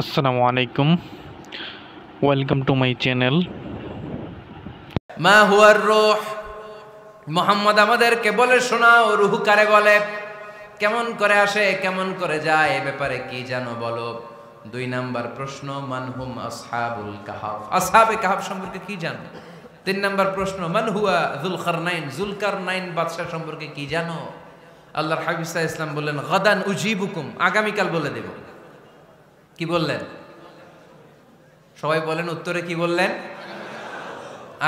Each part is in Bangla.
আসসালামু আলাইকুম, ওয়েলকাম টু মাই চ্যানেল। মা হুয়ার রূহ, মোহাম্মদ আমাদেরকে বলে শোনাও রূহ কারে বলে, কেমন করে আসে, কেমন করে যায়, এ ব্যাপারে কি জানো বলো। 2 নাম্বার প্রশ্ন, মানহুম আসহাবুল কাহাফ, আসহাবে কাহাফ সম্পর্কে কি জানো। 3 নাম্বার প্রশ্ন, মান হুয়া যুলকারনাইন, যুলকারনাইন বাদশা সম্পর্কে কি জানো। আল্লাহর হাবিব সাল্লাল্লাহু আলাইহি ওয়াসাল্লাম বললেন গাদান উজিবুকুম, আগামীকাল বলে দেব। কি বললেন? সবাই বলেন উত্তরে কি বললেন?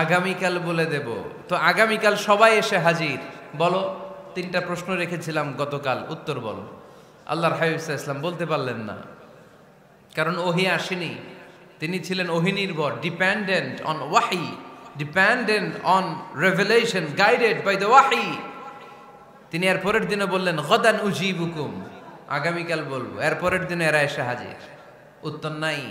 আগামীকাল বলে দেব। তো আগামীকাল সবাই এসে হাজির। বলো, 3টা প্রশ্ন রেখেছিলাম গতকাল, উত্তর বলো। আল্লাহর হাবিব সাল্লাল্লাহু আলাইহি ওয়াসাল্লাম বলতে পারলেন না, কারণ ওহী আসেনি। তিনি ছিলেন ওহী নির্ভর, ডিপেন্ডেন্ট অন ওয়াহি, dependent on revelation, guided by the ওয়াহি। তিনি এর পরের দিনে বললেন গাদান উজিবুকুম, আগামীকাল বলবো। এর পরের দিনে এরা এসে হাজির, উত্তর নাই।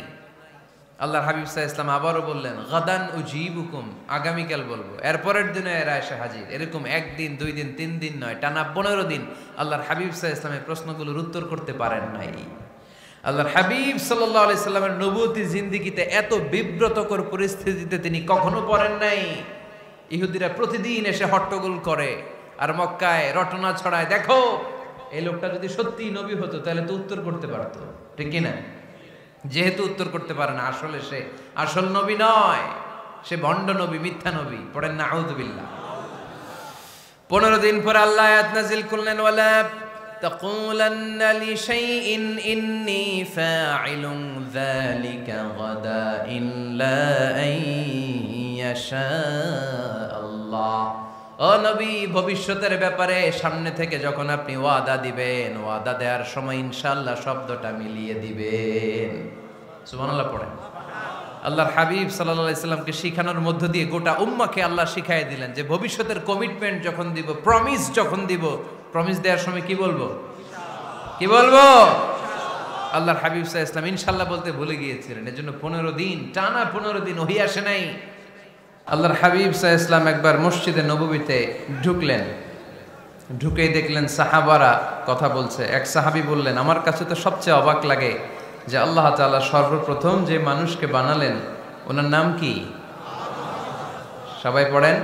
আল্লাহর হাবিব সাল্লাল্লাহু আলাইহি ওয়াসাল্লাম আবারও বললেন গাদান উজিবুকুম, আগামীকাল বলবো। এরপরের দিনে এরা এসে হাজির। এরকম 1 দিন 2 দিন 3 দিন নয়, টানা 15 দিন আল্লাহর হাবিব সাল্লাল্লাহু আলাইহি ওয়াসাল্লামের প্রশ্নগুলোর উত্তর করতে পারেন নাই। আল্লাহর হাবিব সাল্লাল্লাহু আলাইহি সাল্লামের নবুয়তি জিন্দেগিতে এত বিব্রতকর পরিস্থিতিতে তিনি কখনো পড়েন নাই। ইহুদিরা প্রতিদিন এসে হট্টগোল করে আর মক্কায় রটনা ছড়ায়, দেখো এই লোকটা যদি সত্যিই নবী হতো তাহলে তো উত্তর করতে পারতো, ঠিক কি না? যেহেতু উত্তর করতে পারে না, আসলে সে আসল নবী নয়, সে ভণ্ড নবী, মিথ্যা নবী। পড়েন না আউযুবিল্লাহ। 15 দিন পর আল্লাহ আয়াত নাযিল করলেন, ওয়ালা তাকুলান্না লিশাইইন ইন্নী ফাইলুন যালিকা গাদা ইল্লা আইয়াশা আল্লাহ। ও নবী, ভবিষ্যতের ব্যাপারে সামনে থেকে যখন আপনি ওয়াদা দিবেন, ওয়াদা দেওয়ার সময় ইনশাআল্লাহ শব্দটা মিলিয়ে দিবেন। সুবহানাল্লাহ পড়েন। আল্লাহর হাবিব সাল্লাল্লাহু আলাইহি সাল্লামকে শিখানোর মধ্য দিয়ে গোটা উম্মাহকে আল্লাহ শিখাই দিলেন যে ভবিষ্যতের কমিটমেন্ট যখন দিব, প্রমিস যখন দিব, প্রমিস দেওয়ার সময় কি বলবো? কি বলবো? আল্লাহর হাবিব সাল্লাল্লাহু আলাইহি সাল্লাম ইনশাআল্লাহ বলতে ভুলে গিয়েছিলেন। এজন্য 15 দিন, টানা 15 দিন ওহী আসে নাই। আল্লাহর হাবিব সাল্লাল্লাহু আলাইহি সাল্লাম একবার মসজিদে নববীতে ঢুকলেন, ঢুকেই দেখলেন সাহাবারা কথা বলছে। এক সাহাবী বললেন, আমার কাছে তো সবচেয়ে অবাক লাগে যে আল্লাহ তাআলা সর্বপ্রথম যে মানুষকে বানালেন ওনার নাম কি? সবাই পড়েন।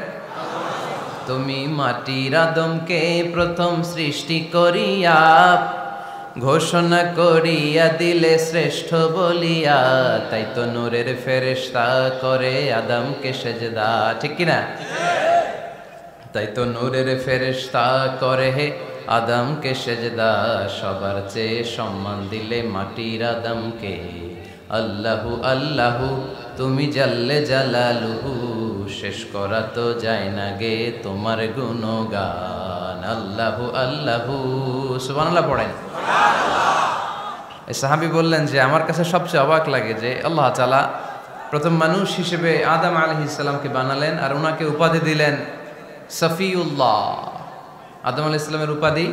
তুমি মাটির আদমকে প্রথম সৃষ্টি করিয়া ঘোষণা করিয়া দিলে শ্রেষ্ঠ বলিয়া, তাই তো নূরের ফেরেশতা করে আদমকে সেজদা, ঠিক কিনা? তাই তো নূরের ফেরেশতা করে হে আদমকে সেজদা, সবার চেয়ে সম্মান দিলে মাটির আদমকে। আল্লাহু আল্লাহু তুমি জাল্লে জালালুহু, শেষ করা তো যায় না গে তোমার গুণগান। আল্লাহু আল্লাহু, সুবহানাল্লাহ পড়েন। এই সাহাবী বললেন যে আমার কাছে সবচেয়ে অবাক লাগে যে আল্লাহ তাআলা প্রথম মানুষ হিসেবে আদম আলাইহিস সালামকে বানালেন আর ওনাকে উপাধি দিলেন সফিউল্লাহ। আদম আলাইহিস সালামের উপাধি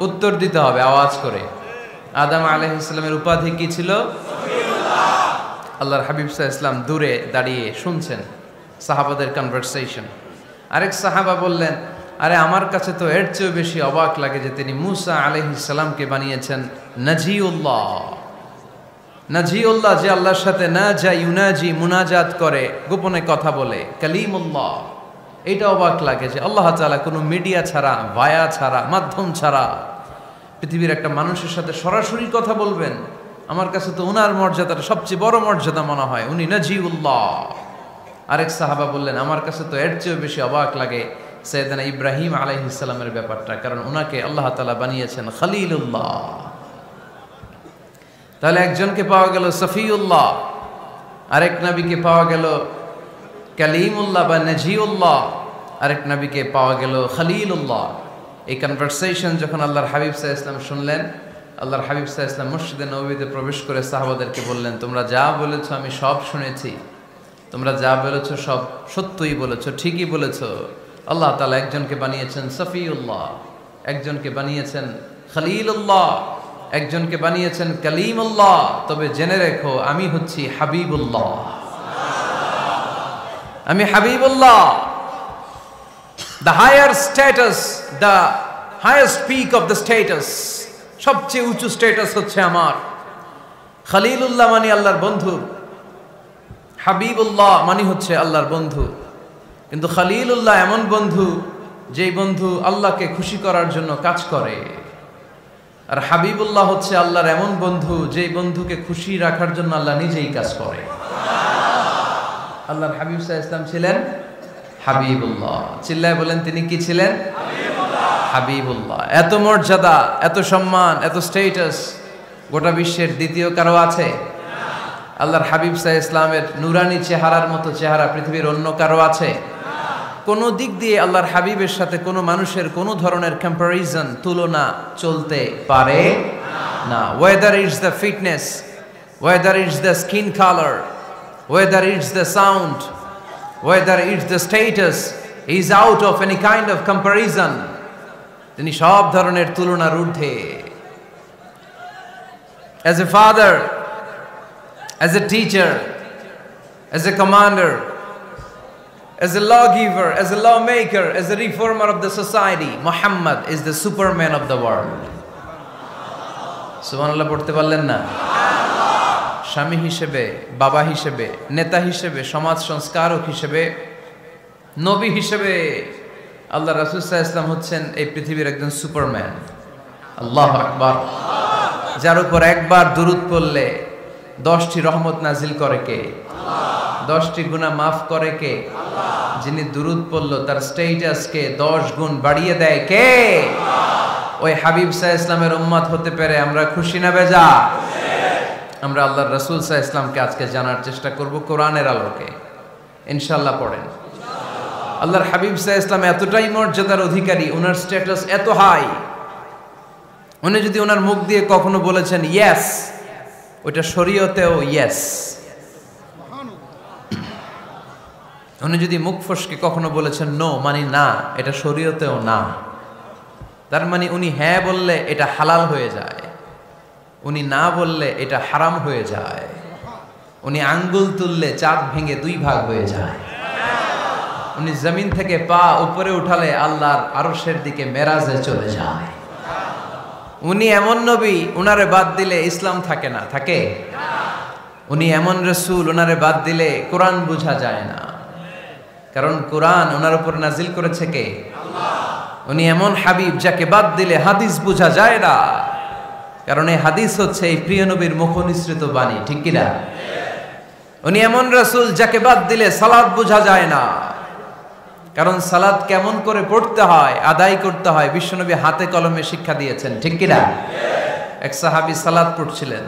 উত্তর দিতে হবে আওয়াজ করে। আদম আলাইহিস সালামের উপাধি কি ছিল? সফিউল্লাহ। আল্লাহর হাবিব সাল্লাল্লাহু আলাইহি ওয়াসাল্লাম দূরে দাঁড়িয়ে শুনছেন সাহাবাদের কনভারসেশন। আরেক সাহাবা বললেন, আরে আমার কাছে তো এর চেয়েও বেশি অবাক লাগে যে তিনি মুসা আলাইহিস সালামকে বানিয়েছেন নাজিউল্লাহ। নাজিউল্লাহ, যে আল্লাহর সাথে না যা ইউনাজি, মুনাজাত করে, গোপনে কথা বলে, কালিমুল্লাহ। এটা অবাক লাগে যে আল্লাহ তাআলা কোনো মিডিয়া ছাড়া, ভায়া ছাড়া, মাধ্যম ছাড়া পৃথিবীর একটা মানুষের সাথে সরাসরি কথা বলবেন। আমার কাছে তো ওনার মর্যাদাটা সবচেয়ে বড় মর্যাদা মনে হয়, উনি নাজিউল্লাহ। আরেক সাহাবা বললেন, আমার কাছে তো এর চেয়েও বেশি অবাক লাগে সাইয়েদনা ইব্রাহিম আলাইহিস সালামের ব্যাপারটা, কারণ ওনাকে আল্লাহ তাআলা বানিয়েছেন খলিলুল্লাহ। তাহলে একজনকে পাওয়া গেল সফিউল্লাহ, আরেক নবীকে পাওয়া গেল কালিমুল্লাহ বা নাজিউল্লাহ, আরেক নবীকে পাওয়া গেল খলিলুল্লাহ। এই কনভারসেশন যখন আল্লাহর হাবিব সাল্লাল্লাহু আলাইহি ওয়াসাল্লাম শুনলেন, আল্লাহর হাবিব সাল্লাল্লাহু আলাইহি ওয়াসাল্লাম মসজিদে নববীতে প্রবেশ করে সাহাবাদেরকে বললেন, তোমরা যা বলেছো আমি সব শুনেছি, তোমরা যা বলেছো সব সত্যই বলেছো, ঠিকই বলেছো। আল্লাহ তাআলা একজনকে বানিয়েছেন সফিউল্লাহ, একজনকে বানিয়েছেন খলিলুল্লাহ, একজনকে বানিয়েছেন কালিমুল্লাহ। তবে জেনে রেখো আমি হচ্ছি হাবিবুল্লাহ, আমি হাবিবুল্লাহ। The higher status, the highest peak of the status, সবচেয়ে উঁচু স্ট্যাটাস হচ্ছে আমার। খলিলুল্লাহ মানে আল্লাহর বন্ধু, হাবিবুল্লাহ মানে হচ্ছে আল্লাহর বন্ধু। কিন্তু খলিলুল্লাহ এমন বন্ধু যেই বন্ধু আল্লাহকে খুশি করার জন্য কাজ করে, আর হাবিবুল্লাহ হচ্ছে আল্লাহর এমন বন্ধু যেই বন্ধুকে খুশি রাখার জন্য আল্লাহ নিজেই কাজ করে। আল্লাহর হাবিব সাল্লাল্লাহু আলাইহি ওয়াসাল্লাম ছিলেন হাবিবুল্লাহ। চিল্লায় বলেন তিনি কি ছিলেন? হাবিবুল্লাহ। এত মর্যাদা, এত সম্মান, এত স্ট্যাটাস গোটা বিশ্বের দ্বিতীয় কারো আছে? আল্লাহর হাবিব সাল্লাল্লাহু আলাইহি ওয়াসাল্লামের নুরানি চেহারার মতো চেহারা পৃথিবীর অন্য কারো আছে? কোন দিক দিয়ে আল্লাহর হাবিবের সাথে কোনো মানুষের কোনো ধরনের কম্পারিজন, তুলনা চলতে পারে না। Whether it's the fitness, whether it's the skin colour, whether it's the sound, whether it's the status, he is out of any kind of comparison. তিনি সব ধরনের তুলনার ঊর্ধ্বে। As a father, as a teacher, as a commander, as a lawgiver, as a lawmaker, as a reformer of the society, Muhammad is the superman of the world. সুবহানাল্লাহ পড়তে পারলেন না? স্বামী হিসেবে, বাবা হিসেবে, নেতা হিসেবে, সমাজ সংস্কারক হিসেবে, নবী হিসেবে আল্লাহ রাসূল সাল্লাল্লাহু আলাইহি ওয়াসাল্লাম হচ্ছেন এই পৃথিবীর একজন সুপারম্যান। আল্লাহু আকবার। যার উপর একবার দুরূদ পড়লে 10টি রহমত নাজিল করে কে? 10টি গুনাহ মাফ করে কে? যিনি দুরূদ পড়লো তার স্ট্যাটাসকে 10 গুণ বাড়িয়ে দেয় কে? ওই হাবিব সাল্লাল্লাহু আলাইহি ওয়াসাল্লামের উম্মত হতে পেরে আমরা খুশি না বেজা? আমরা আল্লাহর রাসূল সাল্লাল্লাহু আলাইহি ওয়াসাল্লামকে আজকে জানার চেষ্টা করব কোরআনের আলোকে। ইনশাআল্লাহ পড়েন। আল্লাহর হাবিব সাল্লাল্লাহু আলাইহি ওয়াসাল্লাম এতটাই মর্যাদার অধিকারী, ওনার স্ট্যাটাস এত হাই, উনি যদি ওনার মুখ দিয়ে কখনো বলেছেন ইয়েস, ওইটা শরীয়তেও ইয়েস। উনি যদি মুখ ফসকে কখনো বলেছেন নো, মানে না, এটা শরীয়তেও না। তার মানে উনি হ্যাঁ বললে এটা হালাল হয়ে যায়, উনি না বললে এটা হারাম হয়ে যায়। উনি আঙ্গুল তুললে চাঁদ ভেঙে 2 ভাগ হয়ে যায়। উনি জমিন থেকে পা উপরে উঠালে আল্লাহর আরশের দিকে মেরাজে চলে যায়। উনি এমন নবী, উনারে বাদ দিলে ইসলাম থাকে না, থাকে? উনি এমন রাসূল, উনারে বাদ দিলে কোরআন বোঝা যায় না, কারণ কোরআন ওনার উপর নাজিল করেছে কে? আল্লাহ। উনি এমন হাবিব যাকে বাদ দিলে হাদিস বোঝা যায় না, কারণ এই হাদিস হচ্ছে এই প্রিয় নবীর মুখনিসৃত বাণী, ঠিক কি না? উনি এমন রাসূল যাকে বাদ দিলে সালাত বোঝা যায় না, কারণ সালাত কেমন করে পড়তে হয়, আদায় করতে হয় বিশ্বনবী হাতে কলমে শিক্ষা দিয়েছেন, ঠিক কি না? এক সাহাবী সালাত পড়ছিলেন,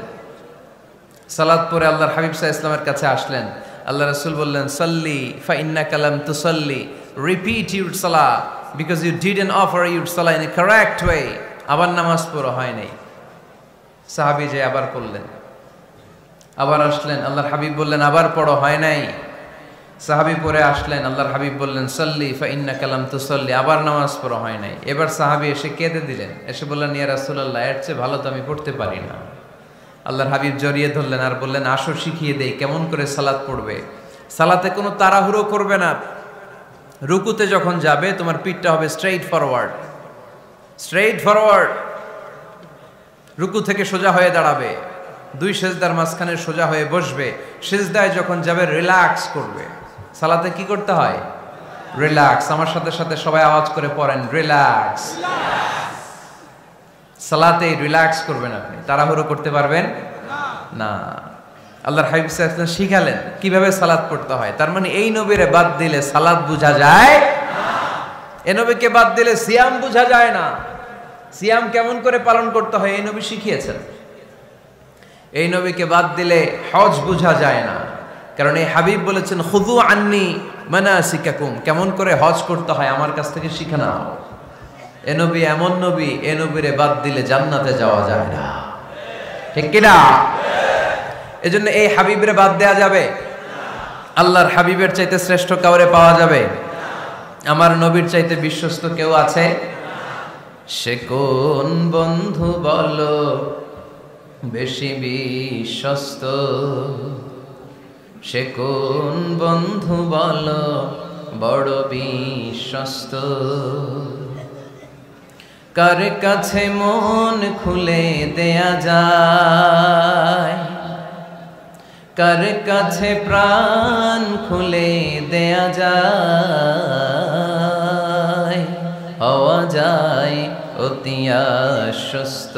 সালাত পড়ে আল্লাহর হাবিব সাল্লাল্লাহু আলাইহি ওয়াসাল্লামের কাছে আসলেন। আল্লাহ রাসূল বললেন সাল্লি ফা ইন্নাকা লাম তুসাল্লি, repeat your salah because you didn't offer your salah in a correct way. আবার নামাজ পড়া হয় নাই। সাহাবী যে আবার পড়লেন, আবার আসলেন, আল্লাহর হাবিব বললেন আবার পড়ো, হয় নাই। সাহাবী পরে আসলেন, আল্লাহর হাবিব বললেন সাল্লি ফা ইন্নাকা লাম তুসাল্লি, আবার নামাজ পড়া হয় নাই। এবার সাহাবী এসে কেঁদে দিলেন, এসে বললেন ইয়া রাসূলুল্লাহ, এর চেয়ে ভালো তো আমি পড়তে পারি না। আল্লাহর হাবিব জড়িয়ে ধরলেন আর বললেন আসো শিখিয়ে দেই কেমন করে সালাত পড়বে। সালাতে কোনো তাড়াহুড়ো করবে না। রুকুতে যখন যাবে তোমার পিঠটা হবে স্ট্রেইট ফরওয়ার্ড, স্ট্রেইট ফরওয়ার্ড। রুকু থেকে সোজা হয়ে দাঁড়াবে, 2 সেজদার মাঝখানে সোজা হয়ে বসবে। সেজদায় যখন যাবে রিল্যাক্স করবে। সালাতে কি করতে হয়? রিল্যাক্স। আমার সাথে সাথে সবাই আওয়াজ করে পড়েন রিল্যাক্স। সালাতে রিল্যাক্স করবেন আপনি, তাড়াহুড়ো করতে পারবেন না। আল্লাহর হাবিব সাল্লাল্লাহু আলাইহি ওয়াসাল্লাম শিখালেন কিভাবে সালাত পড়তে হয়। তার মানে এই নবীরে বাদ দিলে সালাত বোঝা যায় না, এই নবীকে বাদ দিলে সিয়াম বোঝা যায় না। সিয়াম কেমন করে পালন করতে হয় এই নবী শিখিয়েছেন। এই নবীকে বাদ দিলে হজ বোঝা যায় না, কারণ এই হাবিব বলেছেন খুযু আন্নী মানাসিকাকুম, কেমন করে হজ করতে হয় আমার কাছ থেকে শিখে নাও। এ নবী এমন নবী, এ নবীরে বাদ দিলে জান্নাতে যাওয়া যায় না, ঠিক কি না? এজন্য এই হাবিবরে বাদ দেয়া যাবে? আল্লাহর হাবিবের চাইতে শ্রেষ্ঠ কাউরে পাওয়া যাবে? আমার নবীর চাইতে বিশ্বস্ত কেউ আছে? সে কোন বন্ধু বলো বেশি বিশ্বস্ত, সে কোন বন্ধু বলো বড় বিশ্বস্ত, কার কাছে মন খুলে দেয়া যায়, কার কাছে প্রাণ খুলে দেয়া যায়, হওয়া যায় অতি আশ্বস্ত।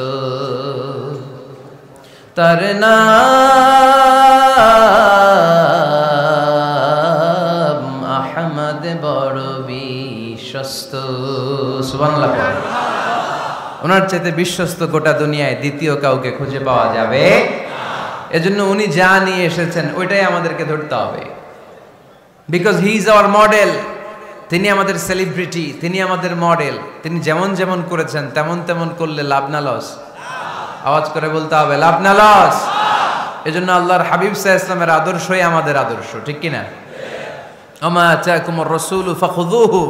তার নাম আহমদ বড় বিশ্বস্ত। সুবহানাল্লাহ। ওনার চাইতে বিশ্বস্ত গোটা দুনিয়ায় দ্বিতীয় কাউকে খুঁজে পাওয়া যাবে। এজন্য উনি যা নিয়ে এসেছেন ওইটাই আমাদেরকে ধরতে হবে, because he is our model. তিনি আমাদের সেলিব্রিটি, তিনি আমাদের মডেল। তিনি যেমন যেমন করেছেন তেমন তেমন করলে লাভ না লস? আওয়াজ করে বলতে হবে লাভ না লস? এজন্য আল্লাহর হাবিব সাল্লাল্লাহু আলাইহি ওয়াসাল্লামের আদর্শই আমাদের আদর্শ, ঠিক কি না? ওমা আতাকুমুর রাসূলু ফাখুযুহু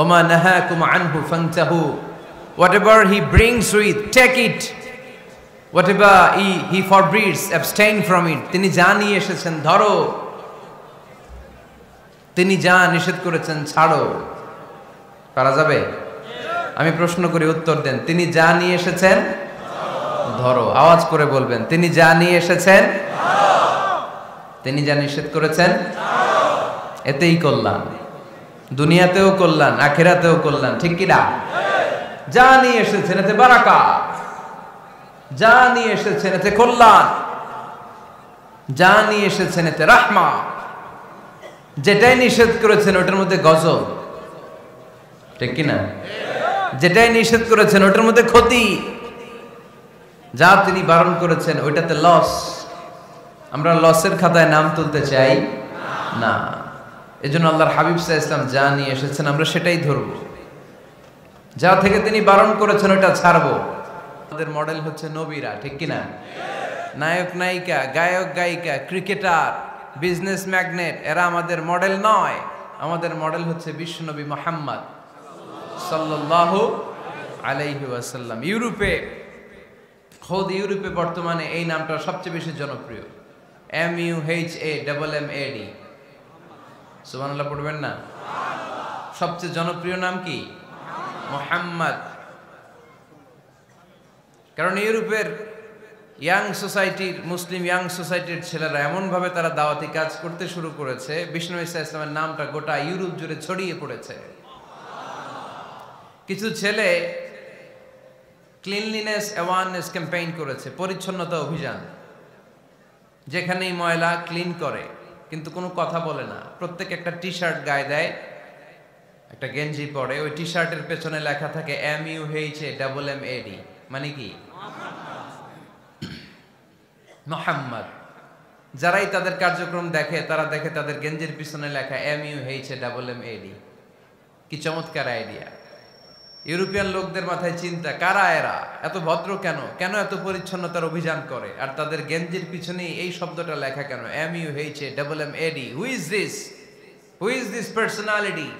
ওমা নাহাকুম আনহু ফান্তাহু। Whatever he brings with, take it. Whatever he forbids, abstain from it. তিনি যা নিয়ে এসেছেন ধরো, তিনি যা নিষেধ করেছেন ছাড়ো। পারা যাবে? আমি প্রশ্ন করি, উত্তর দেন। তিনি যা নিয়ে এসেছেন ধরো। আওয়াজ করে বলবেন, তিনি যা নিয়ে এসেছেন ধরো, তিনি যা নিষেধ করেছেন ছাড়ো। এতেই কল্যাণ, দুনিয়াতেও কল্যাণ, আখিরাতেও কল্যাণ, ঠিক কি না? যা নিয়ে এসেছেন এতে বারাকা, যা নিয়ে এসেছেন এতে কল্যাণ, যা নিয়ে এসেছেন এতে রাহমা। যেটাই নিষেধ করেছেন ওটার মধ্যে গজব, ঠিক কি না? যেটাই নিষেধ করেছেন ওটার মধ্যে ক্ষতি, যা তিনি বারণ করেছেন ওইটাতে লস। আমরা লসের খাতায় নাম তুলতে চাই না। এজন্য আল্লাহর হাবিব সাল্লাল্লাহু আলাইহি ওয়াসাল্লাম যা নিয়ে এসেছেন আমরা সেটাই ধরব, যা থেকে তিনি বারণ করেছেন ওটা ছাড়বো। আমাদের মডেল হচ্ছে নবীরা, ঠিক কিনা? নায়ক নায়িকা, গায়ক গায়িকা, ক্রিকেটার, বিজনেস ম্যাগনেট, এরা আমাদের মডেল নয়। আমাদের মডেল হচ্ছে বিশ্বনবী মুহাম্মদ সাল্লাল্লাহু আলাইহি ওয়াসাল্লাম। ইউরোপে, খোদ ইউরোপে বর্তমানে এই নামটা সবচেয়ে বেশি জনপ্রিয়, MUHAMMAD। সুবহানাল্লাহ পড়বেন না? সবচেয়ে জনপ্রিয় নাম কি? মুহাম্মদ। কারণ ইউরোপের ইয়াং সোসাইটির, মুসলিম ইয়াং সোসাইটির ছেলেরা এমনভাবে তারা দাওয়াতি কাজ করতে শুরু করেছে, বিষ্ণু ঈসা ইসলামের নামটা গোটা ইউরোপ জুড়ে ছড়িয়ে পড়েছে। কিছু ছেলে ক্লিনলিনেস অ্যাওয়ারনেস ক্যাম্পেইন করেছে, পরিচ্ছন্নতা অভিযান। যেখানেই ময়লা ক্লিন করে, কিন্তু কোনো কথা বলে না। প্রত্যেক একটা টি শার্ট গায়ে দেয়, একটা গেঞ্জি পরে, ওই টি শার্টের পেছনে লেখা থাকে MUHAMMAD, মানে কি? মুহাম্মদ। যারাই তাদের কার্যক্রম দেখে তারা দেখে তাদের গেঞ্জির পিছনে লেখা MUHAMMAD। কি চমৎকার আইডিয়া! ইউরোপিয়ান লোকদের মাথায় চিন্তা, কারা এরা, এত ভদ্র কেন, কেন এত পরিচ্ছন্নতার অভিযান করে, আর তাদের গেঞ্জির পিছনেই এই শব্দটা লেখা কেন, MUHAMMAD? Who is this personality?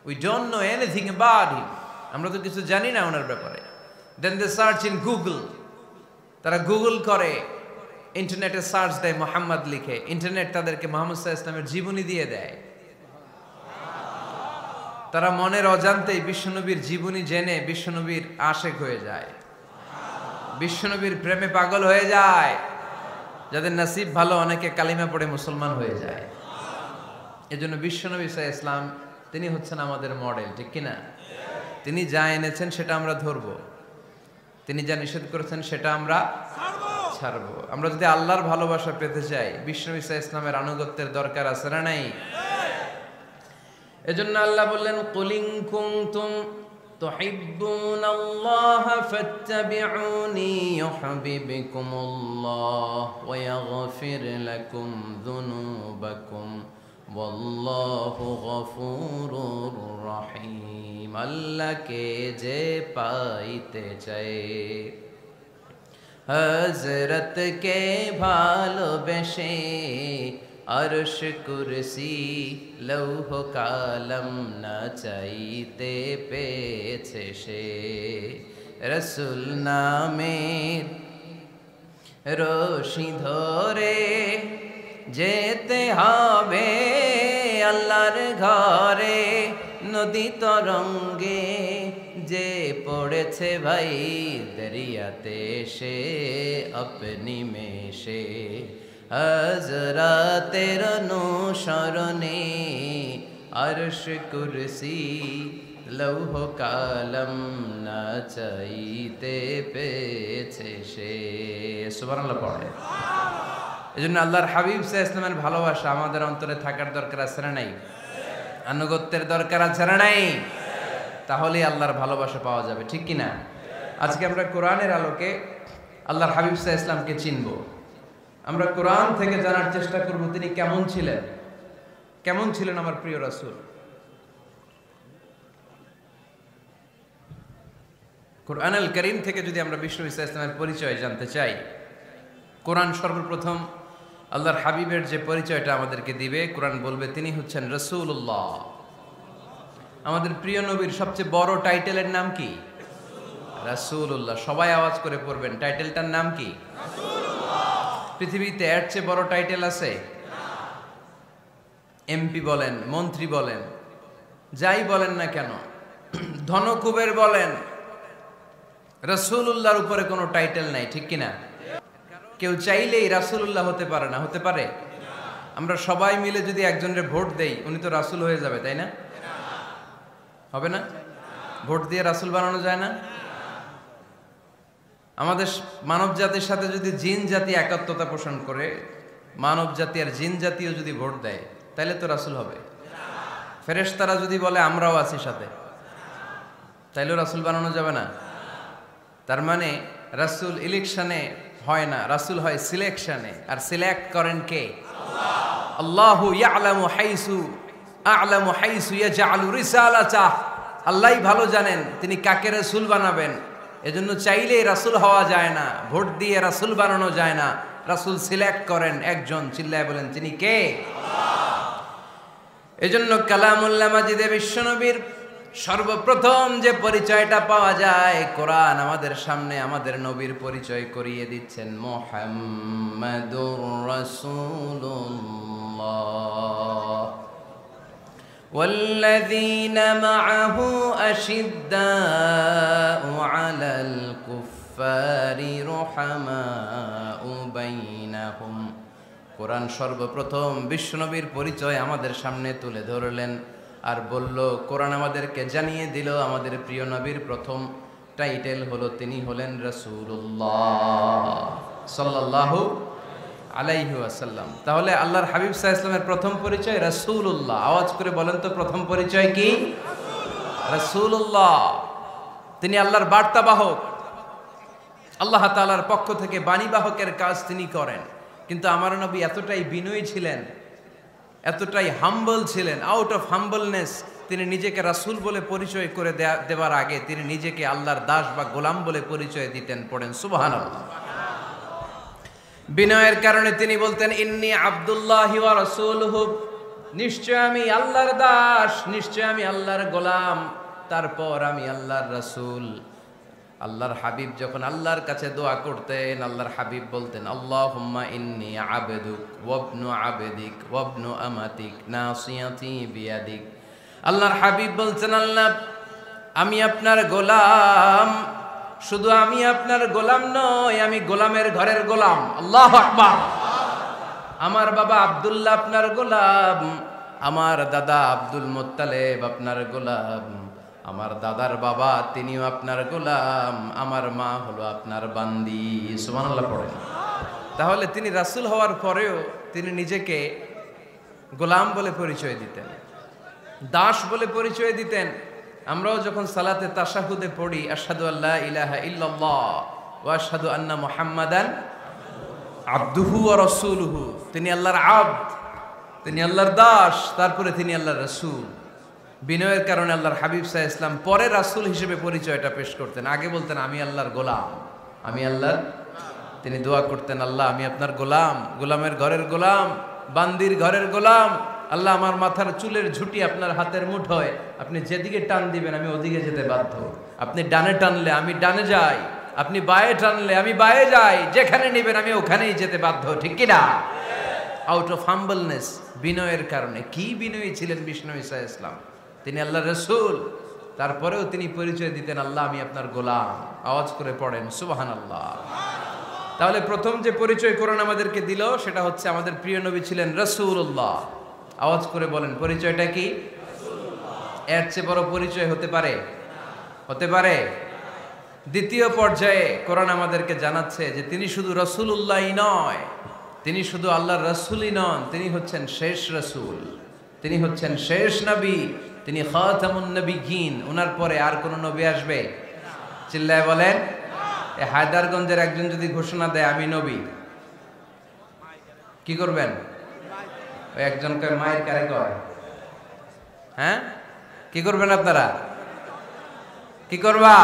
We don't know anything about him. আমরা তো কিছু জানি না ওনার ব্যাপারে। Then they search in Google. তারা গুগল করে, ইন্টারনেটে সার্চ দেয় মুহাম্মদ লিখে। ইন্টারনেট তাদেরকে মুহাম্মদ সাল্লাল্লাহু আলাইহি ওয়াসাল্লামের জীবনী দিয়ে দেয়। তারা মনের অজান্তেই বিশ্বনবীর জীবনী জেনে বিশ্বনবীর আশেক হয়ে যায়, বিশ্বনবীর প্রেমে পাগল হয়ে যায়। যাদের নসিব ভালো, অনেকে কালিমা পড়ে মুসলমান হয়ে যায়। এজন্য বিশ্বনবী সাল্লাল্লাহু আলাইহি ওয়াসাল্লাম তিনি হচ্ছেন আমাদের মডেল, ঠিক কিনা? তিনি যা এনেছেন সেটা আমরা ধরব, তিনি যা নিষেধ করেছেন সেটা আমরা ছাড়বো। আমরা যদি আল্লাহর ভালোবাসা পেতে চাই, বিশ্বনবী সাল্লাল্লাহু আলাইহি ওয়াসাল্লামের আনুগত্যের দরকার আছে না নাই? এজন্য আল্লাহ বললেন, কুল ইন কুনতুম তুহিব্বুনাল্লাহা ফাত্তাবিউনি ইউহিব্বুকুমুল্লাহ ওয়া ইয়াগফির লাকুম যুনুবাকুম ওয়াল্লাহু গফুরুর রহিম। আল্লাহকে যে পাইতে চায়, হযরতকে ভালোবেসে আরশ কুরসি লৌহ কালম না চাইতে পেয়েছে সে। রসুল নামের রশি ধরে যেতে হবে আল্লাহর ঘরে। নদী তরঙ্গে যে পড়েছে ভাই দরিয়াতে সে আপনি মেশে। হযরতের অনুসরণে আরশ কুরসি লৌহ কালম না চাইতে পেয়েছে সে। সুবহানাল্লাহ পড়ে। এজন্য আল্লাহর হাবিব সাল্লাল্লাহু আলাইহি ওয়াসাল্লামের ভালোবাসা আমাদের অন্তরে থাকার দরকার আছে না নাই? আনুগত্যের দরকার আছে না নাই? তাহলে আল্লাহর ভালোবাসা পাওয়া যাবে, ঠিক কি না? আজকে আমরা কোরআনের আলোকে আল্লাহর হাবিব সাল্লাল্লাহু আলাইহি ওয়াসাল্লামকে চিনব। আমরা কোরআন থেকে জানার চেষ্টা করব তিনি কেমন ছিলেন। কেমন ছিলেন আমার প্রিয় রাসূল? কোরআনুল কারীম থেকে যদি আমরা বিষ্ণু ঈসা ইসলামের পরিচয় জানতে চাই, কোরআন সর্বপ্রথম আল্লাহর হাবিবের যে পরিচয়টা আমাদেরকে দিবে, কোরআন বলবে তিনি হচ্ছেন রাসূলুল্লাহ। আমাদের প্রিয় নবীর সবচেয়ে বড় টাইটেলের নাম কি? রাসূলুল্লাহ। সবাই আওয়াজ করে পড়বেন, টাইটেলটার নাম কি? রাসূলুল্লাহ। পৃথিবীতে এর চেয়ে বড় টাইটেল আছে? এমপি বলেন, মন্ত্রী বলেন, যাই বলেন না কেন, ধনকুবের বলেন, রাসূলুল্লাহর উপরে কোনো টাইটেল নাই, ঠিক কিনা? কেউ চাইলেই রাসূলুল্লাহ হতে পারে না, হতে পারে? আমরা সবাই মিলে যদি একজনের ভোট দেই, উনি তো রাসূল হয়ে যাবে, তাই না? হবে না? ভোট দিয়ে রাসূল বানানো যায় না? আমাদের মানব জাতির সাথে যদি জিন জাতি একাত্মতা পোষণ করে, মানব জাতি আর জিন জাতিও যদি ভোট দেয়, তাহলে তো রাসূল হবে। ফেরেশতারা যদি বলে আমরাও আছি সাথে, তাইলেও রাসূল বানানো যাবে না। তার মানে রাসূল ইলেকশনে হয় না, রাসূল হয় সিলেকশনে। আর সিলেক্ট করেন কে? আল্লাহ। আল্লাহু ইয়ালামু হাইসু ইয়াজআলু রিসালাতাহ। আল্লাহই ভালো জানেন তিনি কাকে রাসূল বানাবেন। এজন্য চাইলেই রাসূল হওয়া যায় না, ভোট দিয়ে রাসূল বানানো যায় না। রাসূল সিলেক্ট করেন একজন, চিল্লায় বলেন তিনি কে? আল্লাহ। এজন্য কালামুল্লাহ মাজিদে বিশ্বনবীর সর্বপ্রথম যে পরিচয়টা পাওয়া যায়, কোরআন আমাদের সামনে আমাদের নবীর পরিচয় করিয়ে দিচ্ছেন, মুহাম্মাদুর রাসূলুল্লাহ ওয়াল্লাযীনা মাআহু আশিদ্দাউ আলাল কুফফারি রুহামাউ বাইনাহুম। কোরআন সর্বপ্রথম বিশ্বনবীর পরিচয় আমাদের সামনে তুলে ধরলেন আর বলল, কোরআন আমাদেরকে জানিয়ে দিল আমাদের প্রিয় নবীর প্রথম টাইটেল হলো তিনি হলেন রাসূলুল্লাহ সাল্লাল্লাহু আলাইহি ওয়াসাল্লাম। তাহলে আল্লাহর হাবিব সাল্লাল্লাহু আলাইহি ওয়াসাল্লামের প্রথম পরিচয় রাসূলুল্লাহ। আওয়াজ করে বলেন তো, প্রথম পরিচয় কি? রাসূলুল্লাহ। তিনি আল্লাহর বার্তাবাহক, আল্লাহ তাআলার পক্ষ থেকে বাণীবাহকের কাজ তিনি করেন। কিন্তু আমার নবী এতটাই বিনয়ী ছিলেন, এতটাই হাম্বল ছিলেন, আউট অফ হাম্বলনেস তিনি নিজেকে রাসূল বলে পরিচয় করে দেওয়ার আগে তিনি নিজেকে আল্লাহর দাস বা গোলাম বলে পরিচয় দিতেন। পড়েন সুবহানাল্লাহ। বিনয়ের কারণে তিনি বলতেন, ইন্নী আব্দুল্লাহি ওয়া রাসূলুহু, নিশ্চয় আমি আল্লাহর দাস, নিশ্চয় আমি আল্লাহর গোলাম, তারপর আমি আল্লাহর রাসূল। আল্লাহর হাবিব যখন আল্লাহর কাছে দোয়া করতেন, আল্লাহর হাবিব বলতেন, আল্লাহুম্মা ইন্নী আবদুক ওয়া ইবনু আবদিক ওয়া ইবনু আমাতিক নাসিয়াতি বিয়াদিক। আল্লাহর হাবিব বলছেন, আল্লাহ আমি আপনার গোলাম, শুধু আমি আপনার গোলাম নই, আমি গোলামের ঘরের গোলাম। আল্লাহু আকবার। আমার বাবা আব্দুল্লাহ আপনার গোলাম, আমার দাদা আব্দুল মুত্তালিব আপনার গোলাম, আমার দাদার বাবা তিনিও আপনার গোলাম, আমার মা হলো আপনার বান্দি। সুবহানাল্লাহ পড়েন। তাহলে তিনি রাসূল হওয়ার পরেও তিনি নিজেকে গোলাম বলে পরিচয় দিতেন, দাস বলে পরিচয় দিতেন। আমরাও যখন সালাতে তাশাহুদে পড়ি, আশহাদু আল্লা ইলাহা ইল্লাল্লাহ ওয়া আশহাদু আন্না মুহাম্মাদান আবদুহু ওয়া রাসূলুহু, তিনি আল্লাহর আবদ, তিনি আল্লাহর দাস, তারপরে তিনি আল্লাহর রাসূল। বিনয়ের কারণে আল্লাহর হাবিব সাল্লাল্লাহু আলাইহি ওয়াসাল্লাম পরে রাসূল হিসেবে পরিচয়টা পেশ করতেন। আগে বলতেন আমি আল্লাহর গোলাম, আমি আল্লাহর। তিনি দোয়া করতেন, আল্লাহ আমি আপনার গোলাম, গোলামের ঘরের গোলাম, বান্দির ঘরের গোলাম। আল্লাহ আমার মাথার চুলের ঝুঁটি আপনার হাতের মুঠোয়, আপনি যেদিকে টান দিবেন আমি ওদিকে যেতে বাধ্য। আপনি ডানে টানলে আমি ডানে যাই, আপনি বায়ে টানলে আমি বায়ে যাই, যেখানে নেবেন আমি ওখানেই যেতে বাধ্য, ঠিক কি না? আউট অফ হাম্বলনেস, বিনয়ের কারণে। কি বিনয়ী ছিলেন বিষ্ণু ঈসা ইসলাম। তিনি আল্লাহর রাসূল, তারপরেও তিনি পরিচয় দিতেন, আল্লাহ আমি আপনার গোলাম। আওয়াজ করে পড়েন সুবহানাল্লাহ। তাহলে প্রথম যে পরিচয় কোরআন আমাদেরকে দিল সেটা হচ্ছে আমাদের প্রিয় নবী ছিলেন রাসূলুল্লাহ। আওয়াজ করে বলেন পরিচয়টা কি? এর চেয়ে বড় পরিচয় হতে পারে? হতে পারে? দ্বিতীয় পর্যায়ে কোরআন আমাদেরকে জানাচ্ছে যে তিনি শুধু রাসূলুল্লাহই নয়, তিনি শুধু আল্লাহর রাসূলই নন, তিনি হচ্ছেন শেষ রাসূল, তিনি হচ্ছেন শেষ নবী, তিনি খাতামুন নবিয়্যিন। ওনার পরে আর কোন নবী আসবে? চিল্লায় বলেন। এই হায়দারগঞ্জের একজন যদি ঘোষণা দেয় আমি নবী, কি করবেন? ওই একজন কয় মায়ের কারে কয়, হ্যাঁ কি করবেন আপনারা? কি করবা?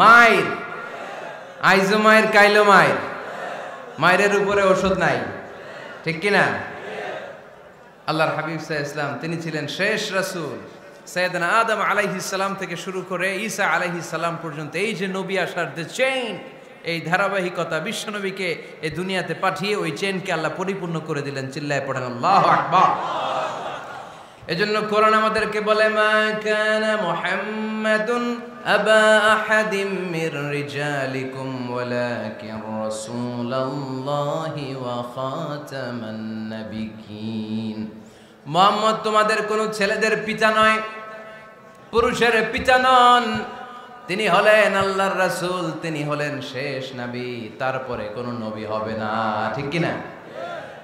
মায়ের আইজো মায়ের কাইলো মায়ের, মায়ের উপরে ওষুধ নাই, ঠিক কিনা? আল্লাহর হাবিব সাল্লাল্লাহু আলাইহি ওয়াসাল্লাম তিনি ছিলেন শেষ রাসূল। সাইয়েদনা আদম আলাইহিস সালাম থেকে শুরু করে ঈসা আলাইহিস সালাম পর্যন্ত এই যে নবী আসার যে চেইন, এই ধারাবাহিকতা, বিশ্বনবীকে এই দুনিয়াতে পাঠিয়ে ওই চেইনকে আল্লাহ পরিপূর্ণ করে দিলেন। চিল্লায় পড়েন আল্লাহু আকবার। এজন্য কোরআন আমাদেরকে বলে মা কানা মুহাম্মাদুন আবা আহাদিম মির রিজালিকুম ওয়ালাকিন রাসূলুল্লাহি ওয়া খাতামান নাবিয়্যিন। মুহাম্মদ তোমাদের কোন ছেলেদের পিতা নয়, পুরুষের পিতা নন, তিনি হলেন আল্লাহর রাসূল, তিনি হলেন শেষ নবী, তারপরে কোন নবী হবে না, ঠিক কি না?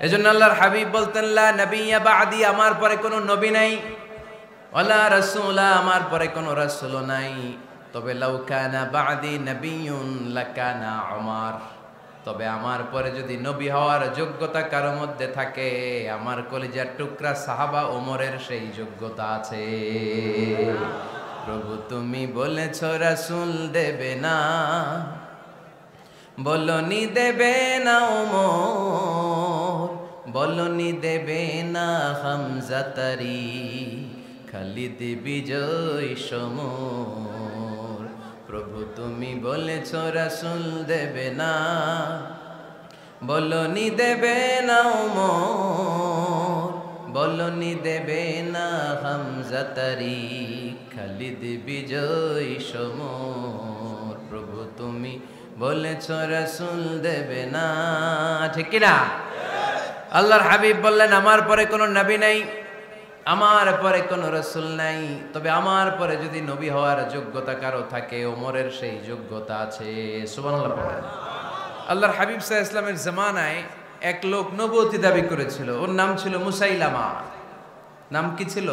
এজন্য আল্লাহর হাবিব বলতেন লা নবিয়্যা বা'দি, আমার পরে কোনো নবী নাই, ওয়ালা রাসূলা, আমার পরে কোনো রাসূল নাই। তবে লাউ কানা বা'দি নবিয়্যুন লাকানা উমর, তবে আমার পরে যদি নবী হওয়ার যোগ্যতা কারো মধ্যে থাকে, আমার কলিজার টুকরা সাহাবা ওমরের সেই যোগ্যতা আছে। প্রভু তুমি বলেছো রাসূল দেবে না, বলনি দেবে না ওমর, বলনি দেবে না হামজা তারি, খালিদ বিজয় সমর। প্রভু তুমি বলেছো রাসূল দেবে না, বলনি দেবে না ওমর, বলনি দেবে না হামজা তারি, খালিদ বিজয় সমর। প্রভু তুমি বলেছো রাসূল দেবে না, ঠিক কি না? আল্লাহর হাবিব বললেন আমার পরে কোনো নবী নাই, আমার পরে কোনো রাসূল নাই, তবে আমার পরে যদি নবী হওয়ার যোগ্যতা কারো থাকে, ওমরের সেই যোগ্যতা আছে। সুবহানাল্লাহ পড়েন। আল্লাহর হাবিব সাল্লাল্লাহু আলাইহি ওয়াসাল্লামের জামানায় এক লোক নবুয়তি দাবি করেছিল, ওর নাম ছিল মুসাইলামা। নাম কি ছিল?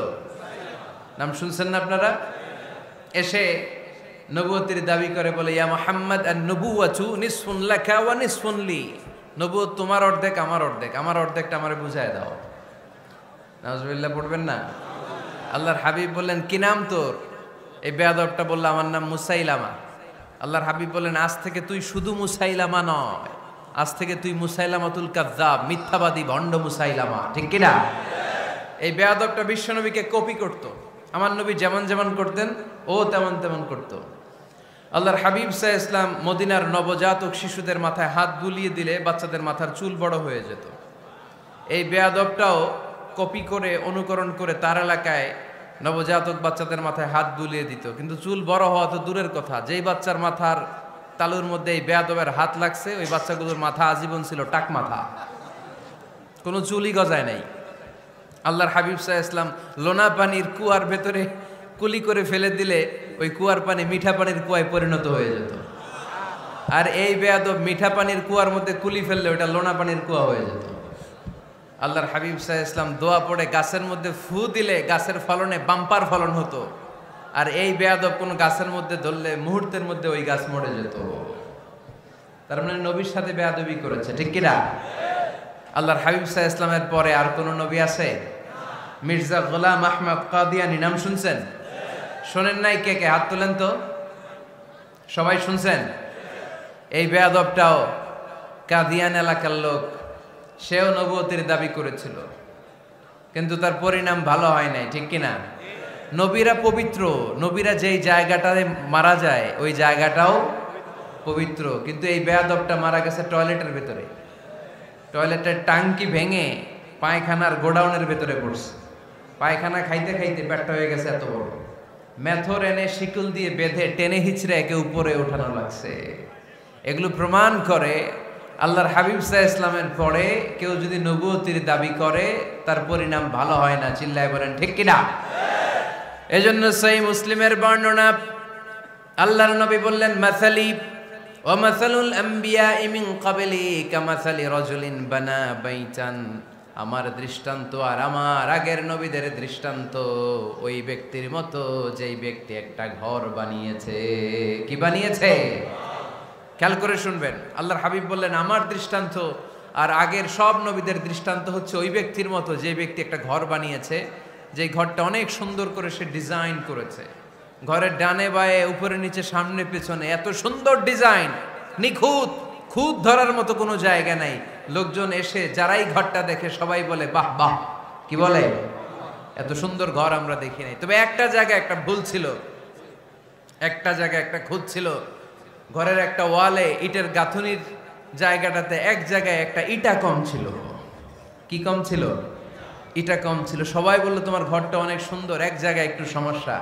নাম শুনছেন না আপনারা? এসে নবুয়তির দাবি করে বলে ইয়া মুহাম্মদ আন-নবুওয়াতু নিসফুন লাকা ওয়া নিসফুন লি, নবুয়ত তোমার অর্ধেক আমার অর্ধেক, আমার অর্ধেকটা আমারে বুঝায় দাও। নাউজুবিল্লাহ পড়বেন না? আল্লাহর হাবিব বললেন কি নাম তোর? এই বেয়াদবটা বলল আমার নাম মুসাইলামা। আল্লাহর হাবিব বললেন আজ থেকে তুই শুধু মুসাইলামা নয়, আজ থেকে তুই মুসাইলামাতুল কাযযাব, মিথ্যাবাদী ভণ্ড মুসাইলামা, ঠিক কি না? এই বেয়াদবটা বিশ্বনবীকে কপি করত, আমার নবী যেমন যেমন করতেন ও তেমন তেমন করত। আল্লাহর হাবিব সাল্লাল্লাহু আলাইহি ওয়াসাল্লাম মদিনার নবজাতক শিশুদের মাথায় হাত বুলিয়ে দিলে বাচ্চাদের মাথার চুল বড় হয়ে যেত। এই বেয়াদবটাও কপি করে অনুকরণ করে তার এলাকায় নবজাতক বাচ্চাদের মাথায় হাত বুলিয়ে দিত, কিন্তু চুল বড় হওয়া তো দূরের কথা, যেই বাচ্চার মাথার তালুর মধ্যে এই বেয়াদবের হাত লাগছে ওই বাচ্চাগুলোর মাথা আজীবন ছিল টাক মাথা, কোনো চুলই গজায় নাই। আল্লাহর হাবিব সাল্লাল্লাহু আলাইহি ওয়াসাল্লাম লোনা পানির কুয়ার ভেতরে কুলি করে ফেলে দিলে ওই কুয়ার পানি মিঠা পানির কুয়ায় পরিণত হয়ে যেত, আর এই বেয়াদব মিঠা পানির কুয়ার মধ্যে কুলি ফেললে ওটা লোনা পানির কুয়া হয়ে যেত। আল্লাহর হাবিব সাল্লাল্লাহু আলাইহি ওয়াসাল্লাম দোয়া পড়ে গাছের মধ্যে ফু দিলে গাছের ফলনে বাম্পার ফলন হতো, আর এই বেয়াদব কোন গাছের মধ্যে ধরলে মুহূর্তের মধ্যে ওই গাছ মরে যেত। তার মানে নবীর সাথে বেয়াদবি করেছে, ঠিক কিনা? আল্লাহর হাবিব সাল্লাল্লাহু আলাইহি ওয়াসাল্লামের পরে আর কোন নবী আছে? মির্জা গোলাম আহমদ কাদিয়ানী নাম শুনছেন? শোনেন নাই? কে কে হাত তোলেন তো, সবাই শুনছেন? এই বেয়াদবটাও কাদিয়ান এলাকার লোক, সেও নবুয়তির দাবি করেছিল, কিন্তু তার পরিণাম ভালো হয় নাই, ঠিক কিনা? নবীরা পবিত্র, নবীরা যেই জায়গাটায় মারা যায় ওই জায়গাটাও পবিত্র, কিন্তু এই বেয়াদবটা মারা গেছে টয়লেটের ভেতরে, টয়লেটের টাঙ্কি ভেঙে পায়খানার গোডাউনের ভেতরে পড়ছে, পায়খানা খাইতে খাইতে পেটটা হয়ে গেছে এত বড়, মেথর এনে শিকল দিয়ে বেঁধে টেনে হিচড়ে একে উপরে ওঠানো লাগছে। এগুলো প্রমাণ করে আল্লাহর হাবিব সাল্লাল্লাহু আলাইহি ইসলামের পরে কেউ যদি নবুয়তির দাবি করে তার পরিণাম ভালো হয় না। চিল্লায় বলেন ঠিক কিনা? এজন্য সহিহ মুসলিমের বর্ণনা, আল্লাহর নবী বললেন, মাসালি ওয়া মাসালুল আমবিয়াই মিন ক্বাবলি কামাসালি রাজুলিন বানা বাইতান, আমার দৃষ্টান্ত আর আমার আগের নবীদের দৃষ্টান্ত ওই ব্যক্তির মতো যেই ব্যক্তি একটা ঘর বানিয়েছে। কি বানিয়েছে? খেয়াল করে শুনবেন, আল্লাহর হাবিব বললেন আমার দৃষ্টান্ত আর আগের সব নবীদের দৃষ্টান্ত হচ্ছে ওই ব্যক্তির মতো যে ব্যক্তি একটা ঘর বানিয়েছে, যে ঘরটা অনেক সুন্দর করে সে ডিজাইন করেছে। ঘরের ডানে বায়ে উপরে নিচে সামনে পেছনে এত সুন্দর ডিজাইন, নিখুঁত, খুঁত ধরার মতো কোনো জায়গা নাই। লোকজন এসে যারাই ঘরটা দেখে সবাই বলে বাহ বাহ। কি বলে? এত সুন্দর ঘর আমরা দেখি নাই। তবে একটা জায়গায় একটা ভুল ছিল, একটা জায়গায় একটা খুঁত ছিল। ঘরের একটা ওয়ালে ইটের গাঁথুনির জায়গাটাতে এক জায়গায় একটা ইটা কম ছিল। কি কম ছিল? ইটা কম ছিল। সবাই বললো তোমার ঘরটা অনেক সুন্দর, এক জায়গায় একটু সমস্যা,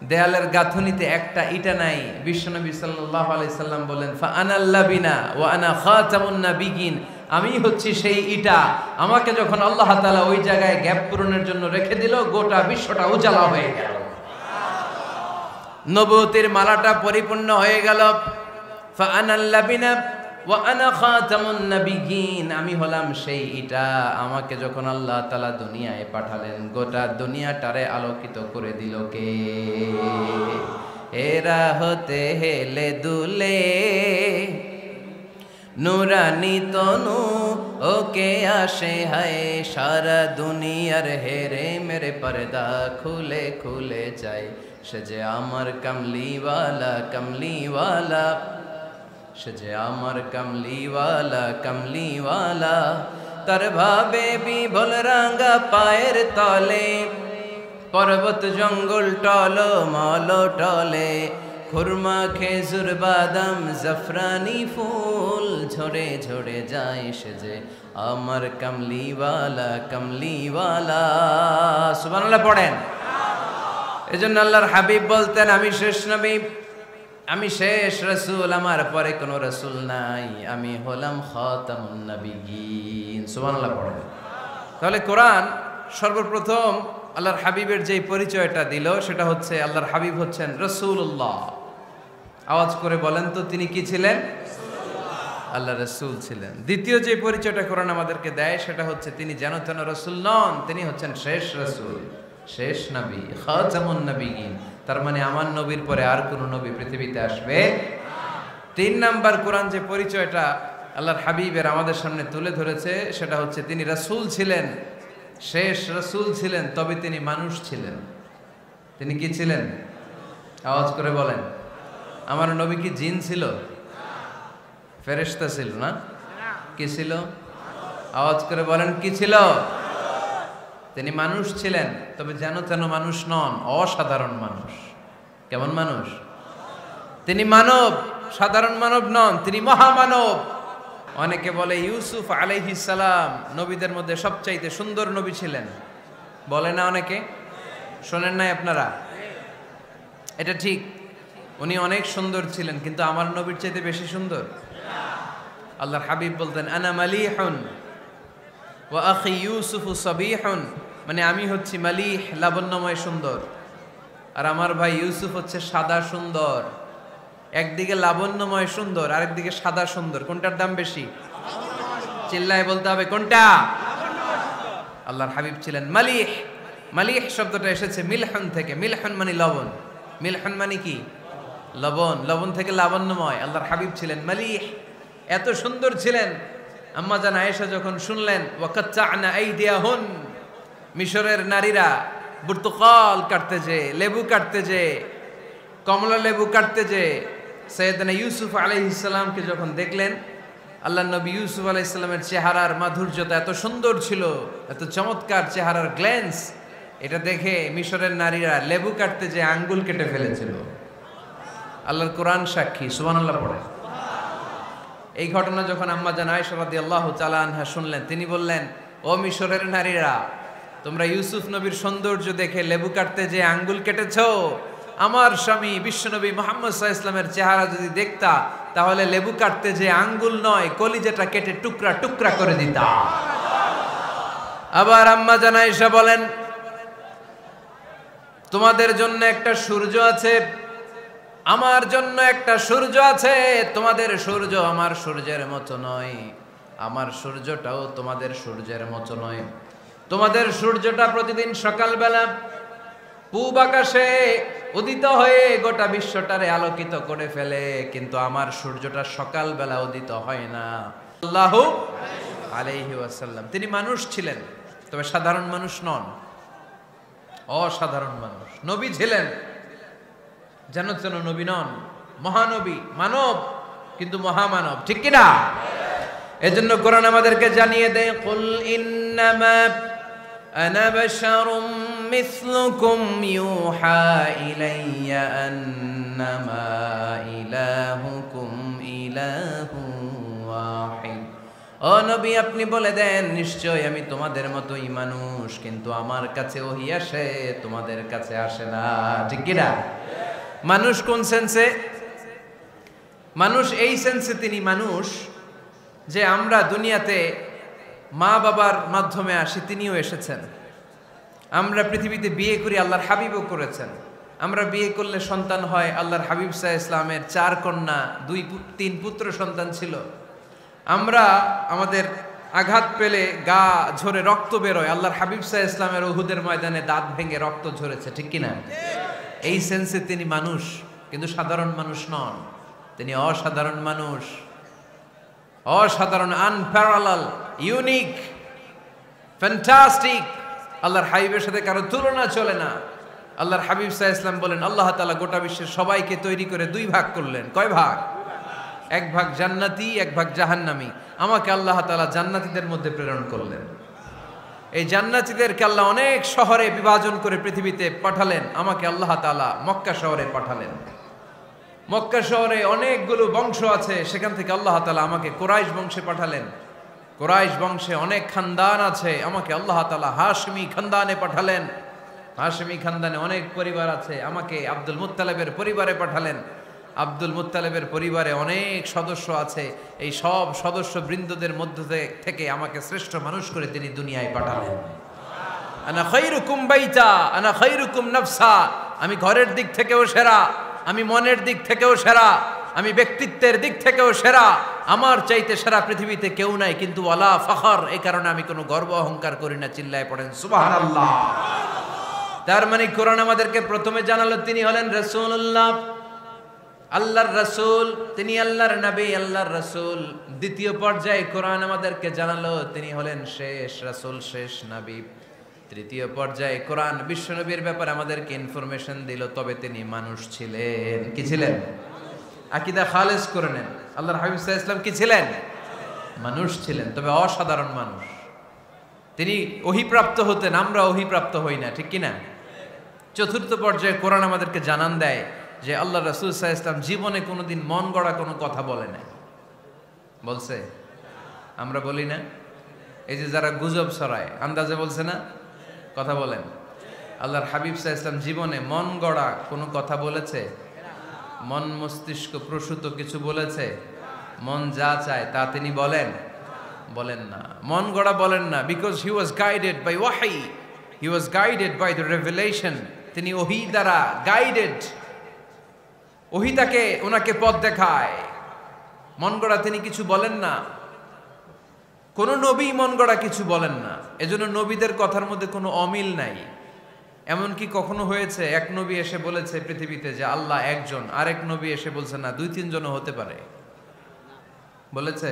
দেয়ালের গাঁথুনিতে একটা ইটা নাই। বিশ্বনবী সাল্লাল্লাহু আলাইহি সাল্লাম বলেন, ফা আনাল লাবিনা ওয়া আনা খাতামুন নাবিয়িন, আমি হচ্ছি সেই ইটা। আমাকে যখন আল্লাহ তাআলা ওই জায়গায় গ্যাপ পূরণের জন্য রেখে দিল, গোটা বিশ্বটা উজালা হয়ে গেল, নবুয়তের মালাটা পরিপূর্ণ হয়ে গেল। ফা আনাল লাবিনা ওয়া আনা খাতামুন নাবিয়িন, আমি হলাম সেই ইটা। আমাকে যখন আল্লাহ তাআলা দুনিয়ায় পাঠালেন, গোটা দুনিয়াটারে আলোকিত করে দিল কে? এরা হতে হেলে দুলে নুরানি তনু ওকে আসে হায়, সারা দুনিয়ার হেরে মেরে পর্দা খুলে খুলে যায়। সে যে আমার কামলিওয়ালা কামলিওয়ালা, সে যে আমার কামলিওয়ালা কামলিওয়ালা, তার ভাবে বিভোল রাঙ্গা পায়ের তলে, পর্বত জঙ্গল টল মল টলে, খুরমা খেজুর বাদাম জাফরানি ফুল ঝরে ঝরে যায়। সে যে আমার কামলিওয়ালা কামলিওয়ালা। সুবহানাল্লাহ পড়েন। এজন্য আল্লাহর হাবিব বলতেন, আমি শেষ নবী, আমি শেষ রাসূল, আমার পরে কোনো রাসূল নাই, আমি হলাম খাতামুন নাবিয়িন। সুবহানাল্লাহ পড়েন। তাহলে কোরআন সর্বপ্রথম আল্লাহর হাবিবের যে পরিচয়টা দিল সেটা হচ্ছে আল্লাহর হাবিব হচ্ছেন রাসূলুল্লাহ। আওয়াজ করে বলেন তো, তিনি কি ছিলেন? আল্লাহ রাসূল ছিলেন। দ্বিতীয় যে পরিচয়টা কোরআন আমাদেরকে দেয় সেটা হচ্ছে তিনি যেন তেন রাসূল নন, তিনি হচ্ছেন শেষ রাসূল, শেষ নবী, খাতামুন নাবিয়িন। তার মানে আমার নবীর পরে আর কোন নবী পৃথিবীতে আসবে। তিন নাম্বার কোরআন যে পরিচয়টা আল্লাহর হাবিবের আমাদের সামনে তুলে ধরেছে সেটা হচ্ছে তিনি রাসূল ছিলেন, শেষ রাসূল ছিলেন, তবে তিনি মানুষ ছিলেন। তিনি কি ছিলেন? আওয়াজ করে বলেন। আমার নবী কি জিন ছিল? ফেরেশতা ছিল না? কি ছিল? আওয়াজ করে বলেন, কি ছিল? তিনি মানুষ ছিলেন, তবে যেন তেন মানুষ নন, অসাধারণ মানুষ। কেমন মানুষ? তিনি মানব, সাধারণ মানব নন, তিনি মহামানব। অনেকে বলে ইউসুফ আলাইহিস সালাম নবীদের মধ্যে সবচাইতে সুন্দর নবী ছিলেন, বলে না অনেকে? শোনেন নাই আপনারা? এটা ঠিক, উনি অনেক সুন্দর ছিলেন, কিন্তু আমার নবীর চাইতে বেশি সুন্দর। আল্লাহর হাবিব বলতেন, আনা মালিহুন ওয়া আখি ইউসুফু সাবিহুন, মানে আমি হচ্ছি মালিহ, লাবণ্যময় সুন্দর, আর আমার ভাই ইউসুফ হচ্ছে সাদা সুন্দর। একদিকে লাবণ্যময় সুন্দর, আরেকদিকে সাদা সুন্দর, কোনটার দাম বেশি? চিল্লায় বলতে হবে কোনটা? আল্লাহর হাবিব ছিলেন মালিহ। মালিহ শব্দটা এসেছে মিলহন থেকে। মিলহন মানে লবণ, মিলহন মানে কি? লবণ। লবণ থেকে লাবণ্যময়। আল্লাহর হাবিব ছিলেন মালিহ, এত সুন্দর ছিলেন। আম্মা জান আয়েশা যখন শুনলেন ওয়াকাত্তা'না আইদিয়াহুন, মিশরের নারীরা বুর্তুকাল কাটতে যে, লেবু কাটতে যে, কমলা লেবু কাটতে যে সাইয়েদনা ইউসুফ আলাইহিস সালামকে যখন দেখলেন, আল্লাহর নবী ইউসুফ আলাইহিস সালামের চেহারার মাধুর্যতা এত সুন্দর ছিল, এত চমৎকার চেহারার গ্ল্যান্স, এটা দেখে মিশরের নারীরা লেবু কাটতে যে আঙ্গুল কেটে ফেলেছিল। আল্লাহর কোরআন সাক্ষী। সুবহানাল্লাহ পড়ে। এই ঘটনা যখন আম্মা জান আয়েশা রাদিয়াল্লাহু তাআলা আনহা শুনলেন, তিনি বললেন, ও মিশরের নারীরা, তোমরা ইউসুফ নবীর সৌন্দর্য দেখে লেবু কাটতে যে আঙ্গুল কেটেছো, আমার স্বামী বিশ্বনবী মুহাম্মদ সাল্লাল্লাহু আলাইহি ওয়াসাল্লামের চেহারা যদি দেখতা তাহলে লেবু কাটতে যে আঙ্গুল নয় কলিজাটা কেটে টুকরা টুকরা করে দিতা। আবার আম্মা জান আয়েশা বলেন, তোমাদের জন্য একটা সূর্য আছে, আমার জন্য একটা সূর্য আছে, তোমাদের সূর্য আমার সূর্যের মতো নয়, আমার সূর্যটাও তোমাদের সূর্যের মতো নয়। তোমাদের সূর্যটা প্রতিদিন সকালবেলা পূব আকাশে উদিত হয়ে গোটা বিশ্বটারে আলোকিত করে ফেলে, কিন্তু আমার সূর্যটা সকালবেলা উদিত হয় না। সাল্লাল্লাহু আলাইহি ওয়াসাল্লাম তিনি মানুষ ছিলেন, তবে সাধারণ মানুষ নন, অসাধারণ মানুষ। নবী ছিলেন, যেন তেন নবী নন, মহানবী, মানব কিন্তু মহামানব, ঠিক কিনা? এজন্য কোরআন আমাদেরকে জানিয়ে দেয়, কুল ইন্নামা আনা বাশারুম মিসলুকুম ইউহা ইলাইয়া আন্নামা ইলাহুকুম ইলাহুন ওয়াহিদ। ও নবী, আপনি বলে দেন নিশ্চয় আমি তোমাদের মতোই মানুষ, কিন্তু আমার কাছে ওহী আসে, তোমাদের কাছে আসে না, ঠিক কিনা? মানুষ কোন সেন্সে? মানুষ এই সেন্সে তিনি মানুষ যে আমরা দুনিয়াতে মা বাবার মাধ্যমে আসি, তিনিও এসেছেন। আমরা পৃথিবীতে বিয়ে করি, আল্লাহর হাবিবও করেছেন। আমরা বিয়ে করলে সন্তান হয়, আল্লাহর হাবিব সাল্লাল্লাহু আলাইহি ইসলামের 4 কন্যা 3 পুত্র সন্তান ছিল। আমরা আমাদের আঘাত পেলে গা ঝরে রক্ত বেরোয়, আল্লাহর হাবিব সাল্লাল্লাহু আলাইহি ইসলামের উহুদের ময়দানে দাঁত ভেঙে রক্ত ঝরেছে, ঠিক কিনা? এই সেন্সে তিনি মানুষ, কিন্তু সাধারণ মানুষ নন, তিনি অসাধারণ মানুষ, অসাধারণ, আনপ্যারালাল, ইউনিক, ফ্যান্টাস্টিক। আল্লাহর হাবিবের সাথে কারো তুলনা চলে না। আল্লাহর হাবিব সাল্লাল্লাহু আলাইহি ওয়াসাল্লাম বলেন, আল্লাহ তাআলা গোটা বিশ্বের সবাইকে তৈরি করে 2 ভাগ করলেন। কয় ভাগ? 1 ভাগ জান্নাতি, 1 ভাগ জাহান্নামী। আমাকে আল্লাহ তাআলা জান্নাতীদের মধ্যে প্রেরণ করলেন। এই জান্নাতীদেরকে আল্লাহ অনেক শহরে বিভাজন করে পৃথিবীতে পাঠালেন, আমাকে আল্লাহ তাআলা মক্কা শহরে পাঠালেন। মক্কা শহরে অনেকগুলো বংশ আছে, সেখান থেকে আল্লাহ তাআলা আমাকে কুরাইশ বংশে পাঠালেন। কুরাইশ বংশে অনেক খানদান আছে, আমাকে আল্লাহ তাআলা হাশমি খানদানে পাঠালেন। হাশমি খানদানে অনেক পরিবার আছে, আমাকে আব্দুল মুত্তালিবের পরিবারে পাঠালেন। আব্দুল মুত্তালিবের পরিবারে অনেক সদস্য আছে, এই সব সদস্য বৃন্দদের মধ্য থেকে আমাকে শ্রেষ্ঠ মানুষ করে তিনি দুনিয়ায় পাঠালেন। আনা খায়রুকুম বাইতা আনা খায়রুকুম নাফসা, আমি ঘরের দিক থেকেও সেরা, আমি মনের দিক থেকেও সেরা, আমি ব্যক্তিত্বের দিক থেকেও সেরা, আমার চাইতে সেরা পৃথিবীতে কেউ নাই, কিন্তু ওয়ালা ফখর, এই কারণে আমি কোনো গর্ব অহংকার করি না। চিল্লায় পড়েন সুবহানাল্লাহ। তার মানে কোরআন আমাদেরকে প্রথমে জানালো তিনি হলেন রাসূলুল্লাহ, আল্লাহর রাসূল, তিনি আল্লাহর নবী, আল্লাহর রাসূল। দ্বিতীয় পর্যায়ে কোরআন আমাদেরকে জানালো তিনি হলেন শেষ রাসূল, শেষ নবী। তৃতীয় পর্যায়ে কোরআন বিশ্বনবীর ব্যাপারে আমাদেরকে ইনফরমেশন দিল, তবে তিনি মানুষ ছিলেন। কি ছিলেন? আকীদা খালেস করে নেন, আল্লাহর হাবিব সাল্লাল্লাহু আলাইহি ওয়াসাল্লাম কি ছিলেন? মানুষ ছিলেন, তবে অসাধারণ মানুষ। তিনি ওহীপ্রাপ্ত হতেন, আমরা ওহীপ্রাপ্ত হই না, ঠিক কিনা? চতুর্থ পর্যায়ে কোরআন আমাদেরকে জানান দেয় যে আল্লাহ রাসূল সাল্লাল্লাহু আলাইহি ওয়াসাল্লাম জীবনে কোনোদিন মন গড়া কোনো কথা বলে নাই। বলছে? আমরা বলি না? এই যে যারা গুজব ছড়ায়, আন্দাজে বলছে না? কথা বলেন। আল্লাহর হাবিব সাল্লাল্লাহু আলাইহি ওয়াসাল্লাম জীবনে মন গড়া কোনো কথা বলেছে? মন মস্তিষ্ক প্রসূত কিছু বলেছে? মন যা চায় তা তিনি বলেন? বলেন না, মন গড়া বলেন না। Because he was guided by wahi, he was guided by the revelation. তিনি ওহী দ্বারা গাইডেড, ওহী তাকে ওনাকে পথ দেখায়। মন গড়া তিনি কিছু বলেন না, কোন নবী মন গড়া কিছু বলেন না। এজন্য নবীদের কথার মধ্যে কোনো অমিল নাই। এমনকি কখনো হয়েছে এক নবী এসে বলেছে পৃথিবীতে যে আল্লাহ একজন, আরেক নবী এসে বলছে না 2-3 জনও হতে পারে? বলেছে?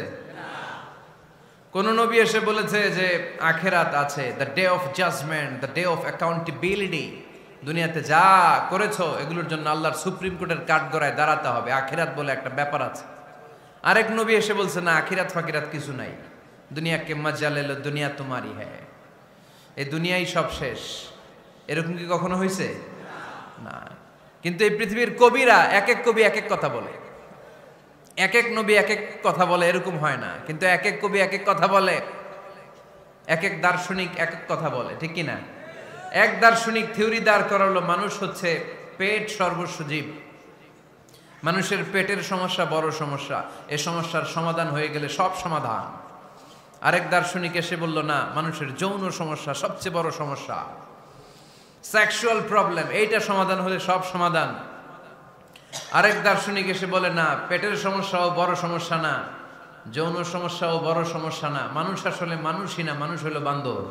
কোন নবী এসে বলেছে যে আখিরাত আছে, the day of judgement, the day of accountability, দুনিয়াতে যা করেছো এগুলোর জন্য আল্লাহর সুপ্রিম কোর্টের কাঠগড়ায় দাঁড়াতে হবে, আখিরাত বলে একটা ব্যাপার আছে? আরেক নবী এসে বলছে না আখিরাত ফাকিরাত কিছু নাই, দুনিয়াকে মজা লেলো, দুনিয়া তোমারই হ্যায়, এই দুনিয়াই সব শেষ। এরকম কি কখনো হয়েছে? না। কিন্তু এই পৃথিবীর কবিরা এক এক কবি এক এক কথা বলে, এক এক নবী এক এক কথা বলে, এরকম হয় না। কিন্তু এক এক কবি এক এক কথা বলে, এক এক দার্শনিক এক এক কথা বলে, ঠিক কি না? এক দার্শনিক থিওরি দাঁড় করালো মানুষ হচ্ছে পেট সর্বস্ব জীব। মানুষের পেটের সমস্যা বড় সমস্যা, এ সমস্যার সমাধান হয়ে গেলে সব সমাধান। আরেক দার্শনিক এসে বলল না, মানুষের যৌন সমস্যা সবচেয়ে বড় সমস্যা, সেক্সুয়াল প্রবলেম, এইটা সমাধান হলে সব সমাধান। আরেক দার্শনিক এসে বলে না, পেটের সমস্যাও বড় সমস্যা না, যৌন সমস্যাও বড় সমস্যা না, মানুষ আসলে মানুষই না, মানুষ হলো বান্দর।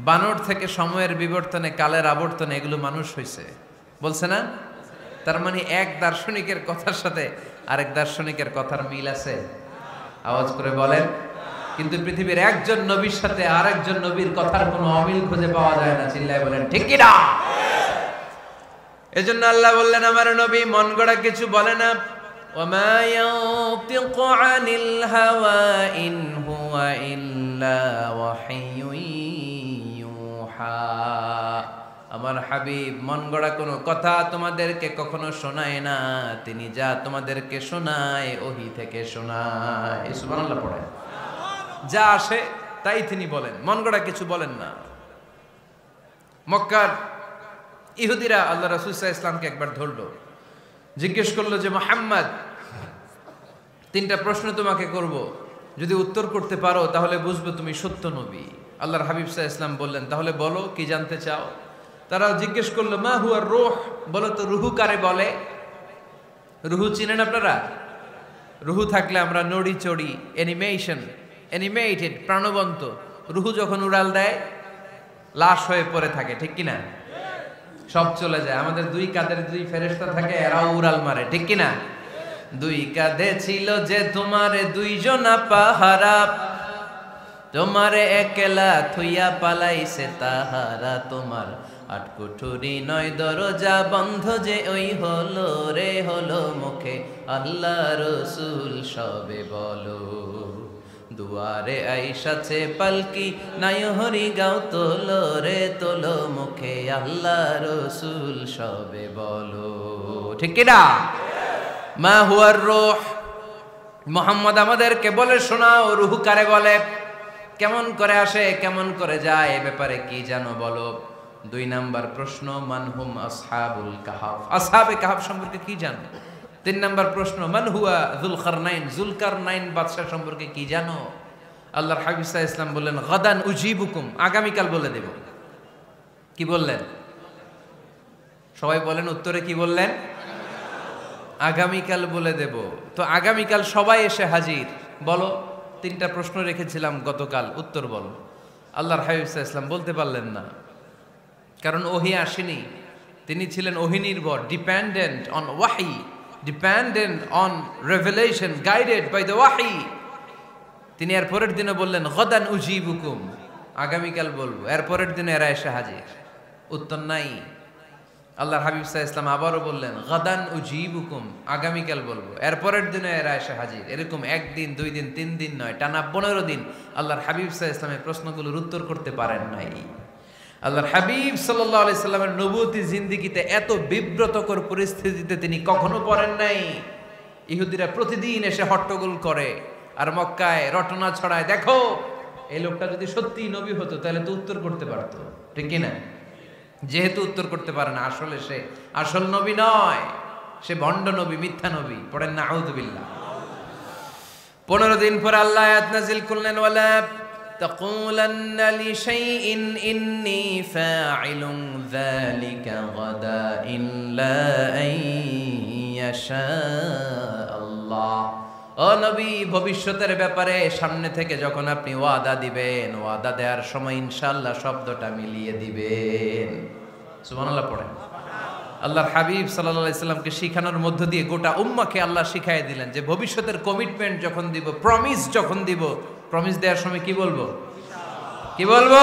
বানর থেকে সময়ের বিবর্তনে, কালের আবর্তনে এগুলো মানুষ হয়েছে, বলছে না? তার মানে এক দার্শনিকের কথার সাথে আরেক দার্শনিকের কথার মিল আছে? আওয়াজ করে বলেন। কিন্তু পৃথিবীর একজন নবীর সাথে আরেকজন নবীর কথার কোনো অমিল খুঁজে পাওয়া যায় না। চিল্লায় বলেন ঠিক কি না? এজন্য আল্লাহ বললেন, আমার নবী মন গড়া কিছু বলে না। ওয়ামা ইয়ানতিকু আনিল হাওয়া ইন হুয়া ইল্লা ওয়াহিয়ুন ইউহা। আমার হাবিব মন গড়া কোনো কথা তোমাদেরকে কখনো শোনায় না, তিনি যা তোমাদেরকে শোনায় ওহী থেকে শোনায়। সুবহানাল্লাহ পড়েন। যা আসে তাই তিনি বলেন, মন গড়া কিছু বলেন না। মক্কার ইহুদিরা আল্লাহ রাসূল সাল্লাল্লাহু আলাইহি ওয়াসাল্লামকে একবার ধরলো, জিজ্ঞেস করলো যে মুহাম্মদ, তিনটা প্রশ্ন তোমাকে করব, যদি উত্তর করতে পারো তাহলে বুঝবো তুমি সত্য নবী। আল্লাহর হাবিব সাল্লাল্লাহু আলাইহি ওয়াসাল্লাম বললেন, তাহলে বলো কি জানতে চাও? তারা জিজ্ঞেস করলো, মা হুয়া রূহ, বলো তো রুহু কারে বলে? রুহু চিনেন আপনারা? রুহু থাকলে আমরা নড়ি চড়ি, অ্যানিমেটেড, প্রাণবন্ত। রুহু যখন উড়াল দেয় লাশ হয়ে পড়ে থাকে, ঠিক কিনা? সব চলে যায়। আমাদের দুই কাঁধের দুই ফেরেশতা থাকে, এরাও উড়াল মারে, ঠিক কিনা? দুই কাঁধে ছিল যে তোমারে দুইজনা পাহারা, তোমারে একলা থুইয়া পালাইছে তাহারা। তোমার আট কুঠুরি নয় দরজা বন্ধ যে ওই হলো রে হলো মুখে আল্লাহ রসুল সবে বলো। দুয়ারে আইসাছে পালকি নাই হরি গাও তোলো রে তোলো মুখে আল্লাহ রসুল সবে বলো, ঠিক কিনা? মা হুয়ার রূহ, মুহাম্মদ আমাদেরকে বলে শোনাও রুহু কারে বলে, কেমন করে আসে, কেমন করে যায়, এ ব্যাপারে কি জানো বলো। দুই নাম্বার প্রশ্ন, মানহুম আসহাবুল কাহাফ, আসহাবে কাহাফ সম্পর্কে কি জানো? তিন নাম্বার প্রশ্ন, মান হুয়া যুলকারনাইন, যুলকারনাইন বাদশা সম্পর্কে কি জানো? আল্লাহর হাবিব সাল্লাল্লাহু আলাইহি ওয়াসাল্লাম বললেন, গাদান উজিবুকুম, আগামীকাল বলে দেব। কি বললেন? সবাই বলেন উত্তরে কি বললেন? আগামীকাল বলে দেব। তো আগামীকাল সবাই এসে হাজির। বলো, তিনটা প্রশ্ন রেখেছিলাম গতকাল, উত্তর বলো। আল্লাহর হাবিব সাল্লাল্লাহু আলাইহি ওয়াসাল্লাম বলতে পারলেন না, কারণ ওহী আসেনি। তিনি ছিলেন ওহী নির্ভর, ডিপেন্ডেন্ট অন ওয়াহি, dependent on revelation, guided by the ওয়াহি। তিনি এর পরের দিনে বললেন, গাদান উজিবুকুম, আগামীকাল বলবো। এর পরের দিনে এরা এসে হাজির, উত্তর নাই। আল্লাহর হাবিব সাল্লাল্লাহু আলাইহি ওয়াসাল্লাম আবারও বললেন, গাদান উজিবুকুম, আগামীকাল বলবো। এর পরের দিনে এরা এসে হাজির। এরকম একদিন, দুই দিন, তিন দিন নয়, টানা 15 দিন আল্লাহর হাবিব সাল্লাল্লাহু আলাইহি ওয়াসাল্লামের প্রশ্নগুলোর উত্তর করতে পারেন নাই। আল্লাহর হাবিব সাল্লাল্লাহু আলাইহি সাল্লামের নবুয়তি জিন্দেগিতে এত বিব্রতকর পরিস্থিতিতে তিনি কখনো পড়েন নাই। ইহুদিরা প্রতিদিন এসে হট্টগোল করে আর মক্কায় রটনা ছড়ায়, দেখো এই লোকটা যদি সত্যিই নবী হতো তাহলে তো উত্তর করতে পারতো, ঠিক কি না? যেহেতু উত্তর করতে পারে না, আসলে সে আসল নবী নয়, সে ভণ্ড নবী, মিথ্যা নবী। পড়েন না আউযুবিল্লাহ। 15 দিন পর আল্লাহ আয়াত নাযিল করলেন, ওয়ালা তাকুলান্না লিশাইইন ইন্নী ফাইলুন যালিকা গাদা ইল্লা আইয়াশা আল্লাহ। ও নবী, ভবিষ্যতের ব্যাপারে সামনে থেকে যখন আপনি ওয়াদা দিবেন, ওয়াদা দেওয়ার সময় ইনশাআল্লাহ শব্দটা মিলিয়ে দিবেন। সুবহানাল্লাহ পড়েন। আল্লাহর হাবিব সাল্লাল্লাহু আলাইহি সাল্লামকে শিখানোর মধ্য দিয়ে গোটা উম্মাহকে আল্লাহ শিখাই দিলেন যে ভবিষ্যতের কমিটমেন্ট যখন দিব, প্রমিস যখন দিব, প্রমিস দেওয়ার সময় কি বলবো? কি বলবো?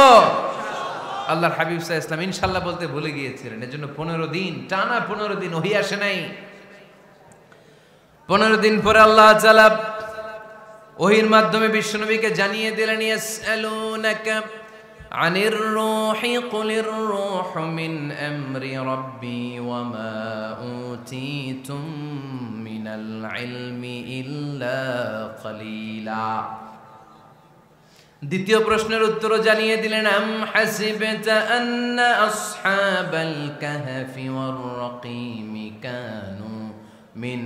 আল্লাহর হাবিব সাল্লাল্লাহু আলাইহি সাল্লাম ইনশাআল্লাহ বলতে ভুলে গিয়েছিলেন। এজন্য 15 দিন, টানা 15 দিন ওহী আসে নাই। 15 দিন পরে আল্লাহ তাআলা ওহীর মাধ্যমে বিশ্বনবীকে জানিয়ে দিলেন, ইয়াসআলুনাকা আনির রূহি কুলির রূহু মিন আমরি রাব্বি ওয়া মা উতীতুম মিনাল ইলমি ইল্লা কালিলা। দ্বিতীয় প্রশ্নের উত্তরও জানিয়ে দিলেন, আম হাসিবতা আন্না আসহাবাল কাহফি ওয়ার রাকিম কানু মিন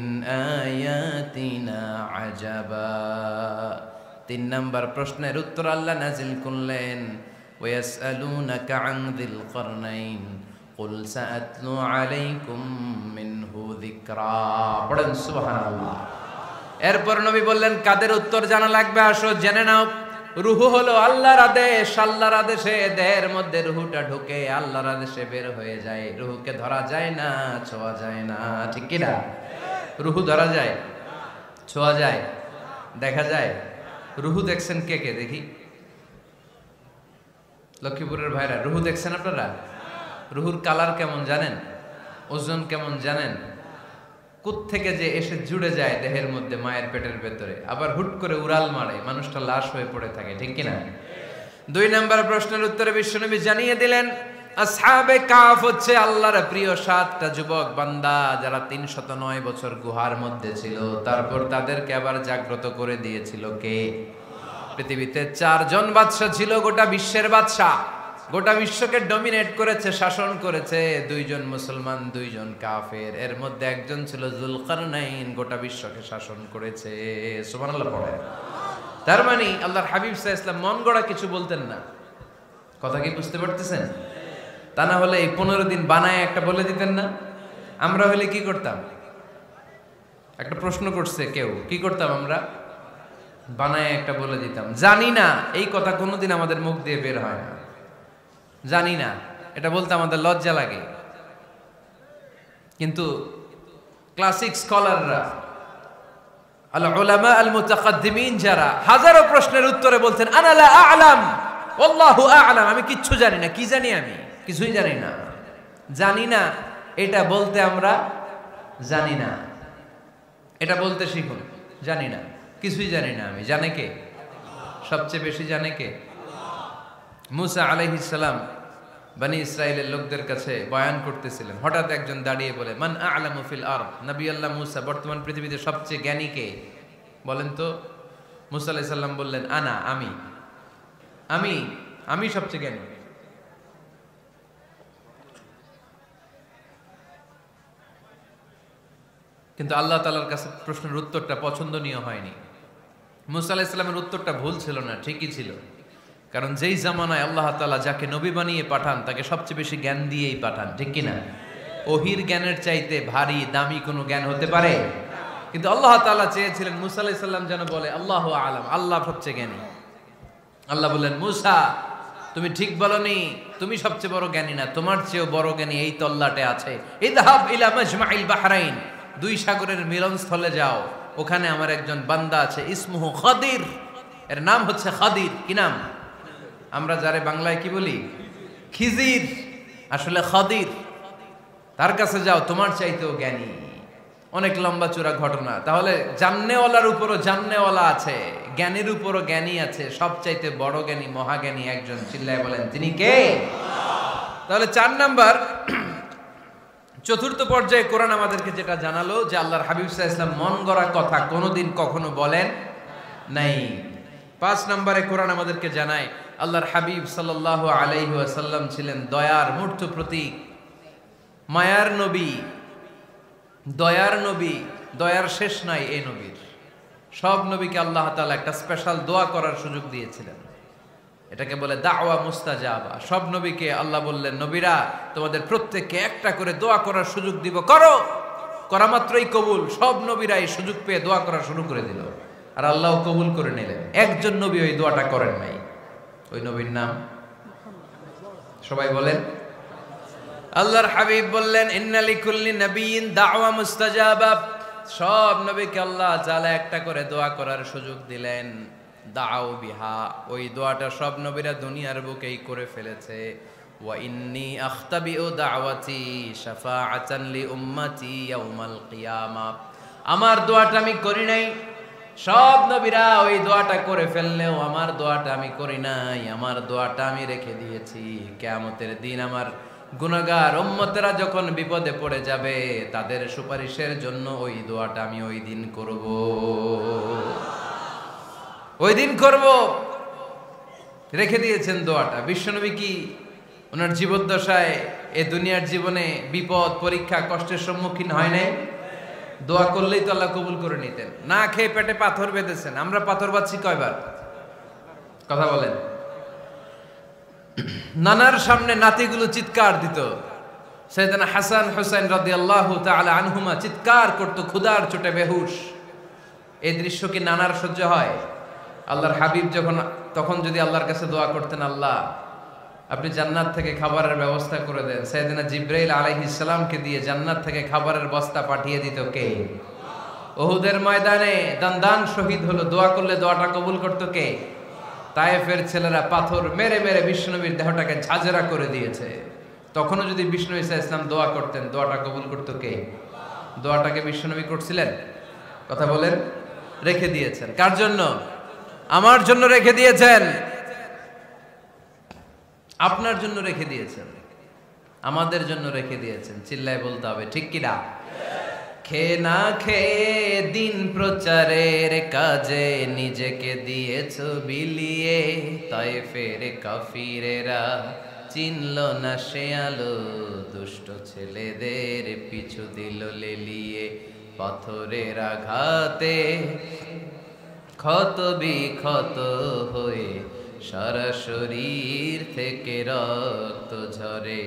আয়াতিনা আজাবা। 3 নম্বর প্রশ্নের উত্তর আল্লাহ নাজিল করলেন, ওয়াসআলুনাকা আন যিল করনাইন কুল সাআতলু আলাইকুম মিনহু যিকরা। পড়েন সুবহানাল্লাহ। এরপর নবী বললেন, কাদের উত্তর জানা লাগবে, আসো জেনে নাও। রুহু হলো আল্লাহর আদেশ, আল্লাহর আদেশে দেহের মধ্যে রুহুটা ঢুকে আল্লাহর আদেশে বের হয়ে যায়। রুহুকে ধরা যায় না, ছোঁয়া যায় না, ঠিক কি না? রুহু ধরা যায়, ছোঁয়া যায়, দেখা যায়? রুহু দেখছেন কে কে? দেখি লক্ষ্মীপুরের ভাইরা, রুহু দেখছেন আপনারা? রুহুর কালার কেমন জানেন? ওজন কেমন জানেন? কোত্থেকে যে এসে জুড়ে যায় দেহের মধ্যে, মায়ের পেটের ভেতরে, আবার হুট করে উড়াল মারে, মানুষটা লাশ হয়ে পড়ে থাকে, ঠিক কিনা? 2 নম্বর প্রশ্নের উত্তরে বিশ্বনবী জানিয়ে দিলেন, আসহাবে কাহফ হচ্ছে আল্লাহর প্রিয় 7টা যুবক বান্দা, যারা 309 বছর গুহার মধ্যে ছিল। তারপর তাদেরকে আবার জাগ্রত করে দিয়েছিল কে? পৃথিবীতে 4 জন বাদশা ছিল, গোটা বিশ্বের বাদশা, গোটা বিশ্বকে ডমিনেট করেছে, শাসন করেছে। 2 জন মুসলমান, 2 জন কাফের। এর মধ্যে একজন ছিল যুলকারনাইন, গোটা বিশ্বকে শাসন করেছে। সুবহানাল্লাহ পড়ে। তার মানে আল্লাহর হাবিব সাল্লাল্লাহু আলাইহি ওয়াসাল্লাম মন গড়া কিছু বলতেন না। কথা কি বুঝতে পারতেছেন? তা না হলে এই 15 দিন বানায় একটা বলে দিতেন না? আমরা হলে কি করতাম? একটা প্রশ্ন করছে কেউ, কি করতাম আমরা? বানায় একটা বলে দিতাম। জানি না, এই কথা কোনোদিন আমাদের মুখ দিয়ে বের হয় না। জানি না, এটা বলতে আমাদের লজ্জা লাগে। কিন্তু ক্লাসিক স্কলাররা, আল উলামা আল মুতাকাদ্দিমিন, যারা হাজারো প্রশ্নের উত্তরে বলতেন, আনা লা আ'লাম আল্লাহু আ'লাম, আমি কিচ্ছু জানি না। কি জানি? আমি কিছুই জানি না। জানি না এটা বলতে আমরা জানি না, এটা বলতে শিখুন। জানি না, কিছুই জানি না আমি। জানে কে? সবচেয়ে বেশি জানে কে? মুসা আলাইহিস সালাম বনি ইসরাইলের লোকদের কাছে বয়ান করতেছিলেন। হঠাৎ একজন দাঁড়িয়ে বলে, মান আ'লামু ফিল আরদ। নবী আল্লাহ মুসা, বর্তমান পৃথিবীতে সবচেয়ে জ্ঞানী কে বলেন তো? মুসা আলাইহিস সালাম বললেন, আনা, আমি আমি আমি সবচেয়ে জ্ঞানী। কিন্তু আল্লাহ তাআলার কাছে প্রশ্নের উত্তরটা পছন্দনীয় হয়নি। মুসা আলাইহিস সালামের উত্তরটা ভুল ছিল না, ঠিকই ছিল। কারণ যেই জামানায় আল্লাহ তাআলা যাকে নবী বানিয়ে পাঠান, তাকে সবচেয়ে বেশি জ্ঞান দিয়েই পাঠান, ঠিক কিনা? ওহির জ্ঞানের চাইতে ভারী দামি কোনো জ্ঞান হতে পারে? কিন্তু আল্লাহ তাআলা চেয়েছিলেন মুসা আলাইহিস সালাম যেন বলে আল্লাহু আ'লাম, আল্লাহ সবচেয়ে জ্ঞানী। আল্লাহ বললেন, মুসা তুমি ঠিক বলনি, তুমি সবচেয়ে বড় জ্ঞানী না, তোমার চেয়েও বড় জ্ঞানী এই তল্লাটে আছে। ইযহাব ইলা মাজমাইল বাহরাইন, 2 সাগরের মিলনস্থলে যাও, ওখানে আমার একজন বান্দা আছে, ইসমুহু খাদির, এর নাম হচ্ছে খাদির। কি নাম? আমরা যারে বাংলায় কি বলি? খিজির, আসলে খাদির। তার কাছে যাও, তোমার চাইতেও জ্ঞানী। অনেক লম্বা চূড়া ঘটনা। তাহলে জান্নেওয়ালার উপরও জান্নেওয়ালা আছে, জ্ঞানীর উপরও জ্ঞানী আছে। সবচাইতে বড় জ্ঞানী, মহাজ্ঞানী একজন, চিল্লায় বলেন তিনি কে? তাহলে 4 নাম্বার, চতুর্থ পর্যায়ে কোরআন আমাদেরকে যেটা জানালো যে আল্লাহর হাবিব সাল্লাল্লাহু আলাইহি ওয়াসাল্লাম মন গড়া কথা কোনোদিন কখনো বলেন নাই। 5 নম্বরে কোরআন আমাদেরকে জানায় আল্লাহর হাবিব সাল্লাল্লাহু আলাইহি ওয়াসাল্লাম ছিলেন দয়ার মূর্ত প্রতীক, মায়ার নবী, দয়ার নবী। দয়ার শেষ নাই এই নবীর। সব নবীকে আল্লাহ তাআলা একটা স্পেশাল দোয়া করার সুযোগ দিয়েছিলেন, এটাকে বলে দাওয়া মুস্তাজাবা। সব নবীকে আল্লাহ বললেন, নবীরা তোমাদের প্রত্যেককে একটা করে দোয়া করার সুযোগ দিব, করো। করা মাত্রই কবুল। সব নবীরা এই সুযোগ পেয়ে দোয়া করা শুরু করে দিল, আর আল্লাহ কবুল করে নিলেন। একজন নবী ওই দোয়াটা করেন নাই। ওই নবীর নাম সবাই বলেন। আল্লাহর হাবিব বললেন, ইন্না লিকুল্লি নাবিয়্যিন দাওয়া মুস্তাজাবা। সব নবীকে আল্লাহ তাআলা একটা করে দোয়া করার সুযোগ দিলেন। দাও বিহা, ওই দোয়াটা সব নবীরা দুনিয়ার বুকেই করে ফেলেছে। ওয়া ইন্নী আখতাবিউ দাওয়াতি শাফাআতান লি উম্মতি ইয়াউমাল কিয়ামা। আমার দোয়াটা আমি করি নাই, সব নবীরা ওই দোয়াটা করে ফেললেও আমার দোয়াটা আমি করি নাই। আমার দোয়াটা আমি রেখে দিয়েছি কিয়ামতের দিন আমার গুনাহগার উম্মতেরা যখন বিপদে পড়ে যাবে, তাদের সুপারিশের জন্য ওই দোয়াটা আমি ওই দিন করব, ওই দিন করব। রেখে দিয়েছেন দোয়াটা। বিশ্বনবী কি ওনার জীবদ্দশায় এ দুনিয়ার জীবনে বিপদ পরীক্ষা কষ্টের সম্মুখীন হয় নাই? দোয়া করলেই তো আল্লাহ কবুল করে নিতেন। না খেয়ে পেটে পাথর বেঁধেছেন, আমরা পাথর বাঁধছি কয়বার? কথা বলেন। নানার সামনে নাতিগুলো চিৎকার দিত, সাইয়েদনা হাসান হুসাইন রাদিয়াল্লাহু তাআলা আনহুমা চিৎকার করত ক্ষুধার চোটে বেহুশ। এই দৃশ্য কি নানার সহ্য হয়? আল্লাহর হাবিব তখন যদি আল্লাহর কাছে দোয়া করতেন, আল্লাহ আপনি জান্নাত থেকে খাবারের ব্যবস্থা করে দেন, সাইয়েদনা জিবরাইল আলাইহিস সালামকে দিয়ে জান্নাত থেকে খাবারের বস্তা পাঠিয়ে দিত কে? উহুদের ময়দানে দান শহীদ হলো, দোয়া করলে দোয়াটা কবুল করতো কে? তায়েফের ছেলেরা পাথর মেরে মেরে বিশ্বনবীর দেহটাকে ঝাঁঝরা করে দিয়েছে। তখনও যদি বিষ্ণু ঈসা ইসলাম দোয়া করতেন, দোয়াটা কবুল করতো কে? দোয়াটাকে বিশ্বনবী করছিলেন? কথা বলেন। রেখে দিয়েছেন কার জন্য? আমার জন্য রেখে দিয়েছেন, আপনার জন্য রেখে দিয়েছেন, আমাদের জন্য রেখে দিয়েছেন। চিল্লায় বলতে হবে ঠিক কিনা? খেয়ে না খেয়ে দিন প্রচারের কাজে নিজেকে দিয়েছ বিলিয়ে, তায়েফের কাফিরেরা চিনল না সে আলো, দুষ্ট ছেলেদের পিছু দিল লেলিয়ে, পাথরের আঘাতে ক্ষত বিক্ষত হয়ে সারা শরীর থেকে রক্ত ঝরে।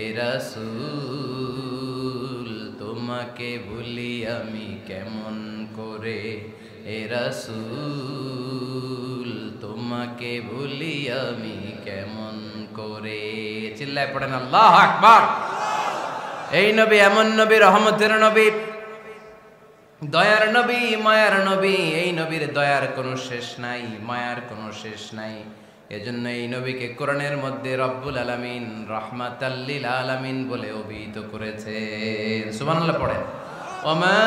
এ রাসূল তোমাকে ভুলি আমি কেমন করে, এ রাসূল তোমাকে ভুলি আমি কেমন করে। চিল্লায় পড়েন আল্লাহু আকবার। এই নবী এমন নবী, রহমতের নবী, দয়ার নবী, মায়ার নবী। এই নবীর দয়ার কোনো শেষ নাই, মায়ার কোনো শেষ নাই। এজন্য এই নবীকে কোরআনের মধ্যে রব্বুল আলামিন রাহমাতাল লিল আলামিন বলে অভিহিত করেছে। সুবহানাল্লাহ পড়েন। ওমা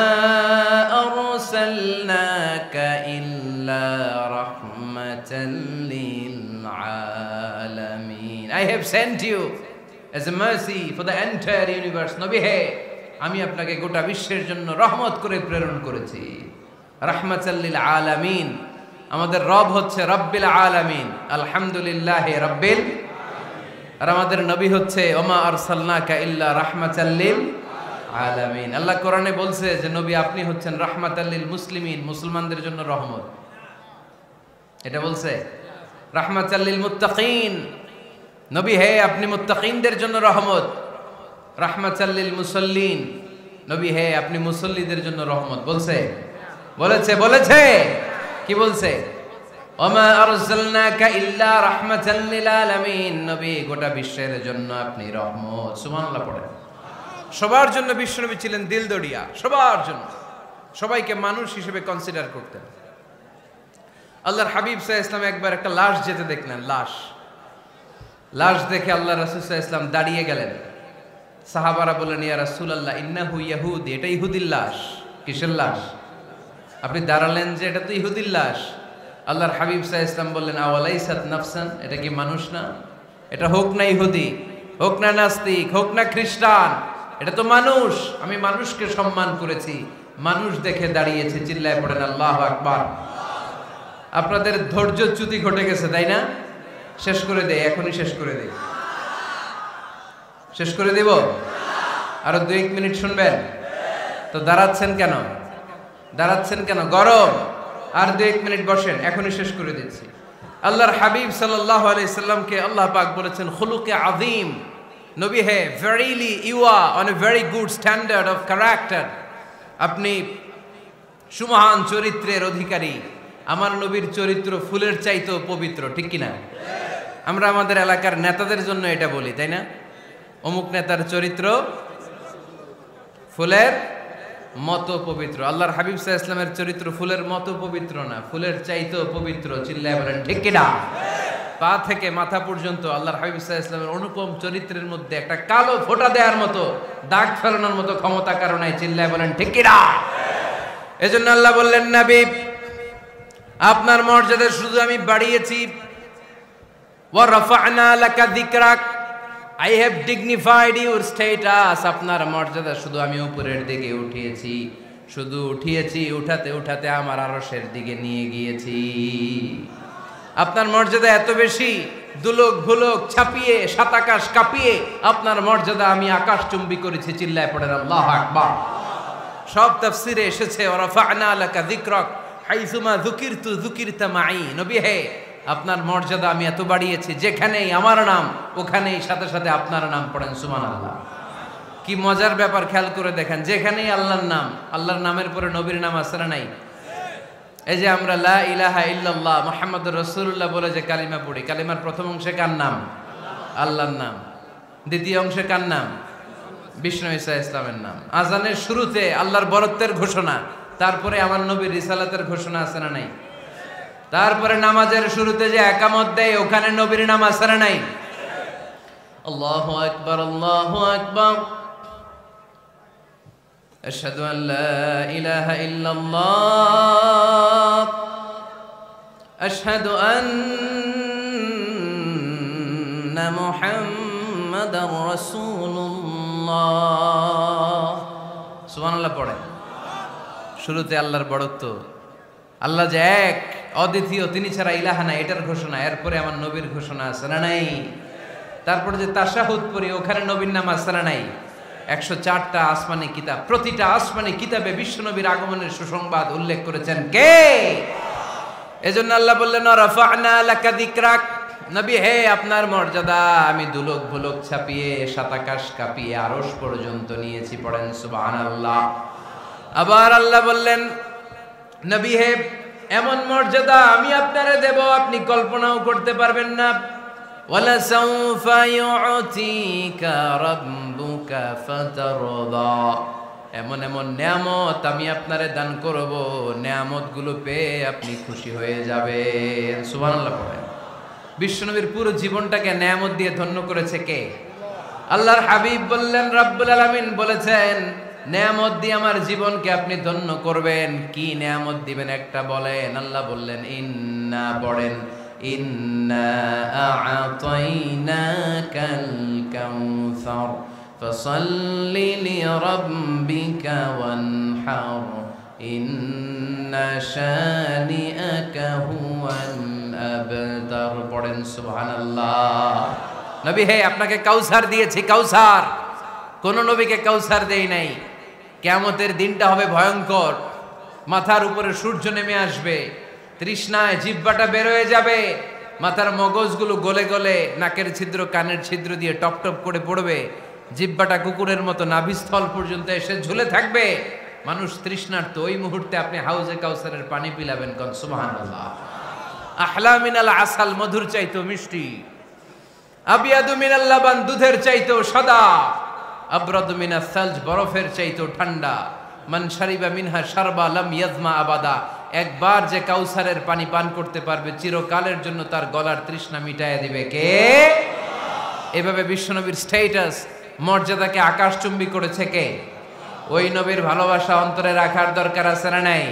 আরসালনাকা ইল্লা রাহমাতাল লিল আলামিন। I have sent you as a mercy for the entire universe. নবী হে, আমি আপনাকে গোটা বিশ্বের জন্য রহমত করে প্রেরণ করেছি। রাহমাতাল লিল আলামিন। আমাদের রব হচ্ছে রব্বিল আলামিন, আলহামদুলিল্লাহি রাব্বিল। আর আমাদের নবী হচ্ছে ওমা আরসালনাকা ইল্লা রাহমাতাল লিল আলামিন। আল্লাহ কোরআনে বলছে যে নবী আপনি হচ্ছেন রাহমাতাল লিল মুসলিমিন, মুসলমানদের জন্য রহমত। এটা বলছে রাহমাতাল লিল মুত্তাকিন। নবী হে আপনি মুত্তাকিনদের জন্য রহমত। রাহমাতাল লিল মুসাল্লিন। নবী হে আপনি মুসল্লিদের জন্য রহমত। বলছে বলেছে কি বলছে? ওমা আরসালনাকা ইল্লা রাহমাতাল লিল আলামিন। নবী গোটা বিশ্বের জন্য আপনি রহমত। সুবহানাল্লাহ পড়েন। সবার জন্য বিশ্বনবী ছিলেন দিলদরিয়া, সবার জন্য, সবাইকে মানুষ হিসেবে কনসিডার করতেন। আল্লাহর হাবিব সাল্লাল্লাহু আলাইহি ওয়াসাল্লাম একবার একটা লাশ যেতে দেখলেন, লাশ দেখে আল্লাহ রাসূল সাল্লাল্লাহু আলাইহি ওয়াসাল্লাম দাঁড়িয়ে গেলেন। সাহাবারা বললেন ইয়া রাসূলুল্লাহ ইন্নাহু ইয়াহুদি, এটা ইহুদির লাশ। কিসের লাশ? আপনি দাঁড়ালেন যে এটা তো ইহুদির লাশ। আল্লাহর হাবিব সাল্লাল্লাহু আলাইহি ওয়াসাল্লাম বললেন আওয়ালাইসাত নাফসান, এটা কি মানুষ না? এটা হোক না ইহুদি, হোক না নাস্তিক, হোক না খ্রিস্টান, এটা তো মানুষ। আমি মানুষকে সম্মান করেছি, মানুষ দেখে দাঁড়িয়েছে। চিল্লায় পড়েন আল্লাহু আকবার। আপনাদের ধৈর্যচ্যুতি ঘটে গেছে তাই না? শেষ করে দেই, এখনই শেষ করে দেই। শেষ করে দেব? আরো 2-1 মিনিট শুনবেন তো? দাঁড়াচ্ছেন কেন? গরম। আর 2-1 মিনিট বসেন, এখনই শেষ করে দিচ্ছি। আল্লাহর হাবিব সাল্লাল্লাহু আলাইহি সাল্লামকে আল্লাহ পাক বলেছেন খুলুকে আযীম। নবী হে, verily you are on a very good standard of character. আপনি সুমহান চরিত্রের অধিকারী। আমার নবীর চরিত্র ফুলের চাইতেও পবিত্র, ঠিক কিনা? আমরা আমাদের এলাকার নেতাদের জন্য এটা বলি, তাই না? অমুক নেতার চরিত্র ফুলের মতো পবিত্র। আল্লাহর হাবিব সাল্লাল্লাহু আলাইহি ওয়াসাল্লামের চরিত্র ফুলের মতো পবিত্র না, ফুলের চাইতেও পবিত্র। চিল্লায় বলেন ঠিক কিনা? পা থেকে মাথা পর্যন্ত আল্লাহর হাবিব সাল্লাল্লাহু আলাইহি ওয়াসাল্লামের অনুপম চরিত্রের মধ্যে একটা কালো ফোঁটা দেওয়ার মতো, দাগ ফেলানোর মতো ক্ষমতা কারণ নাই। চিল্লায় বলেন ঠিক কিনা? এজন্য আল্লাহ বললেন নবী আপনার মর্যাদা শুধু আমি বাড়িয়েছি, ওয়া রাফা'না লাকা যিকরাক, I have dignified your status. আপনার মর্যাদা শুধু আমি উপরের দিকে উঠিয়েছি, উঠাতে উঠাতে আমার আরশের দিকে নিয়ে গিয়েছি। আপনার মর্যাদা এত বেশি, দুলোক ভুলোক ছাপিয়ে সাতাকাশ কাঁপিয়ে আপনার মর্যাদা আমি আকাশচুম্বী করেছি। চিল্লায় পড়েন আল্লাহু আকবার। সব তাফসিরে এসেছে ওয়ারাফা'না লাকা যিকরাক হাইসুমা যুকিরতু যুকিরতা মাই। নবী হে, আপনার মর্যাদা আমি এত বাড়িয়েছি, যেখানেই আমার নাম ওখানেই সাথে সাথে আপনার নাম। পড়েন সুবহানাল্লাহ। কি মজার ব্যাপার, খেয়াল করে দেখেন, যেখানেই আল্লাহর নাম, আল্লাহর নামের পরে নবীর নাম আছে না নাই? এই যে আমরা লা ইলাহা ইল্লাল্লাহ মুহাম্মাদুর রাসূলুল্লাহ বলে যে কালিমা পড়ি, কালিমার প্রথম অংশে কার নাম? আল্লাহর নাম। দ্বিতীয় অংশে কার নাম? বিষ্ণু ঈসা ইসলামের নাম। আজানের শুরুতে আল্লাহর বরত্বের ঘোষণা, তারপরে আমার নবীর রিসালাতের ঘোষণা আছে না নাই? তারপরে নামাজের শুরুতে যে একামত দেয়, ওখানে নবীর নাম আছে না নাই? আল্লাহু আকবার, আল্লাহু আকবার। আশহাদু আল লা ইলাহা ইল্লাল্লাহ, আশহাদু আন্না মুহাম্মাদার রাসূলুল্লাহ। সুবহানাল্লাহ পড়ে। শুরুতে আল্লাহর বড়ত্ব, আল্লাহ যে এক অদ্বিতীয়, তিনি ছাড়া ইলাহা নাই, এটার ঘোষণা। এরপরে আমার নবীর ঘোষণা আছে না নাই? তারপরে যে তাশাহুদ পড়ি, ওখানে নবীর নাম আছে না নাই? 104টা আসমানি কিতাব, প্রতিটা আসমানি কিতাবে বিশ্ব নবীর আগমনের সুসংবাদ উল্লেখ করেছেন কে? এজন্য আল্লাহ বললেন রাফা'না লাকা যিকরাক। নবী হে, আপনার মর্যাদা আমি দুলোক ভুলোক ছাপিয়ে সাতাকাশ কাঁপিয়ে আরশ পর্যন্ত নিয়েছি। পড়েন সুবহানাল্লাহ। আবার আল্লাহ বললেন নবী হে, এমন মর্যাদা আমি আপনারে দেব আপনি কল্পনাও করতে পারবেন না। ওয়ালা সাউফা ইউতিকা রাব্বুকা ফাতারদা। এমন এমন নিয়ামত আমি আপনারে দান করব, নিয়ামতগুলো পেয়ে আপনি খুশি হয়ে যাবেন। সুবহানাল্লাহ পড়েন। বিশ্বনবীর পুরো জীবনটাকে নিয়ামত দিয়ে ধন্য করেছে কে? আল্লাহর হাবিব বললেন, রব্বুল আলামিন বলেছেন নিয়ামত দিয়ে আমার জীবনকে আপনি ধন্য করবেন। কি নিয়ামত দিবেন একটা বলেন? আল্লাহ বললেন ইন্না, পড়েন, ইন্না আ'তাইনাকাল কাউসার ফাসাল্লি লিরাব্বিকা ওয়ানহার ইন্না শানিআকা হুয়াল আবতার। পড়েন সুবহানাল্লাহ। নবী হে, আপনাকে কাউসার দিয়েছি, কাউসার। কোন নবীকে কাউসার দেই নাই। কিয়ামতের দিনটা হবে ভয়ঙ্কর, মাথার উপরে সূর্য নেমে আসবে, তৃষ্ণায় জিহ্বাটা বের হয়ে যাবে, মাথার মগজগুলো গলে গলে নাকের ছিদ্র কানের ছিদ্র দিয়ে টপ টপ করে পড়বে, জিহ্বাটা কুকুরের মতো নাভিস্থল পর্যন্ত এসে ঝুলে থাকবে। মানুষ তৃষ্ণার্ত। ওই মুহূর্তে আপনি হাউজে কাউসারের পানি পিলাবেন। কোন সুবহানাল্লাহ। আহলা মিনাল আসাল, মধুর চাইতো মিষ্টি। আবিয়াদু মিনাল লাবান, দুধের চাইতো সাদা। আবরাদু মিনাস সালজ, বরফের চাইতো ঠান্ডা। মান শারিবা মিনহা শারবা লাম ইয়াজমা আবাদা। একবার যে কাউসারের পানি পান করতে পারবে, চিরকালের জন্য তার গলার তৃষ্ণা মিটাইয়া দিবে কে? এভাবে বিশ্বনবীর স্ট্যাটাস, মর্যাদাকে আকাশচুম্বী করেছে কে? ওই নবীর ভালোবাসা অন্তরে রাখার দরকার আছে না নাই?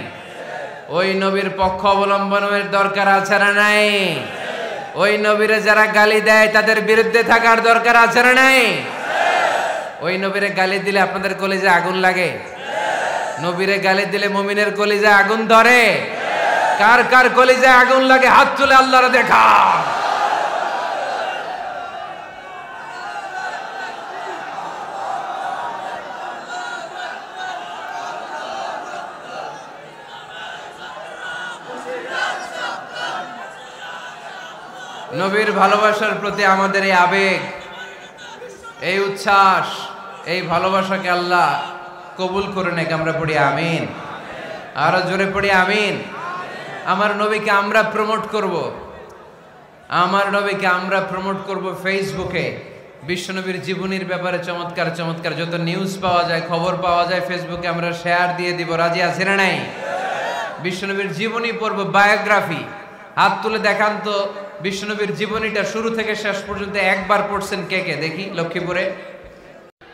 ওই নবীর পক্ষ অবলম্বনের দরকার আছে না নাই? ওই নবীরে যারা গালি দেয় তাদের বিরুদ্ধে থাকার দরকার আছে না নাই? ওই নবীরে গালি দিলে আপনাদের কলিজায় আগুন লাগে? নবীরে গালি দিলে মুমিনের কলিজায় আগুন ধরে? কার কার কলিজায় আগুন লাগে হাত তুলে আল্লাহরে দেখা। নবীর ভালোবাসার প্রতি আমাদের এই আবেগ, এই উচ্ছ্বাস, এই ভালোবাসাকে আল্লাহ কবুল করে নেক। আমরা পড়ি আমিন। আরো জোরে পড়ি আমিন। আমার নবীকে আমরা প্রমোট করব, আমার নবীকে আমরা প্রমোট করব ফেসবুকে। বিশ্বনবীর জীবনীর ব্যাপারে চমৎকার চমৎকার যত নিউজ পাওয়া যায়, খবর পাওয়া যায়, ফেসবুকে আমরা শেয়ার দিয়ে দিব। রাজি আছি না নাই? বিশ্বনবীর জীবনী পড়ব, বায়োগ্রাফি। হাত তুলে দেখান তো বিশ্বনবীর জীবনীটা শুরু থেকে শেষ পর্যন্ত একবার পড়ছেন কে কে? দেখি লক্ষ্মীপুরে।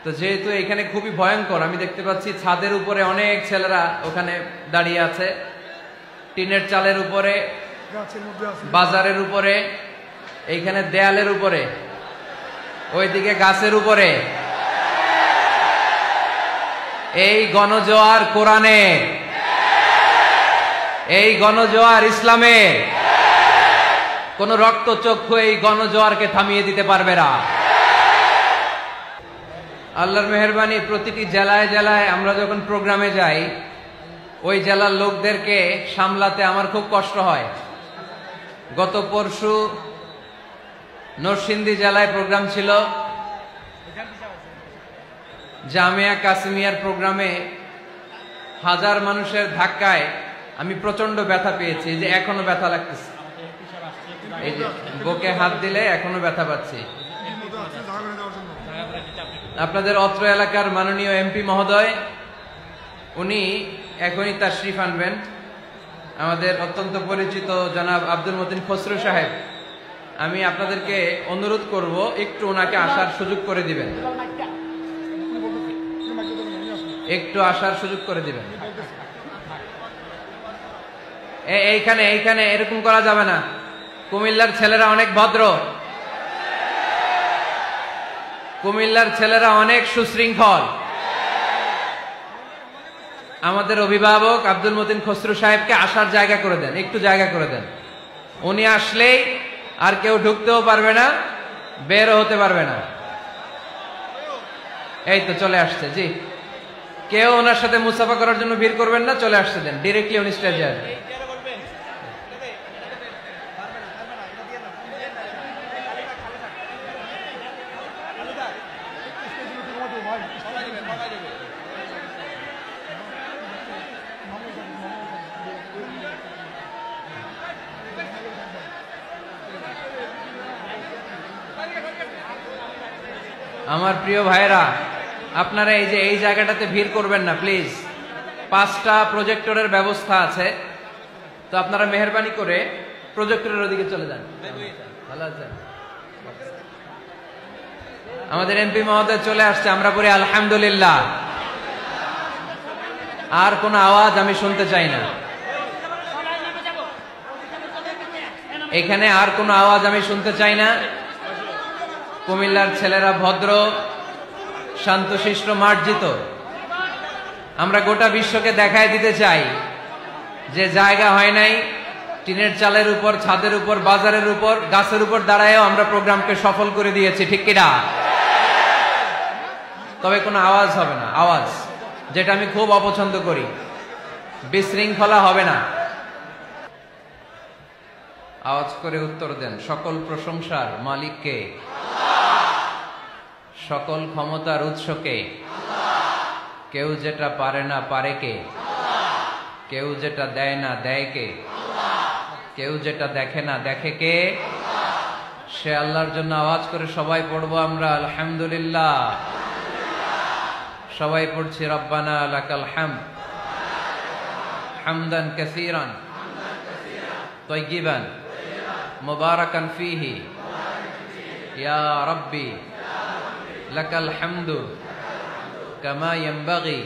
তো যেহেতু এখানে খুবই ভয়ঙ্কর, আমি দেখতে পাচ্ছি ছাদের উপরে অনেক ছেলেরা ওখানে দাঁড়িয়ে আছে, টিনের চালের উপরে, বাজারের উপরে, এইখানে দেয়ালের উপরে, ওইদিকে গাছের উপরে। এই গণজোয়ার কোরআনে, এই গণজোয়ার ইসলামে। কোন রক্তচক্ষু এই গণজোয়ারকে থামিয়ে দিতে পারবে না। আল্লাহর মেহেরবানি, প্রতিটি জেলায় জেলায় আমরা যখন প্রোগ্রামে যাই, ওই জেলার লোকদেরকে সামলাতে আমার খুব কষ্ট হয়। গত পরশু নরসিংদী জেলায় প্রোগ্রাম ছিল, জামিয়া কাসিমিয়ার প্রোগ্রামে হাজার মানুষের ধাক্কায় আমি প্রচন্ড ব্যথা পেয়েছি, যে এখনো ব্যথা লাগতেছে, এই যে বুকে হাত দিলে এখনো ব্যথা পাচ্ছি। আপনাদের অত্র এলাকার মাননীয় এমপি মহোদয়, উনি এখনই তাশরিফ আনবেন। আমাদের অত্যন্ত পরিচিত জনাব আব্দুল মতিন খসরু সাহেব, আমি আপনাদেরকে অনুরোধ করব একটু ওনাকে আসার সুযোগ করে দিবেন, একটু আসার সুযোগ করে দিবেন। এইখানে এইখানে এরকম করা যাবে না। কুমিল্লার ছেলেরা অনেক ভদ্র, কুমিল্লার ছেলেরা অনেক সুশৃঙ্খল। আমাদের অভিভাবক আব্দুল মতিন খসরু সাহেবকে আসার জায়গা করে দেন, একটু জায়গা করে দেন। উনি আসলেই আর কেউ ঢুকতেও পারবে না, বেরও হতে পারবে না। এই তো চলে আসছে। জি, কেউ ওনার সাথে মুসাফা করার জন্য ভিড় করবেন না, চলে আসতে দেন, ডিরেক্টলি উনি স্টেজে আসবেন। আমার প্রিয় ভাইরা, আপনারা এই যে এই জায়গাটাতে ভিড় করবেন না প্লিজ। 5টা প্রজেক্টরের ব্যবস্থা আছে, তো আপনারা মেহেরবানি করে প্রজেক্টরের ওদিকে চলে যান। ভালো আছেন? আমাদের এমপি মহোদয় চলে আসছে, আমরা পড়ি আলহামদুলিল্লাহ। আর কোনো আওয়াজ আমি শুনতে চাই না এখানে, আর কোনো আওয়াজ আমি শুনতে চাই না। কুমিল্লার ছেলেরা ভদ্র, শান্তশিষ্ট, মার্জিত। আমরা গোটা বিশ্বকে দেখায় দিতে চাই যে জায়গা হয় নাই, টিনের চালের উপর, ছাদের উপর, বাজারের উপর, গাছের উপর দাঁড়ায়ও আমরা প্রোগ্রামকে সফল করে দিয়েছি, ঠিক কিনা? তবে কোনো আওয়াজ হবে না, আওয়াজ যেটা আমি খুব অপছন্দ করি। বিশৃঙ্খলা হবে না। আওয়াজ করে উত্তর দেন, সকল প্রশংসার মালিককে, সকল ক্ষমতার উৎসকে। কেউ যেটা পারে না পারে কে, কেউ যেটা দেয় না দেয় কে, কেউ যেটা দেখে না দেখে কে, সে আল্লাহর জন্য আওয়াজ করে সবাই পড়বো আমরা আলহামদুলিল্লাহ। সবাই পড়ছি রব্বানা লাকাল হামদ হামদান কাসীরান তাইয়িবান মুবারাকান ফীহি ইয়া রাব্বি লাকাল হামদু কামা ইয়ানবাগি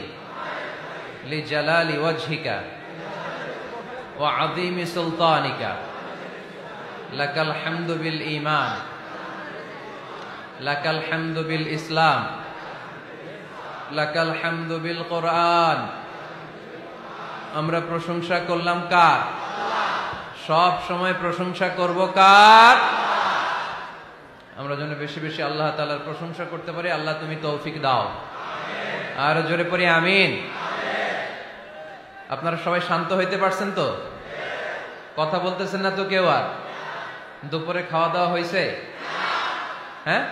লিজালালি ওয়াজহিকা ওয়া আযীমি সুলতানিকা। লাকাল হামদু বিল ঈমান, লাকাল হামদু বিল ইসলাম, লাকাল হামদু বিল কোরআন। আমরা প্রশংসা করলাম কার? সব সময় প্রশংসা করব কার? আমরা যেন বেশি বেশি আল্লাহ তাআলার প্রশংসা করতে পারি। আল্লাহ তুমি তৌফিক দাও। আর জোরে পড়ি আমিন। আপনারা সবাই শান্ত হইতে পারছেন তো? কথা বলতেছেন না তো কেউ? আর দুপুরে খাওয়া দাওয়া হয়েছে? হ্যাঁ,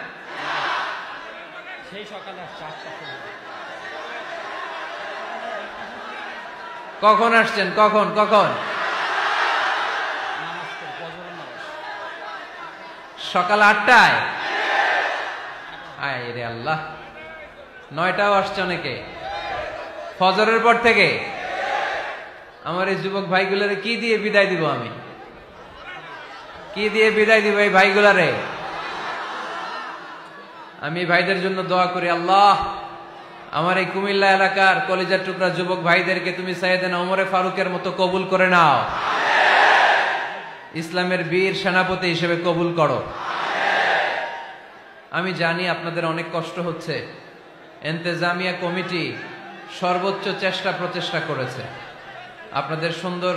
সেই সকালে কখন আসছেন? কখন কখন? সকাল 8টায়? আয় রে আল্লাহ, 9টাও আসছে অনেকে ফজরের পর থেকে। আমার এই যুবক ভাইগুলারে কি দিয়ে বিদায় দিব? আমি কি দিয়ে বিদায় দিব এই ভাইগুলারে? আমি ভাইদের জন্য দোয়া করি, আল্লাহ আমার এই কুমিল্লা এলাকার কলিজার টুকরা যুবক ভাইদেরকে তুমি সাইয়েদনা ওমরে ফারুকের মতো কবুল করে নাও, ইসলামের বীর সেনাপতি হিসেবে কবুল করো। আমি জানি আপনাদের অনেক কষ্ট হচ্ছে। ইন্তেজামিয়া কমিটি সর্বোচ্চ চেষ্টা প্রচেষ্টা করেছে আপনাদের সুন্দর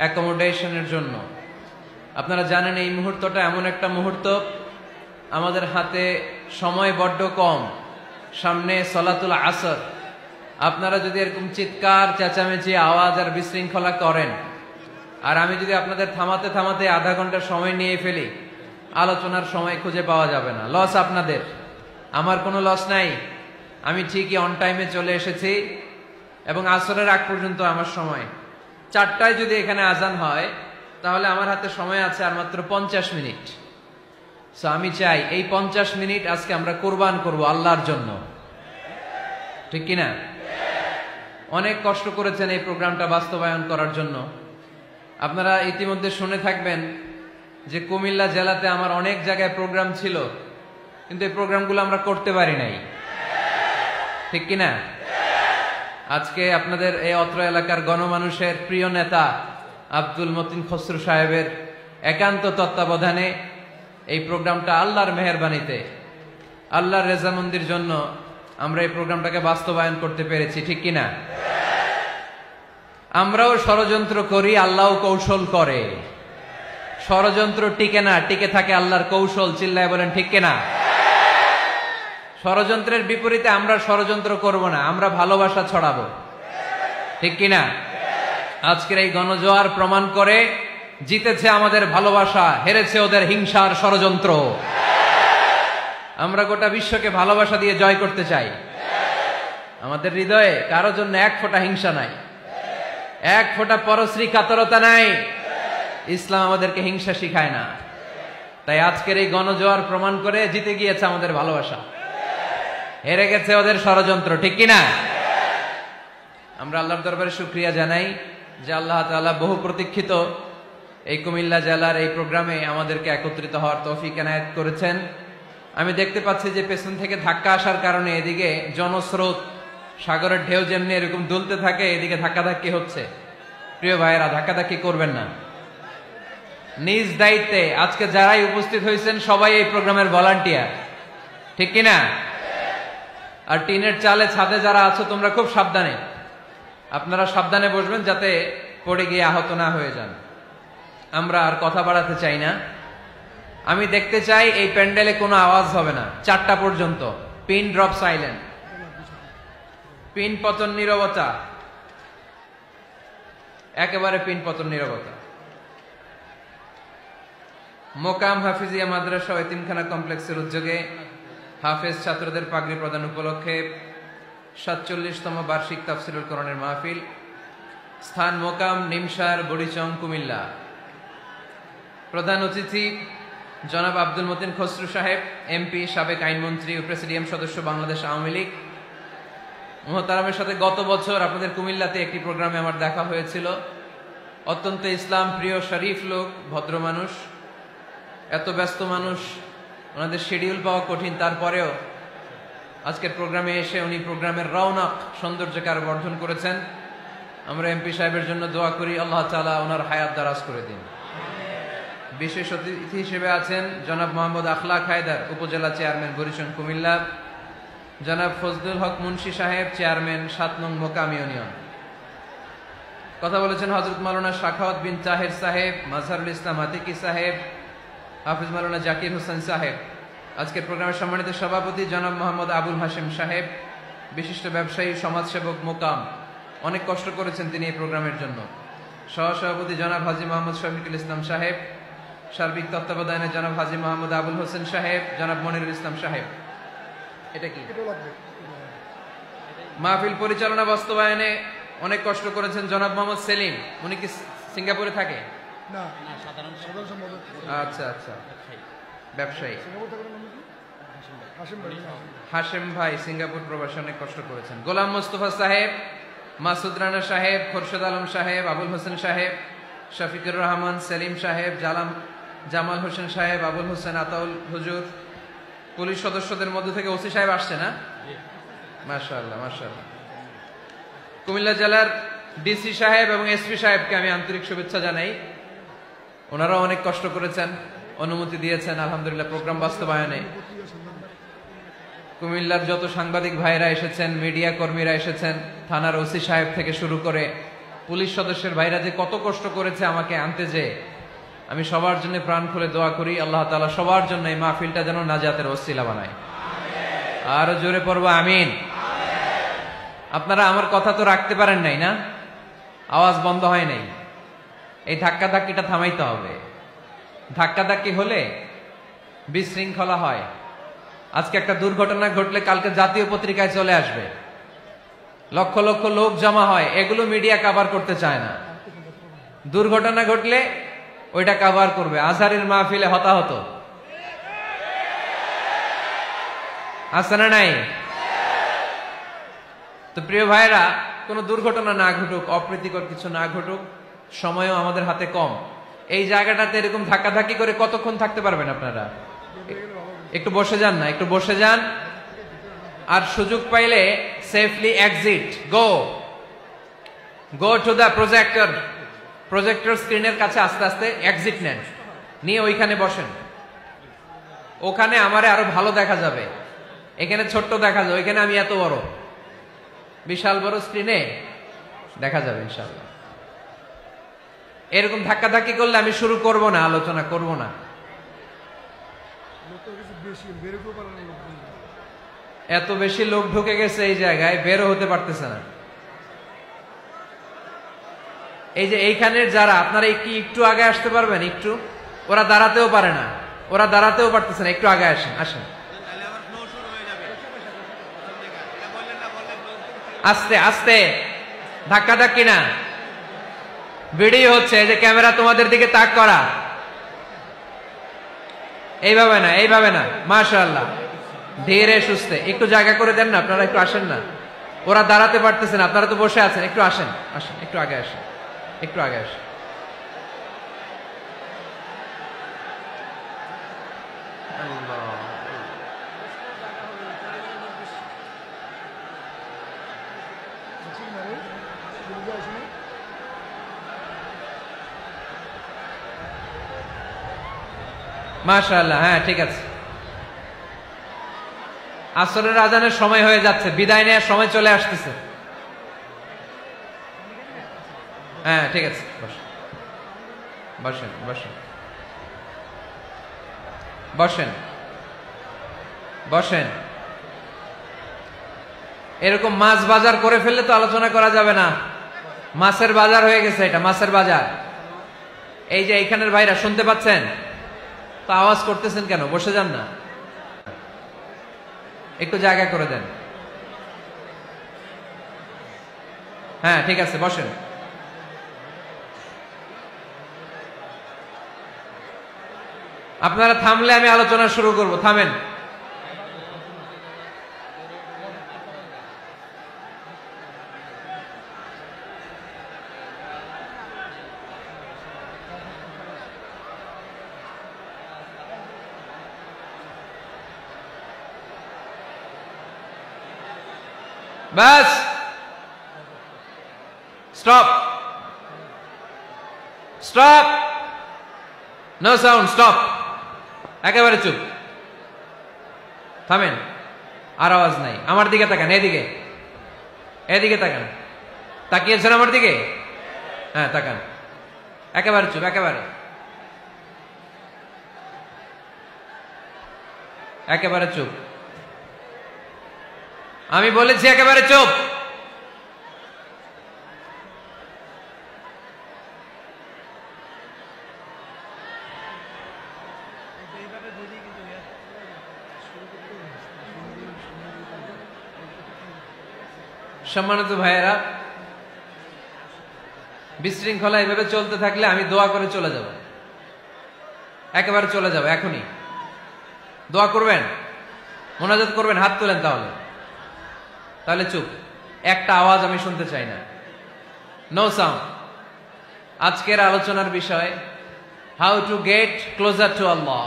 অ্যাকোমোডেশনের জন্য, আপনারা জানেন এই মুহূর্তটা এমন একটা মুহূর্ত, আমাদের হাতে সময় বড্ড কম, সামনে সলাতুল আসর। আপনারা যদি এরকম চিৎকার চেঁচামেচি আওয়াজ আর বিশৃঙ্খলা করেন, আর আমি যদি আপনাদের থামাতে থামাতে আধা ঘন্টা সময় নিয়ে ফেলি, আলোচনার সময় খুঁজে পাওয়া যাবে না। লস আপনাদের, আমার কোনো লস নাই। আমি ঠিকই অন টাইমে চলে এসেছি এবং আসরের আগ পর্যন্ত আমার সময়। 4টায় যদি এখানে আজান হয় তাহলে আমার হাতে সময় আছে আর মাত্র 50 মিনিট। সো আমি চাই এই 50 মিনিট আজকে আমরা কোরবান করব আল্লাহর জন্য, ঠিক কিনা? অনেক কষ্ট করেছেন এই প্রোগ্রামটা বাস্তবায়ন করার জন্য। আপনারা ইতিমধ্যে শুনে থাকবেন যে কুমিল্লা জেলাতে আমার অনেক জায়গায় প্রোগ্রাম ছিল, কিন্তু এই প্রোগ্রামগুলো আমরা করতে পারি নাই, ঠিক কিনা? আজকে আপনাদের এই অত্র এলাকার গণমানুষের প্রিয় নেতা আব্দুল মতিন খসরু সাহেবের একান্ত তত্ত্বাবধানে এই প্রোগ্রামটা আল্লাহর মেহেরবানিতে, আল্লাহর রেজামন্দির জন্য আমরা এই প্রোগ্রামটাকে বাস্তবায়ন করতে পেরেছি, ঠিক কিনা? আমরাও ষড়যন্ত্র করি, আল্লাহও কৌশল করে। ষড়যন্ত্র টিকে না, টিকে থাকে আল্লাহর কৌশল। চিল্লায় বলেন ঠিক কিনা? ষড়যন্ত্রের বিপরীতে আমরা ষড়যন্ত্র করব না, আমরা ভালোবাসা ছড়াবো, ঠিক কিনা? আজকের এই গণজোয়ার প্রমাণ করে জিতেছে আমাদের ভালোবাসা, হেরেছে ওদের হিংসার ষড়যন্ত্র। আমরা গোটা বিশ্বকে ভালোবাসা দিয়ে জয় করতে চাই। আমাদের হৃদয়ে কারো জন্য এক ফোঁটা হিংসা নাই, এক ফোঁটা পরশ্রী কাতরতা নাই। ইসলাম আমাদেরকে হিংসা শিখায় না। তাই আজকের এই গণজোয়ার প্রমাণ করে জিতে গিয়েছে আমাদের ভালোবাসা, হেরে গেছে ওদের ষড়যন্ত্র, ঠিক কিনা? আমরা আল্লাহর দরবারে শুকরিয়া জানাই যে আল্লাহ তাআলা বহু প্রতীক্ষিত এই কুমিল্লা জেলার এই প্রোগ্রামে আমাদেরকে একত্রিত হওয়ার তৌফিক এনায়েত করেছেন। আমি দেখতে পাচ্ছি যে পেছন থেকে ধাক্কা আসার কারণে এদিকে জনস্রোত, সাগরের ঢেউ যেমনি এরকম দুলতে থাকে, এদিকে ধাক্কাধাক্কি হচ্ছে। প্রিয় ভাইয়েরা, ধাক্কাধাক্কি করবেন না। নিজ দায়িত্বে আজকে যারাই উপস্থিত হয়েছেন সবাই এই প্রোগ্রামের ভলান্টিয়ার, ঠিক কিনা? আর টিনের চালে ছাদে যারা আছো তোমরা খুব সাবধানে, আপনারা সাবধানে বসবেন যাতে পড়ে গিয়ে আহত না হয়ে যান। আমরা আর কথা বাড়াতে চাই না। আমি দেখতে চাই এই প্যান্ডেলে কোনো আওয়াজ হবে না 4টা পর্যন্ত। পিন ড্রপ সাইলেন্ট, পিন পতন নীরবতা, একেবারে পিন পতন নীরবতা। মোকাম হাফিজিয়া মাদ্রাসা ও এতিমখানা কমপ্লেক্সের উদ্যোগে হাফেজ ছাত্রদের পাগড়ি প্রদান উপলক্ষে 47তম বার্ষিক তাফসিরুল কোরআনের মাহফিল। স্থান মোকাম নিমসার, বুড়িচং, কুমিল্লা। প্রধান অতিথি জনাব আব্দুল মতিন খসরু সাহেব, এমপি, সাবেক আইনমন্ত্রী ও প্রেসিডিয়াম সদস্য, বাংলাদেশ আওয়ামী লীগ। মোহতারামের সাথে গত বছর আপনাদের কুমিল্লাতে একটি প্রোগ্রামে আমার দেখা হয়েছিল। অত্যন্ত ইসলাম প্রিয়, শরীফ লোক, ভদ্র মানুষ। এত ব্যস্ত মানুষ, ওনাদের শিডিউল পাওয়া কঠিন, তারপরেও আজকের প্রোগ্রামে এসে উনি প্রোগ্রামের রওনক, সৌন্দর্যকার বর্ধন করেছেন। আমরা এমপি সাহেবের জন্য দোয়া করি, আল্লাহ তাআলা ওনার হায়াত দারাজ করে দিন। বিশেষ অতিথি হিসেবে আছেন জনাব মোহাম্মদ আখলাক হায়দার, উপজেলা চেয়ারম্যান, বুড়িচং, কুমিল্লা। জনাব ফজলুল হক মুন্সি সাহেব, চেয়ারম্যান, 7 নং মোকাম ইউনিয়ন। কথা বলেছেন হযরত মাওলানা শাখাওয়াত বিন তাহের সাহেব, মাজহারুল ইসলাম আতিকি সাহেব, হাফিজ মাওলানা জাকির হোসেন সাহেব। আজকের প্রোগ্রামের সম্মানিত সভাপতি জনাব মোহাম্মদ আবুল হাশেম সাহেব, বিশিষ্ট ব্যবসায়ী, সমাজসেবক, মোকাম। অনেক কষ্ট করেছেন তিনি এই প্রোগ্রামের জন্য। সহসভাপতি জনাব হাজী মোহাম্মদ শফিকুল ইসলাম সাহেব, সার্বিক তত্ত্বাবধানে জনাব হাজী মোহাম্মদ আবুল হোসেন সাহেব, জনাব মনিরুল ইসলাম সাহেব। এটা কি মাহফিল পরিচালনা বাস্তবায়নে অনেক কষ্ট করেছেন জনাব মোহাম্মদ সেলিম। উনি কি সিঙ্গাপুরে থাকে? না, সাধারণ সম্পাদক। আচ্ছা আচ্ছা, ব্যবসায়ী। হাশিম ভাই। হাশেম ভাই সিঙ্গাপুর প্রবাসী, অনেক কষ্ট করেছেন। গোলাম মোস্তফা সাহেব, মাসুদ রানা সাহেব, খোরশেদ আলম সাহেব, আবুল হোসেন সাহেব, শফিকুর রহমান, সেলিম সাহেব, জামাল হোসেন সাহেব, আবুল হোসেন, আতাউল হুজুর। পুলিশ সদস্যদের মধ্যে থেকে ওসি সাহেব আসছে না? মাশাআল্লাহ মাশাআল্লাহ। কুমিল্লা জেলার ডিসি সাহেব এবং এসপি সাহেবকে আমি আন্তরিক শুভেচ্ছা জানাই। ওনারাও অনেক কষ্ট করেছেন, অনুমতি দিয়েছেন আলহামদুলিল্লাহ প্রোগ্রাম বাস্তবায়নে। কুমিল্লার যত সাংবাদিক ভাইরা এসেছেন, মিডিয়া কর্মীরা এসেছেন, থানার ওসি সাহেব থেকে শুরু করে পুলিশ সদস্যের ভাইরা যে কত কষ্ট করেছে আমাকে আনতে, যে আমি সবার জন্য প্রাণ খুলে দোয়া করি, আল্লাহ তাআলা সবার জন্য এই মাহফিলটা যেন নাজাতের ওসিলা বানায়। আরো জোরে পড়বো আমিন। আপনারা আমার কথা তো রাখতে পারেন নাই না? আওয়াজ বন্ধ হয় নাই। এই ধাক্কাধাক্কিটা থামাইতে হবে। ধাক্কাধাক্কি হলে বিশৃঙ্খলা হয়। আজকে একটা দুর্ঘটনা ঘটলে কালকে জাতীয় পত্রিকায় চলে আসবে, লক্ষ লক্ষ লোক জমা হয়, এগুলো মিডিয়া কভার করতে চায় না। দুর্ঘটনা ঘটলে ওইটা কভার করবে। আজহারের মাহফিলে হতাহত আছে না নাই? তো প্রিয় ভাইরা, কোনো দুর্ঘটনা না ঘটুক, অপ্রীতিকর কিছু না ঘটুক, সময়ও আমাদের হাতে কম। এই জায়গাটাতে এরকম ধাক্কাধাক্কি করে কতক্ষণ থাকতে পারবেন আপনারা? একটু বসে যান না, একটু বসে যান। আর সুযোগ পাইলে safely exit, go to the projector স্ক্রিনের কাছে আস্তে আস্তে এক্সিট নেন, নিয়ে ওইখানে বসেন। ওখানে আমারে আরো ভালো দেখা যাবে, এখানে ছোট্ট দেখা যাবে, ওইখানে আমি এত বড়, বিশাল বড় স্ক্রিনে দেখা যাবে ইনশাআল্লাহ। এরকম ধাক্কাধাক্কি করলে আমি শুরু করব না, আলোচনা করব না। এত বেশি লোক ঢুকে গেছে এই জায়গায়, বেরো হতে পারতেছে না। এই যে এইখানের যারা, আপনারা একটু আগে আসতে পারবেন? একটু, ওরা দাঁড়াতেও পারে না, ওরা দাঁড়াতেও পারতেছে না, একটু আগে আসেন, আসেন আস্তে আস্তে, ধাক্কাধাক্কি না। ভিডিও হচ্ছে, যে ক্যামেরা তোমাদের দিকে তাক করা, এইভাবে না, এইভাবে না। মাশাআল্লাহ, ধীরে সুস্থে একটু জায়গা করে দেন না, আপনারা একটু আসেন না। ওরা দাঁড়াতে পারতেছেন, আপনারা তো বসে আছেন, একটু আসেন, আসেন একটু আগে আসেন, একটু আগে আসেন। মাশাআল্লাহ, হ্যাঁ ঠিক আছে। আসরের আজানের সময় হয়ে যাচ্ছে, বিদায় নেওয়ার সময় চলে আসতেছে। হ্যাঁ ঠিক আছে, বসেন বসেন বসেন বসেন বসেন। এরকম মাছ বাজার করে ফেললে তো আলোচনা করা যাবে না। মাছের বাজার হয়ে গেছে এটা, মাছের বাজার। এই যে এইখানের ভাইরা শুনতে পাচ্ছেন তো, আওয়াজ করতেছেন কেন? বসে যান না, একটু জায়গা করে দেন। হ্যাঁ ঠিক আছে, বসেন। আপনারা থামলে আমি আলোচনা শুরু করব, থামেন। বাস, stop stop, no sound, stop, একেবারে চুপ, থামেন, আর আওয়াজ নাই। আমার দিকে তাকান, এদিকে, এদিকে তাকান, তাকিয়েছেন আমার দিকে? হ্যাঁ তাকান, একেবারে চুপ, একেবারে একেবারে চুপ। আমি বলেছি একেবারে চুপ। সম্মানিত ভাইয়েরা, বিশৃঙ্খলা এভাবে চলতে থাকলে আমি দোয়া করে চলে যাব, একেবারে চলে যাব এখনই। দোয়া করবেন, মোনাজাত করবেন, হাত তোলেন, তাহলে চুপ, একটা আওয়াজ আমি শুনতে চাই না, নো সাউন্ড। আজকের আলোচনার বিষয় how to get closer to Allah.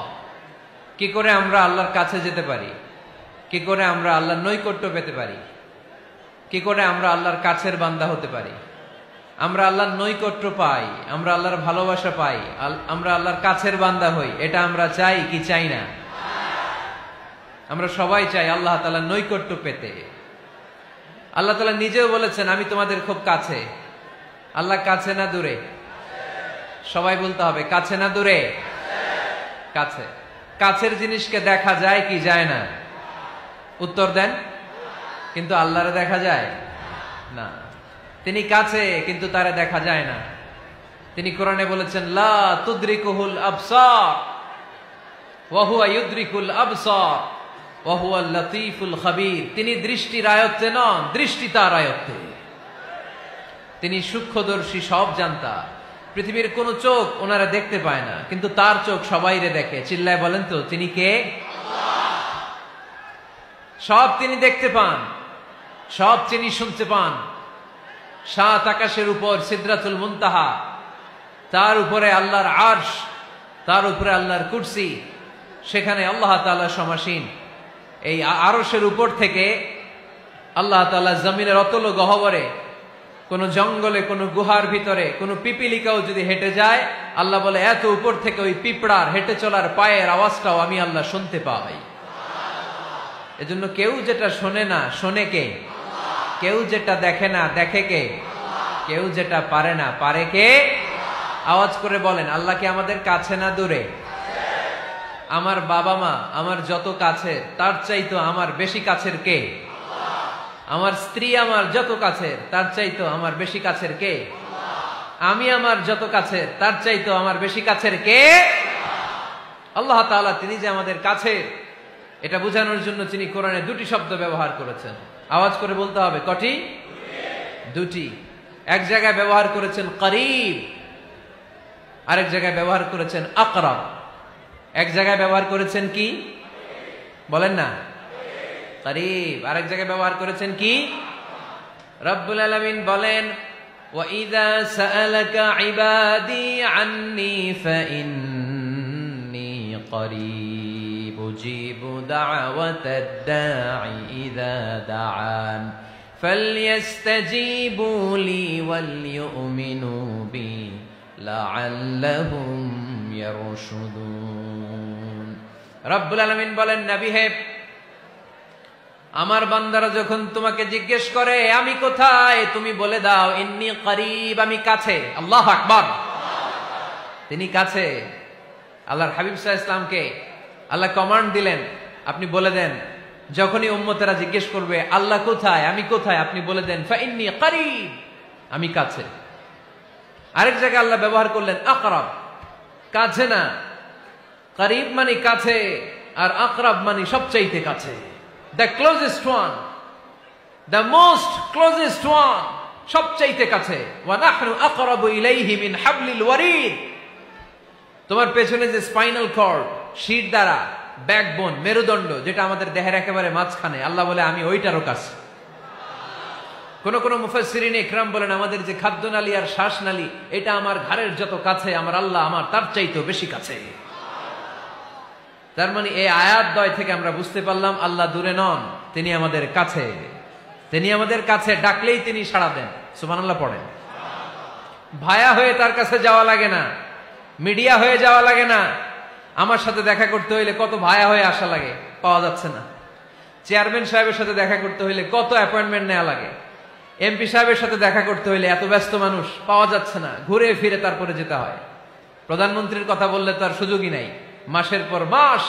কি করে আমরা আল্লাহর কাছে যেতে পারি, কি করে আমরা আল্লাহর নৈকট্য পেতে পারি, কি করে আমরা আল্লাহর কাছের বান্দা হতে পারি। আমরা আল্লাহর নৈকট্য পাই, আমরা আল্লাহর ভালোবাসা পাই, আমরা আল্লাহর কাছের বান্দা হই, এটা আমরা চাই কি চাই না? আমরা সবাই চাই আল্লাহ তাআলার নৈকট্য পেতে। আল্লাহ তাআলা নিজেও বলেছেন, আমি তোমাদের খুব কাছে। আল্লাহ কাছে না দূরে? সবাই বলতে হবে কাছে না দূরে? কাছে। কাছের জিনিসকে দেখা যায় কি যায় না? উত্তর দেন। কিন্তু আল্লাহরে দেখা যায় না। তিনি কাছে কিন্তু তারে দেখা যায় না। তিনি কোরআনে বলেছেন লা তুদরিকুহুল আবসার ওয়া হুয়া ইউদরিকুল আবসার ওয়া হুয়াল লাতীফুল খাবীর। তিনি দৃষ্টির আয়ত্তে নন, দৃষ্টি তার আয়ত্তে। তিনি সূক্ষ্মদর্শী, সব জানতা। পৃথিবীর কোন চোখ ওনারা দেখতে পায় না, কিন্তু তার চোখ সবাইরে দেখে। চিল্লায় বলেন তো তিনি কে? সব তিনি দেখতে পান, সব তিনি শুনতে পান। সাত আকাশের উপর সিদরাতুল মুনতাহা, তার উপরে আল্লাহর আরশ, তার উপরে আল্লাহর কুরসি, সেখানে আল্লাহ তাআলা সমাসীন। এই আরশের উপর থেকে আল্লাহ তাআলা জমিনের অতল গহ্বরে, কোন জঙ্গলে, কোন গুহার ভিতরে কোন পিপিলিকাও যদি হেঁটে যায়, আল্লাহ বলে এত উপর থেকে ওই পিঁপড়ার হেঁটে চলার পায়ের আওয়াজটাও আমি আল্লাহ শুনতে পাই। এজন্য কেউ যেটা শোনে না শোনে কে? কেউ যেটা দেখে না দেখে কে? কেউ যেটা পারে না পারে কে? আওয়াজ করে বলেন আল্লাহ কি আমাদের কাছে না দূরে? আমার বাবা মা আমার যত কাছে, তার চাইতো আমার বেশি কাছের কে? আমার স্ত্রী আমার যত কাছের, তার চাইতো আমার বেশি কাছের কে? আমি আমার যত কাছের, তার চাইতো আমার বেশি কাছের কে? আল্লাহ তাআলা তিনি যে আমাদের কাছে, এটা বোঝানোর জন্য তিনি কোরআনে দুটি শব্দ ব্যবহার করেছেন। আওয়াজ করে বলতে হবে কটি? দুটি। এক জায়গায় ব্যবহার করেছেন করিব, আরেক জায়গায় ব্যবহার করেছেন আকরাব। এক জায়গায় ব্যবহার করেছেন কি বলেন না? করিব। আরেক জায়গায় ব্যবহার করেছেন কি? রব্বুল আলামিন বলেন ওয়াইযা সাআলাকা ইবাদি আন্নী ফাইন্নী করিব উজিবু দাওয়াতাদ দাঈ ইযা দাআন ফালইস্তাজিবু লি ওয়াল ইউমিনু বি লাআল্লাহুম ইয়ারশুদুন। রব্বুল আলামিন বলেন নবী হে, আমার বান্দারা যখন তোমাকে জিজ্ঞেস করে আমি কোথায়, তুমি বলে দাও ইন্নী করিব, আমি কাছে। আল্লাহু আকবার। তিনি কাছে। আল্লাহর হাবিব সাল্লাল্লাহু আলাইহি ওয়াসাল্লামকে আল্লাহ কমান্ড দিলেন, আপনি বলে দেন যখনই উম্মতেরা জিজ্ঞেস করবে আল্লাহ কোথায়, আমি কোথায়, আপনি বলে দেন ফাইন্নী করিব, আমি কাছে। আরেক জায়গায় আল্লাহ ব্যবহার করলেন আকরাব, কাছে না। করিব মানে কাছে, আর আকরাব মানে সবচাইতে কাছে। The closest one, the most closest one, সবচাইতে কাছে। ওয়া নাহনু আকরাবু ইলাইহি মিন হাবলিল ওয়ারিদ। তোমার পেছনে যে স্পাইনাল কর্ড, শির দ্বারা, ব্যাকবোন, মেরুদণ্ড, যেটা আমাদের দেহের একেবারে মাঝখানে, আল্লাহ বলে আমি ওইটারও কাছে। কোন কোন মুফাসসিরিন ইকরাম বলেন আমাদের যে খাদ্যনালী আর শ্বাসনালী, এটা আমার ঘাড়ের যত কাছে, আমার আল্লাহ আমার তার চাইতেও বেশি কাছে। তার মানে এই আয়াত দ্বয় থেকে আমরা বুঝতে পারলাম আল্লাহ দূরে নন, তিনি আমাদের কাছে। তিনি আমাদের কাছে, ডাকলেই তিনি সাড়া দেন। সুবহানাল্লাহ পড়েন। ভায়া হয়ে তার কাছে যাওয়া লাগে না, মিডিয়া হয়ে যাওয়া লাগে না। আমার সাথে দেখা করতে হইলে কত ভায়া হয়ে আসা লাগে, পাওয়া যাচ্ছে না। চেয়ারম্যান সাহেবের সাথে দেখা করতে হইলে কত অ্যাপয়েন্টমেন্ট নেওয়া লাগে। এমপি সাহেবের সাথে দেখা করতে হইলে এত ব্যস্ত মানুষ, পাওয়া যাচ্ছে না, ঘুরে ফিরে তারপরে যেতে হয়। প্রধানমন্ত্রীর কথা বললে তার সুযোগই নাই, মাসের পর মাস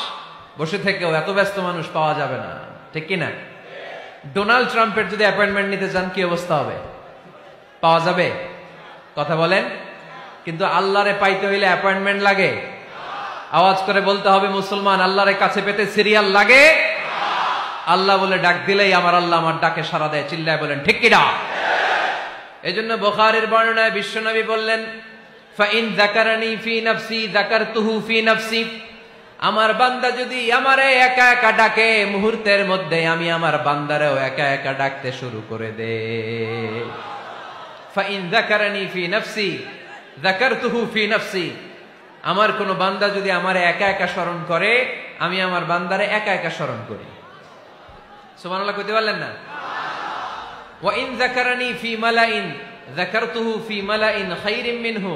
বসে থেকেও এত ব্যস্ত মানুষ পাওয়া যাবে না, ঠিক কিনা? ডোনাল্ড ট্রাম্পের যদি অ্যাপয়েন্টমেন্ট নিতে চান কি অবস্থা হবে? পাওয়া যাবে? কথা বলেন। কিন্তু আল্লাহরে পাইতে হইলে অ্যাপয়েন্টমেন্ট লাগে। আওয়াজ করে বলতে হবে মুসলমান, আল্লাহরে কাছে পেতে সিরিয়াল লাগে। আল্লাহ বলে ডাক দিলেই আমার আল্লাহ আমার ডাকে সাড়া দেয়। চিল্লায় বলেন ঠিক কিনা? এই জন্য বুখারীর বর্ণনায় বিশ্বনবী বললেন ফাইন যাকারানি ফি নাফসি যাকারতুহু ফি নাফসি। আমার বান্দা যদি আমারে একা একা ডাকে, মুহূর্তের মধ্যে আমি আমার বান্দারেও একা একা ডাকতে শুরু করে দে। ফাইন যাকারানি ফি নাফসি যাকারতুহু ফি নাফসি। আমার কোন বান্দা যদি আমারে একা একা স্মরণ করে, আমি আমার বান্দারে একা একা স্মরণ করি। সুবহানাল্লাহ কইতে পারলেন না? ওয়া ইন যাকারানি ফি মালাইন যাকারতুহু ফি মালাইন খায়রিম মিনহু।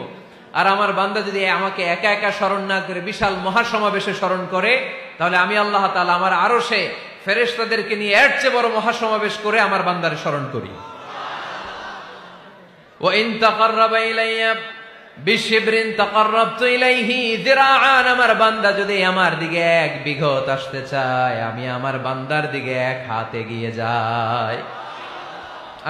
আর আমার বান্দা যদি আমাকে একা একা স্মরণ না করে বিশাল মহাসমাবেশে স্মরণ করে, তাহলে আমি আল্লাহ তাআলা আমার আরশে ফেরেশতাদেরকে নিয়ে এর চেয়ে বড় মহাসমাবেশ করে আমার বান্দারে স্মরণ করি। ওয়া ইন তাকাররাবা ইলাইয়া বিশিবরিন তাকাররাবতু ইলাইহি যিরাআন, আমার বান্দা যদি আমার দিকে 1 বিঘত আসতে চায়, আমি আমার বান্দার দিকে 1 হাত এগিয়ে যাই।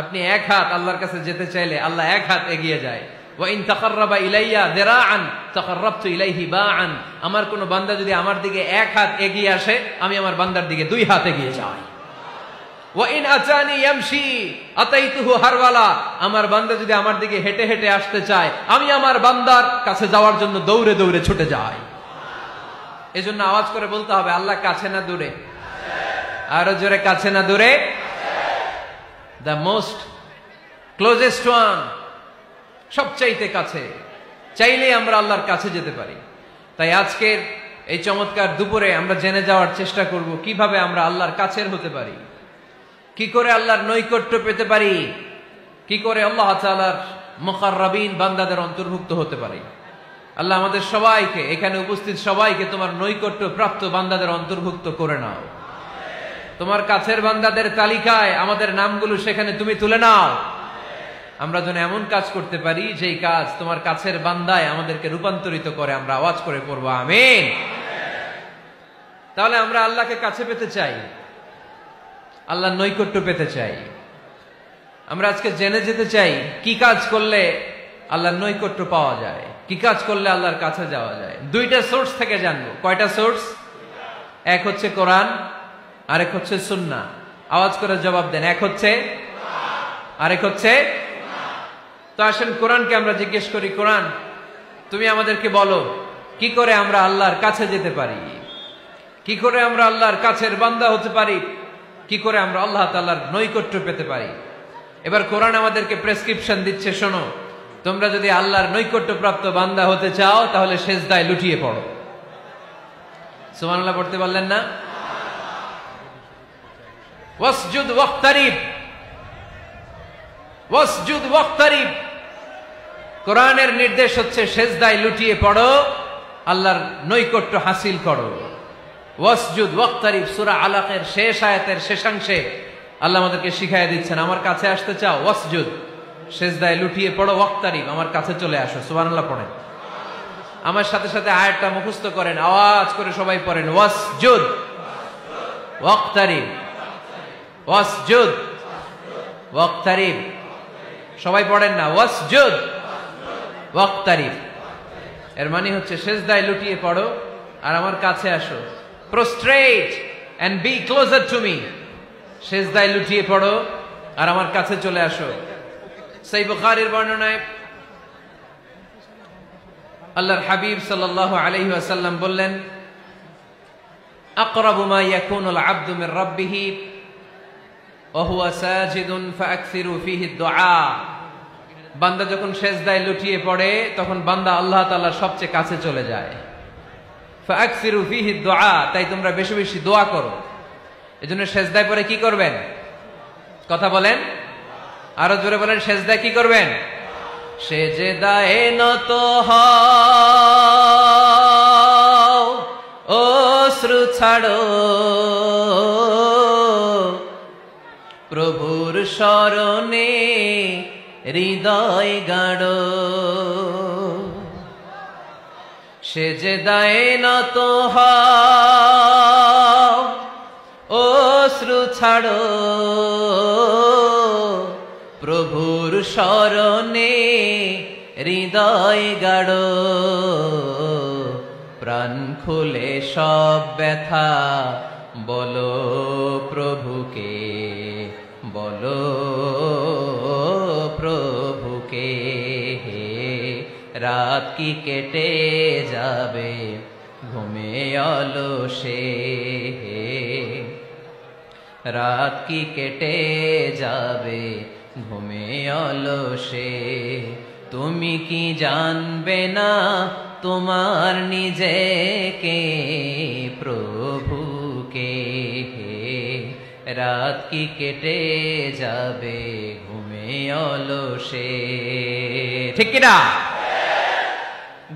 আপনি 1 হাত আল্লাহর কাছে যেতে চাইলে আল্লাহ 1 হাত এগিয়ে যায়। ওয়া ইন তাকাররাবা ইলাইয়া যিরাআন তাকাররাবতু ইলাইহি বাআন, আমার কোন বান্দা যদি আমার দিকে 1 হাত এগিয়ে আসে, আমি আমার বান্দার দিকে 2 হাত এগিয়ে যাই। ওয়া ইন আতানি ইয়ামশি আতাইতুহু হারওয়ালা, আমার বান্দা যদি আমার দিকে হেঁটে হেঁটে আসতে চায়, আমি আমার বান্দার কাছে যাওয়ার জন্য দৌড়ে দৌড়ে ছুটে যাই। এজন্য আওয়াজ করে বলতে হবে, আল্লাহ কাছে না দূরে? আরো জোরে, কাছে না দূরে? দ্য মোস্ট ক্লোজেস্ট ওয়ান, সবচাইতে কাছে। চাইলে আমরা আল্লাহর কাছে যেতে পারি। তাই আজকের এই চমৎকার দুপুরে আমরা জেনে যাওয়ার চেষ্টা করব কিভাবে আমরা আল্লাহর কাছের হতে পারি, কি করে আল্লাহর নৈকট্য পেতে পারি, কি করে আল্লাহ তাআলার মুকাররাবিন বান্দাদের অন্তর্ভুক্ত হতে পারি। আল্লাহ আমাদের সবাইকে, এখানে উপস্থিত সবাইকে তোমার নৈকট্য প্রাপ্ত বান্দাদের অন্তর্ভুক্ত করে নাও। তোমার কাছের বান্দাদের তালিকায় আমাদের নামগুলো সেখানে তুমি তুলে নাও। আমরা যেন এমন কাজ করতে পারি যেই কাজ তোমার কাছের বান্দায় আমাদেরকে রূপান্তরিত করে। আমরা আওয়াজ করে পড়বো আমিন। তাহলে আমরা আল্লাহকে কাছে পেতে চাই, আল্লাহর নৈকট্য পেতে চাই। আমরা আজকে জেনে যেতে চাই কি কাজ করলে আল্লাহর নৈকট্য পাওয়া যায়, কি কাজ করলে আল্লাহর কাছে যাওয়া যায়। 2টা সোর্স থেকে জানবো। কয়টা সোর্স? এক হচ্ছে কোরআন, আরেক হচ্ছে সুন্নাহ। আওয়াজ করে জবাব দেন, এক হচ্ছে, আরেক হচ্ছে। তো আসেন কোরআনকে আমরা জিজ্ঞেস করি, কোরআন তুমি আমাদেরকে বলো কি করে আমরা আল্লাহর কাছে যেতে পারি, কি করে আমরা আল্লাহর কাছের বান্দা হতে পারি, কি করে আমরা আল্লাহ তাআলার নৈকট্য পেতে পারি। এবার কোরআন আমাদেরকে প্রেসক্রিপশন দিচ্ছে, শোনো, তোমরা যদি আল্লাহর নৈকট্য প্রাপ্ত বান্দা হতে চাও তাহলে সেজদায় লুটিয়ে পড়ো। সুবহানাল্লাহ পড়তে পারলেন না? ওয়াসজুদ ওয়াক্তারিব, ওয়াসজুদ ওয়াক্তারিব। কোরআনের নির্দেশ হচ্ছে সেজদায় লুটিয়ে পড়ো, আল্লাহর নৈকট্য হাসিল করো। ওয়াসজুদ ওয়াক্তারিব সূরা আলাকের শেষ আয়াতের শেষাংশে আল্লাহ আমাদেরকে শিখাইয়া দিচ্ছেন, আমার কাছে আসতে চাও, ওয়াসজুদ, সেজদায় লুটিয়ে পড়ো, ওয়াক্তারিব, আমার কাছে চলে আসো। সুবহানাল্লাহ পড়েন। আমার সাথে সাথে আয়াতটা মুখস্থ করেন, আওয়াজ করে সবাই পড়েন, ওয়াসজুদ ওয়াক্তারিব, ওয়াসজুদ ওয়াক্তারিব। সবাই পড়েন না, ওয়াসজুদ ওয়াক্তারিব। এর মানে হচ্ছে সেজদায় লুটিয়ে পড়ো আর আমার কাছে আসো। prostrate and be closer to me, সেজদায় লুটিয়ে পড়ো আর আমার কাছে চলে আসো। সহিহ বুখারীর বর্ণনায় আল্লাহর হাবিব সাল্লাল্লাহু আলাইহি ওয়াসাল্লাম বললেন, আকরাবু মা ইয়াকুনুল আবদু মির রাব্বিহি ওয়া হুয়া সাজিদুন ফাআকসিরু ফীহি দুআ। বান্দা যখন সেজদায় লুটিয়ে পড়ে তখন বান্দা আল্লাহ তাআলার সবচেয়ে কাছে চলে যায়। ফাআকসিরু ফীহি দুআ, তাই তোমরা বেশি বেশি দোয়া করো। এজন্য সেজদায় পড়ে কি করবেন? কথা বলেন, আরো জোরে বলেন, সেজদায় কি করবেন? সেজদায়ে নত হও, অশ্রু ছাড়ো, প্রভুর শরণে হৃদয় গাড়ো। সেজদায়ে নত হও, অশ্রু ছাড়ো, প্রভুর শরণে হৃদয় গাড়ো। প্রাণ খুলে সব ব্যথা বলো প্রভুকে, বলো প্রভুকে। রাত কি কেটে যাবে ঘুমে অলসে, রাত কি কেটে যাবে ঘুমে অলসে। তুমি কি জানবে না তোমার নিজেকে প্রভুকে, রাত কি কেটে যাবে ঘুমে অলসে। ঠিক কিনা?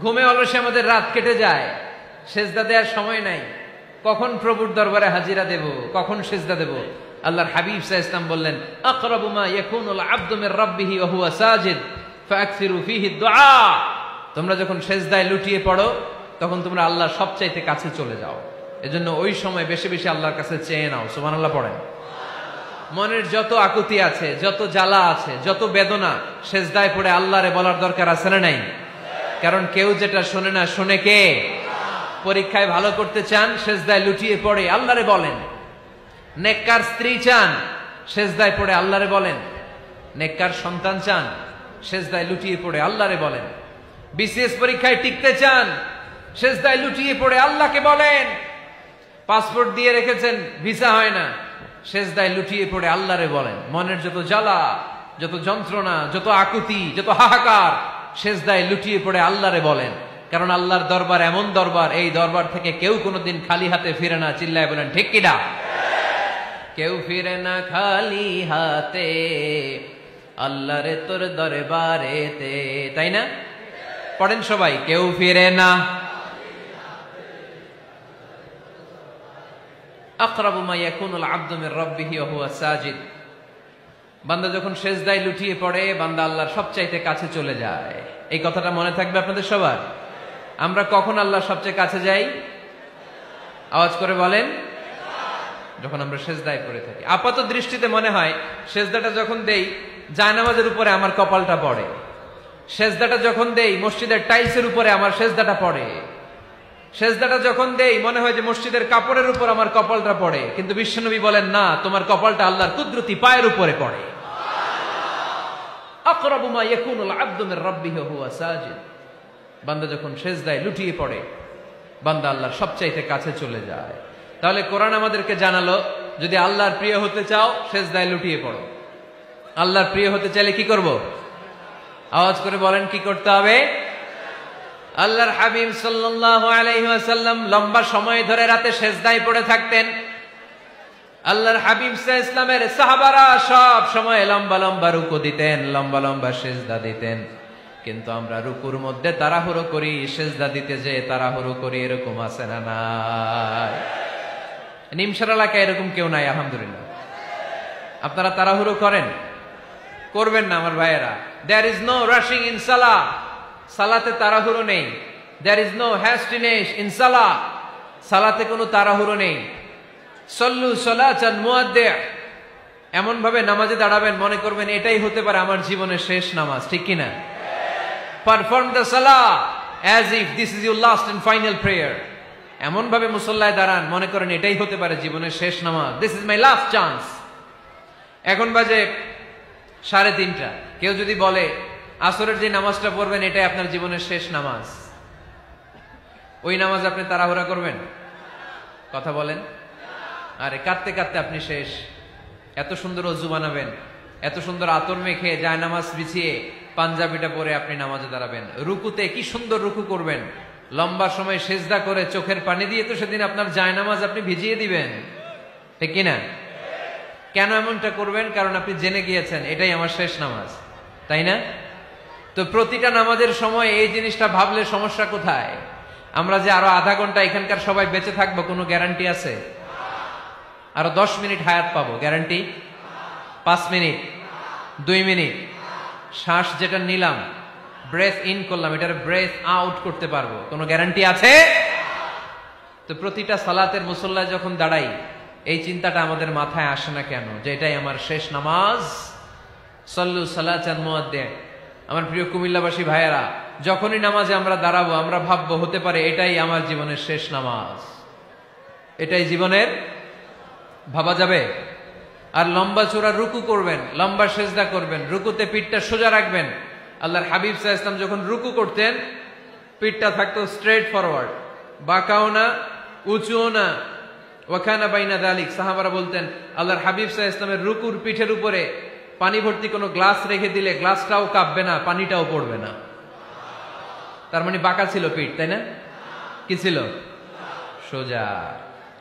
ঘুমে অলসে আমাদের রাত কেটে যায়, সেজদা দেওয়ার সময় নাই। কখন প্রভুর দরবারে হাজিরা দেব, কখন সেজদা দেব? আল্লাহর হাবিব সাল্লাল্লাহু আলাইহি ওয়াসাল্লাম বললেন, আকরাবু মা ইয়াকুনুল আবদু মির রাব্বিহি ওয়া হুয়া সাজিদ ফাআকসিরু ফীহি দুআ। তোমরা যখন সেজদায় লুটিয়ে পড়ো তখন তোমরা আল্লাহর সবচাইতে কাছে চলে যাও। এজন্য ওই সময় বেশি বেশি আল্লাহর কাছে চেয়ে নাও। সুবহানাল্লাহ পড়েন। মনের যত আকুতি আছে, যত জ্বালা আছে, যত বেদনা, সেজদায় পড়ে আল্লাহরে বলার দরকার আছে না নাই? কারণ কেউ যেটা শোনে না, শোনে কে? পরীক্ষায় ভালো করতে চান, সেজদায় লুটিয়ে পড়ে আল্লাহরে বলেন। নেককার স্ত্রী চান, সেজদায় পড়ে আল্লাহরে বলেন। নেককার সন্তান চান, সেজদায় লুটিয়ে পড়ে আল্লাহরে বলেন। বিসিএস পরীক্ষায় টিকতে চান, সেজদায় লুটিয়ে পড়ে আল্লাহকে বলেন। পাসপোর্ট দিয়ে রেখেছেন, ভিসা হয় না, সেজদায় লুটিয়ে পড়ে আল্লাহরে বলেন। মনের যত জ্বালা, যত যন্ত্রণা, যত আকুতি, যত হাহাকার, সেজদায় লুটিয়ে পড়ে আল্লাহরে বলেন। কারণ আল্লাহর দরবার এমন দরবার, এই দরবার থেকে কেউ কোনোদিন খালি হাতে ফিরে না। চিল্লায় বলেন ঠিক কিনা? কেউ ফিরে না খালি হাতে আল্লাহরে তোর দরবারেতে, তাই না? পড়েন সবাই, কেউ ফিরে না। আকরাবু মা ইয়াকুনুল আবদু মির রাব্বিহি ওয়া হুয়া সাজিদ। বান্দা যখন সেজদায় লুটিয়ে পড়ে, বান্দা আল্লাহর সবচাইতে কাছে চলে যায়। এই কথাটা মনে থাকবে আপনাদের সবার। আমরা কখন আল্লাহর সবচেয়ে কাছে যাই? আওয়াজ করে বলেন। যখন আমরা সেজদায় পড়ে থাকি। আপাত দৃষ্টিতে মনে হয় সেজদাটা যখন দেই জায়নামাজের উপরে আমার কপালটা পড়ে, সেজদাটা যখন দেই মসজিদের টাইলসের উপরে আমার সেজদাটা পড়ে, সেজদাটা যখন দেই মনে হয় যে মসজিদের কাপড়ের উপর আমার কপালটা পড়ে। কিন্তু বিশ্বনবী বলেন না, তোমার কপালটা আল্লাহর কুদরতি পায়ের উপরে পড়ে। আকরাবু মা ইয়াকুনুল আবদু মির রাব্বিহি ওয়া হুয়া সাজিদ। বান্দা যখন সেজদায় লুটিয়ে পড়ে, বান্দা আল্লাহর সবচাইতে কাছে চলে যায়। তাহলে কোরআন আমাদেরকে জানালো, যদি আল্লাহর প্রিয় হতে চাও সেজদায় লুটিয়ে পড়ো। আল্লাহর প্রিয় হতে চাইলে কি করব? আওয়াজ করে বলেন, কি করতে হবে? আল্লাহর হাবিব সাল্লাল্লাহু আলাইহি ওয়াসাল্লাম লম্বা সময় ধরে রাতে সেজদায় পড়ে থাকতেন। আল্লাহর হাবিব সাল্লাল্লাহু আলাইহি ওয়াসাল্লামের সাহাবারা সব সময় লম্বা লম্বা রুকু দিতেন, লম্বা লম্বা সেজদা দিতেন। কিন্তু আমরা রুকুর মধ্যে তাড়াহুড়ো করি, সেজদা দিতে যে তাড়াহুড়ো করি, এরকম আছে না নাই? নিমসার এলাকায় এরকম কেউ নাই আলহামদুলিল্লাহ। আপনারা তাড়াহুড়ো করেন? করবেন না আমার ভাইয়েরা। There is no rushing in salah. সালাতে তাড়াহুড়ো নেই। There is no hastiness in salah. সালাতে কোনো তাড়াহুড়ো নেই। সল্লু সালাতান মুআদ্দি'। এমন ভাবে নামাজে দাঁড়াবেন মনে করবেন এটাই হতে পারে আমার জীবনের শেষ নামাজ, ঠিক কি না? Perform the salah as if this is your last and final prayer. এমন ভাবে মুসল্লায় দাঁড়ান মনে করেন এটাই হতে পারে জীবনের শেষ নামাজ। This is my last chance. এখন বাজে 3:30। কেউ যদি বলে আসরের যে নামাজটা পড়বেন এটাই আপনার জীবনের শেষ নামাজ, ওই নামাজ আপনি তাড়াহুড়া করবেন? কথা বলেন। আরে কাঁদতে কাঁদতে আপনি শেষ। এত সুন্দর ওযু বানাবেন, এত সুন্দর আতর মেখে জায়নামাজ বিছিয়ে পাঞ্জাবিটা পরে আপনি নামাজে দাঁড়াবেন। রুকুতে কি সুন্দর রুকু করবেন, লম্বা সময় সেজদা করে চোখের পানি দিয়ে তো সেদিন আপনার জায়নামাজ আপনি ভিজিয়ে দিবেন, ঠিক কিনা? কেন এমনটা করবেন? কারণ আপনি জেনে গিয়েছেন এটাই আমার শেষ নামাজ, তাই না? তো প্রতিটা নামাজের সময় এই জিনিসটা ভাবলে সমস্যা কোথায়? আমরা যে আরো আধা ঘন্টা এখানকার সবাই বেঁচে থাকবো কোনো গ্যারান্টি আছে? আরো 10 মিনিট হায়াত পাবো, গ্যারান্টি? 5 মিনিট, 2 মিনিট, শ্বাস যেটা নিলাম, ব্রেথ ইন করলাম, এটার ব্রেথ আউট করতে পারবো, কোনো গ্যারান্টি আছে? তো প্রতিটা সালাতের মুসল্লায় যখন দাঁড়াই এই চিন্তাটা আমাদের মাথায় আসে না কেন যে এটাই আমার শেষ নামাজ? সল্লু সালাতান মুআদ্দি'। আমার প্রিয় কুমিল্লাবাসী ভাইয়েরা, যখনই নামাজে আমরা দাঁড়াবো আমরা ভাববো হতে পারে এটাই আমার জীবনের শেষ নামাজ, এটাই জীবনের, ভাবা যাবে? আর লম্বা চূড়া রুকু করবেন, লম্বা সেজদা করবেন, রুকুতে পিঠটা সোজা রাখবেন। আল্লাহর হাবিব সাল্লাল্লাহু আলাইহি ওয়াসাল্লাম যখন রুকু করতেন পিঠটা থাকতো স্ট্রেট ফরওয়ার্ড, বাঁকাও না উঁচুও না, ওয়াকানা বাইনা যালিক। সাহাবারা বলতেন আল্লাহর হাবিব সাল্লাল্লাহু আলাইহি ওয়াসাল্লামের রুকুর পিঠের উপরে পানি ভর্তি কোনো গ্লাস রেখে দিলে গ্লাসটাও কাঁপবে না, পানিটাও পড়বে না। তার মানে বাঁকা ছিল পিঠ, তাই না? কি ছিল? সোজা।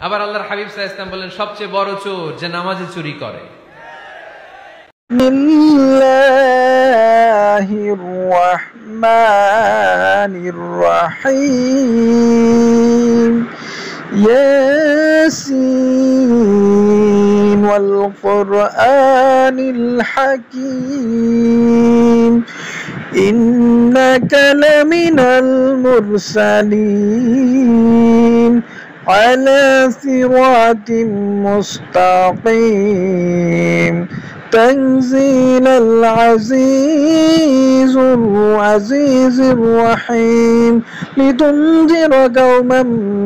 আবার আল্লাহর হাবিব সাল্লাল্লাহু আলাইহি ওয়াসাল্লাম বলেন সবচেয়ে বড় চোর যে নামাজে চুরি করে। বিসমিল্লাহির রাহমানির রাহিম। ইয়াসিন ওয়াল কুরআনিল হাকীম। ইন্না إنك لمن المرسلين على صراط مستقيم تنزيل العزيز الرحيم لتنذر قوما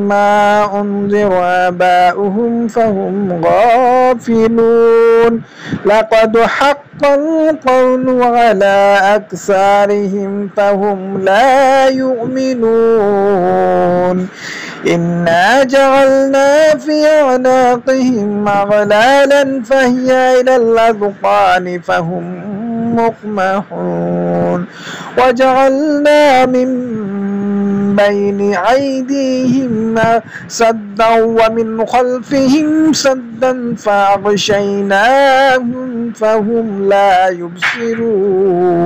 ما أنذر آباؤهم فهم غافلون لقد حق القول على أكثرهم فهم لا يؤمنون إنا جعلنا في أعناقهم أغلالا فهي إلى الأذقان فهم مقمحون وجعلنا من بين أيديهم سدا ومن خلفهم سدا فأغشيناهم فهم لا يبصرون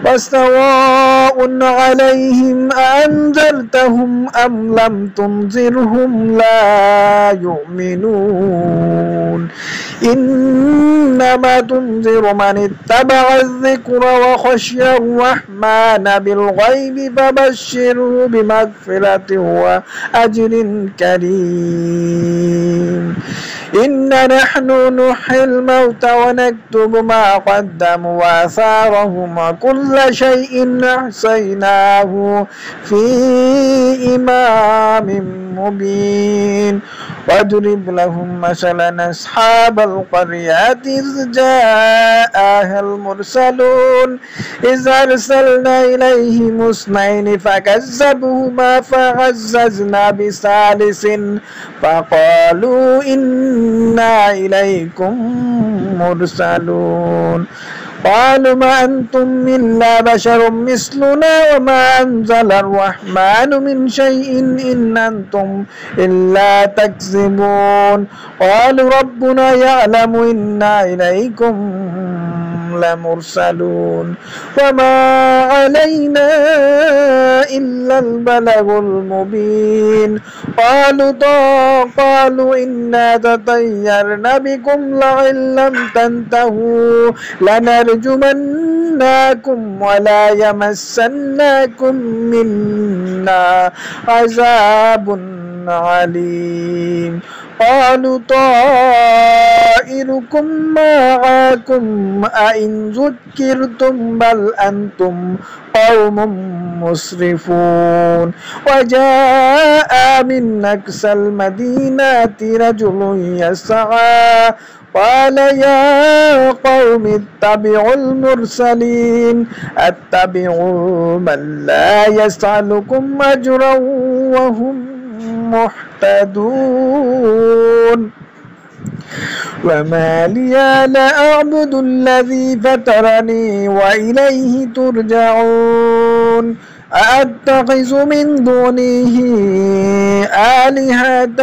وسواء عليهم أأنذرتهم أم لم تنذرهم لا يؤمنون إنما تنذر من اتبع الذكر وخشي الرحمن بالغيب فبشره بمغفرة وأجر كريم إنا نحن نحيي الموتى ونكتب ما قدموا وآثارهم وكل شيء أحصيناه في إمام مبين واضرب لهم مثلا أصحاب القرية إذ جاءها المرسلون إذ أرسلنا إليهم اثنين فكذبوهما فعززنا بثالث فقالوا إنا إليكم مرسلون قالوا ما أنتم إلا بشر مثلنا وما أنزل الرحمن من شيء إن أنتم إلا تكذبون قالوا ربنا يعلم إنا إليكم لمرسلون وما علينا إلا البلاغ المبين قالوا إنا تطيرنا بكم لئن لم تنتهوا لنرجمنكم ولا يمسنكم منا عذاب عليم قالوا طائركم معكم أئن ذكرتم بل أنتم قوم مسرفون وجاء من أقصى المدينة رجل يسعى قال يا قوم اتبعوا المرسلين اتبعوا من لا يسألكم أجرا وهم مهتدون وما لي لا أعبد الذي فطرني وإليه ترجعون أأتخذ من دونه آلهة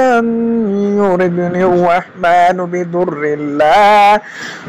يردني الرحمن بضر لا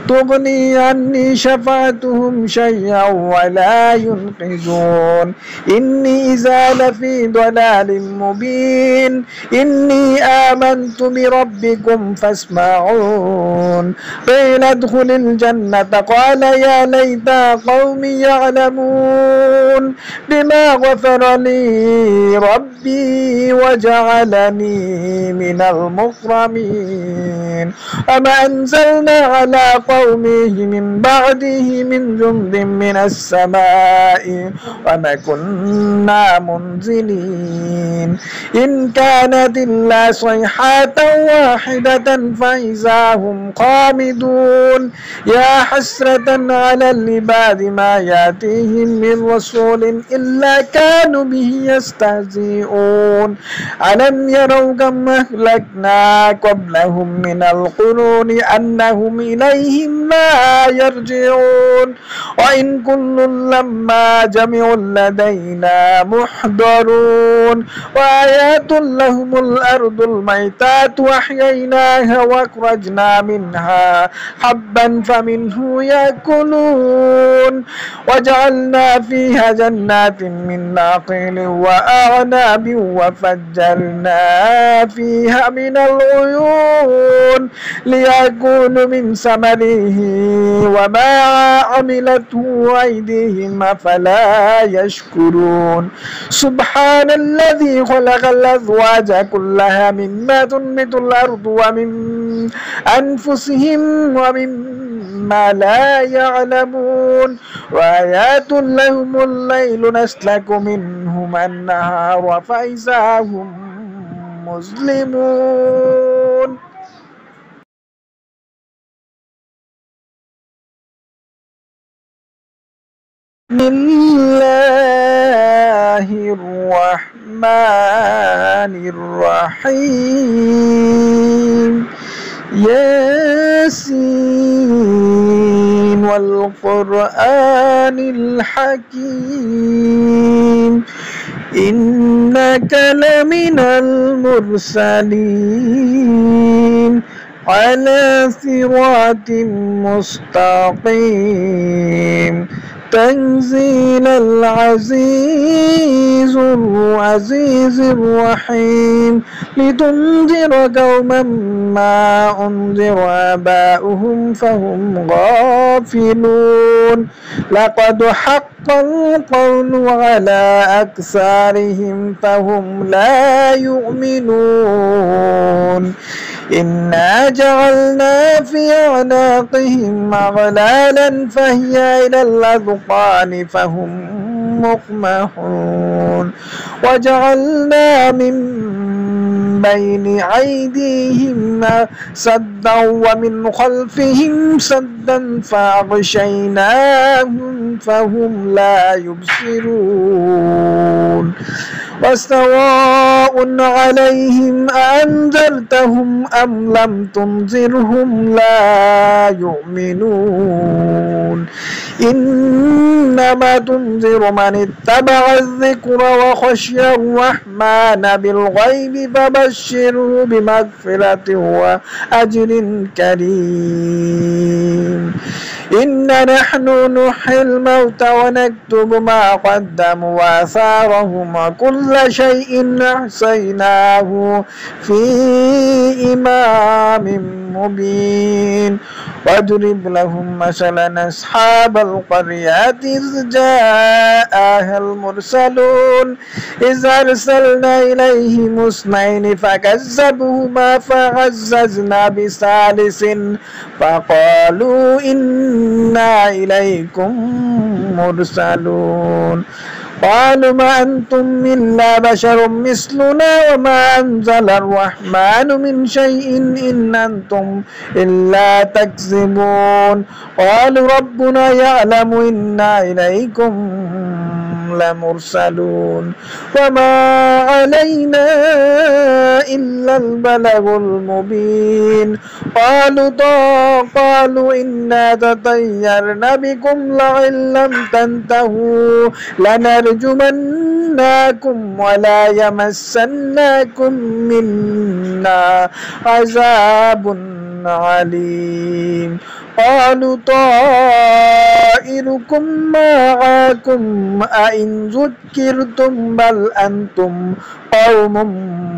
تغني عني شفاعتهم شيئا ولا ينقذون إني إذا لفي ضلال مبين إني آمنت بربكم فاسمعون قيل ادخل الجنة قال يا ليت قومي يعلمون بما غفر لي ربي وجعلني من المكرمين وما أنزلنا على قومه من بعده من جند من السماء وما كنا منزلين إن كانت إلا صيحة واحدة فإذا هم خامدون يا حسرة على العباد ما يأتيهم من رسول إلا كانوا به يستهزئون ألم يروا كم أهلكنا قبلهم من القرون أنهم إليهم لا يرجعون وإن كل لما جميع لدينا محضرون وآيات لهم الأرض الميتات وأحييناها وأخرجنا منها حبا فمنه يأكلون وجعلنا فيها جنات من نخيل وأعناب وفجرنا فيها من العيون ليكونوا من ثمره وما عملته أيديهم أفلا يشكرون سبحان الذي خلق الأزواج كلها مما تنبت الأرض ومن أنفسهم ومما لا يعلمون وآيات لهم الليل نسلك منهم النهار فإذا هم مظلمون. بسم الله الرحمن الرحيم ياسين والقرآن الحكيم إنك لمن المرسلين على صراط مستقيم تنزيل العزيز الرحيم لتنذر قوما ما أنذر آباؤهم فهم غافلون لقد حق القول على أكثرهم فهم لا يؤمنون إنا جعلنا في أعناقهم أغلالا فهي إلى الأذقان فهم مقمحون وجعلنا من بين أيديهم سدا ومن خلفهم سدا فأغشيناهم فهم لا يبصرون وسواء عليهم أأنذرتهم أم لم تنذرهم لا يؤمنون إنما تنذر من اتبع الذكر وخشي الرحمن بالغيب فبشره بمغفرة وأجر كريم إنا نحن نحيي الموتى ونكتب ما قدموا وآثارهم وكل شيء أحصيناه في إمام مبين واضرب لهم مثلا أصحاب القرية إذ جاءها المرسلون إذ أرسلنا إليهم اثنين فكذبوهما فعززنا بثالث فقالوا إنا إليكم مرسلون قالوا ما أنتم إلا بشر مثلنا وما أنزل الرحمن من شيء إن أنتم إلا تكذبون قالوا ربنا يعلم إنا إليكم لمرسلون وما علينا إلا البلاغ المبين قالوا إنا تطيرنا بكم لئن لم تنتهوا لنرجمنكم ولا يمسنكم منا عذاب عليم قالوا طائركم معكم أئن ذكرتم بل أنتم قوم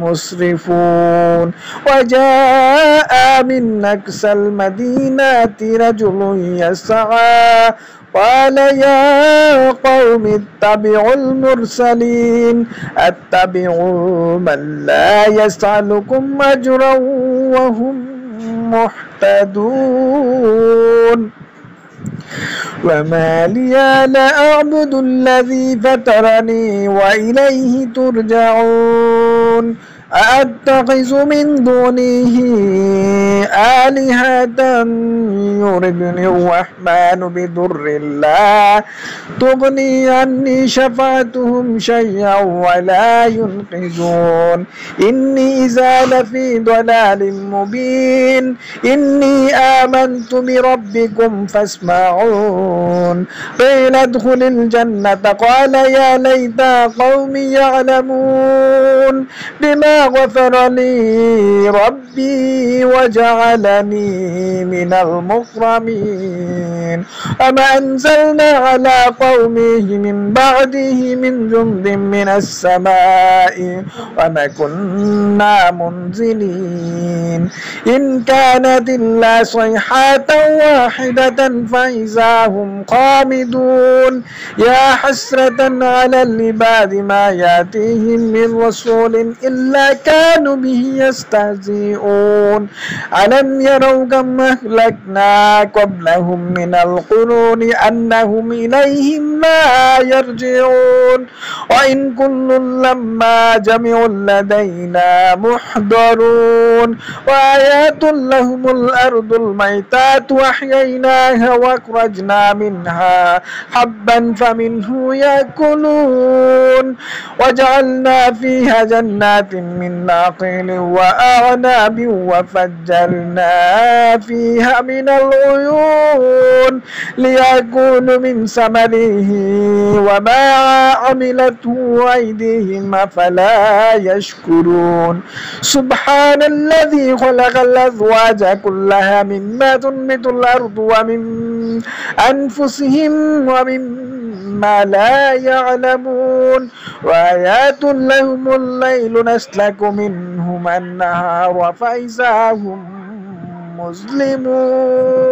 مسرفون وجاء من أقصى المدينة رجل يسعى قال يا قوم اتبعوا المرسلين اتبعوا من لا يسألكم أجرا وهم مهتدون وما لي لا أعبد الذي فطرني وإليه ترجعون أأتخذ من دونه آلهة يردني الرحمن بضر لا تغني عني شفاعتهم شيئا ولا ينقذون إني إذا لفي ضلال مبين إني آمنت بربكم فاسمعون قيل ادخل الجنة قال يا ليت قومي يعلمون بما غفر لي ربي وجعلني من المكرمين وما أنزلنا على قومه من بعده من جند من السماء وما كنا منزلين إن كانت إلا صيحة واحدة فإذا هم خامدون يا حسرة على العباد ما يأتيهم من رسول إلا كانوا به يستهزئون ألم يروا كم أهلكنا قبلهم من القرون أنهم إليهم لا يرجعون وإن كل لما جميع لدينا محضرون وآيات لهم الأرض الميتات وأحييناها وأخرجنا منها حبا فمنه يأكلون وجعلنا فيها جنات من نخيل وأعناب وفجرنا فيها من العيون ليأكلوا من ثمره وما عملته أيديهم أفلا يشكرون سبحان الذي خلق الأزواج كلها مما تنبت الأرض ومن أنفسهم ومما لا يعلمون وآيات لهم الليل نسلك منه النهار فإذا هم مظلمون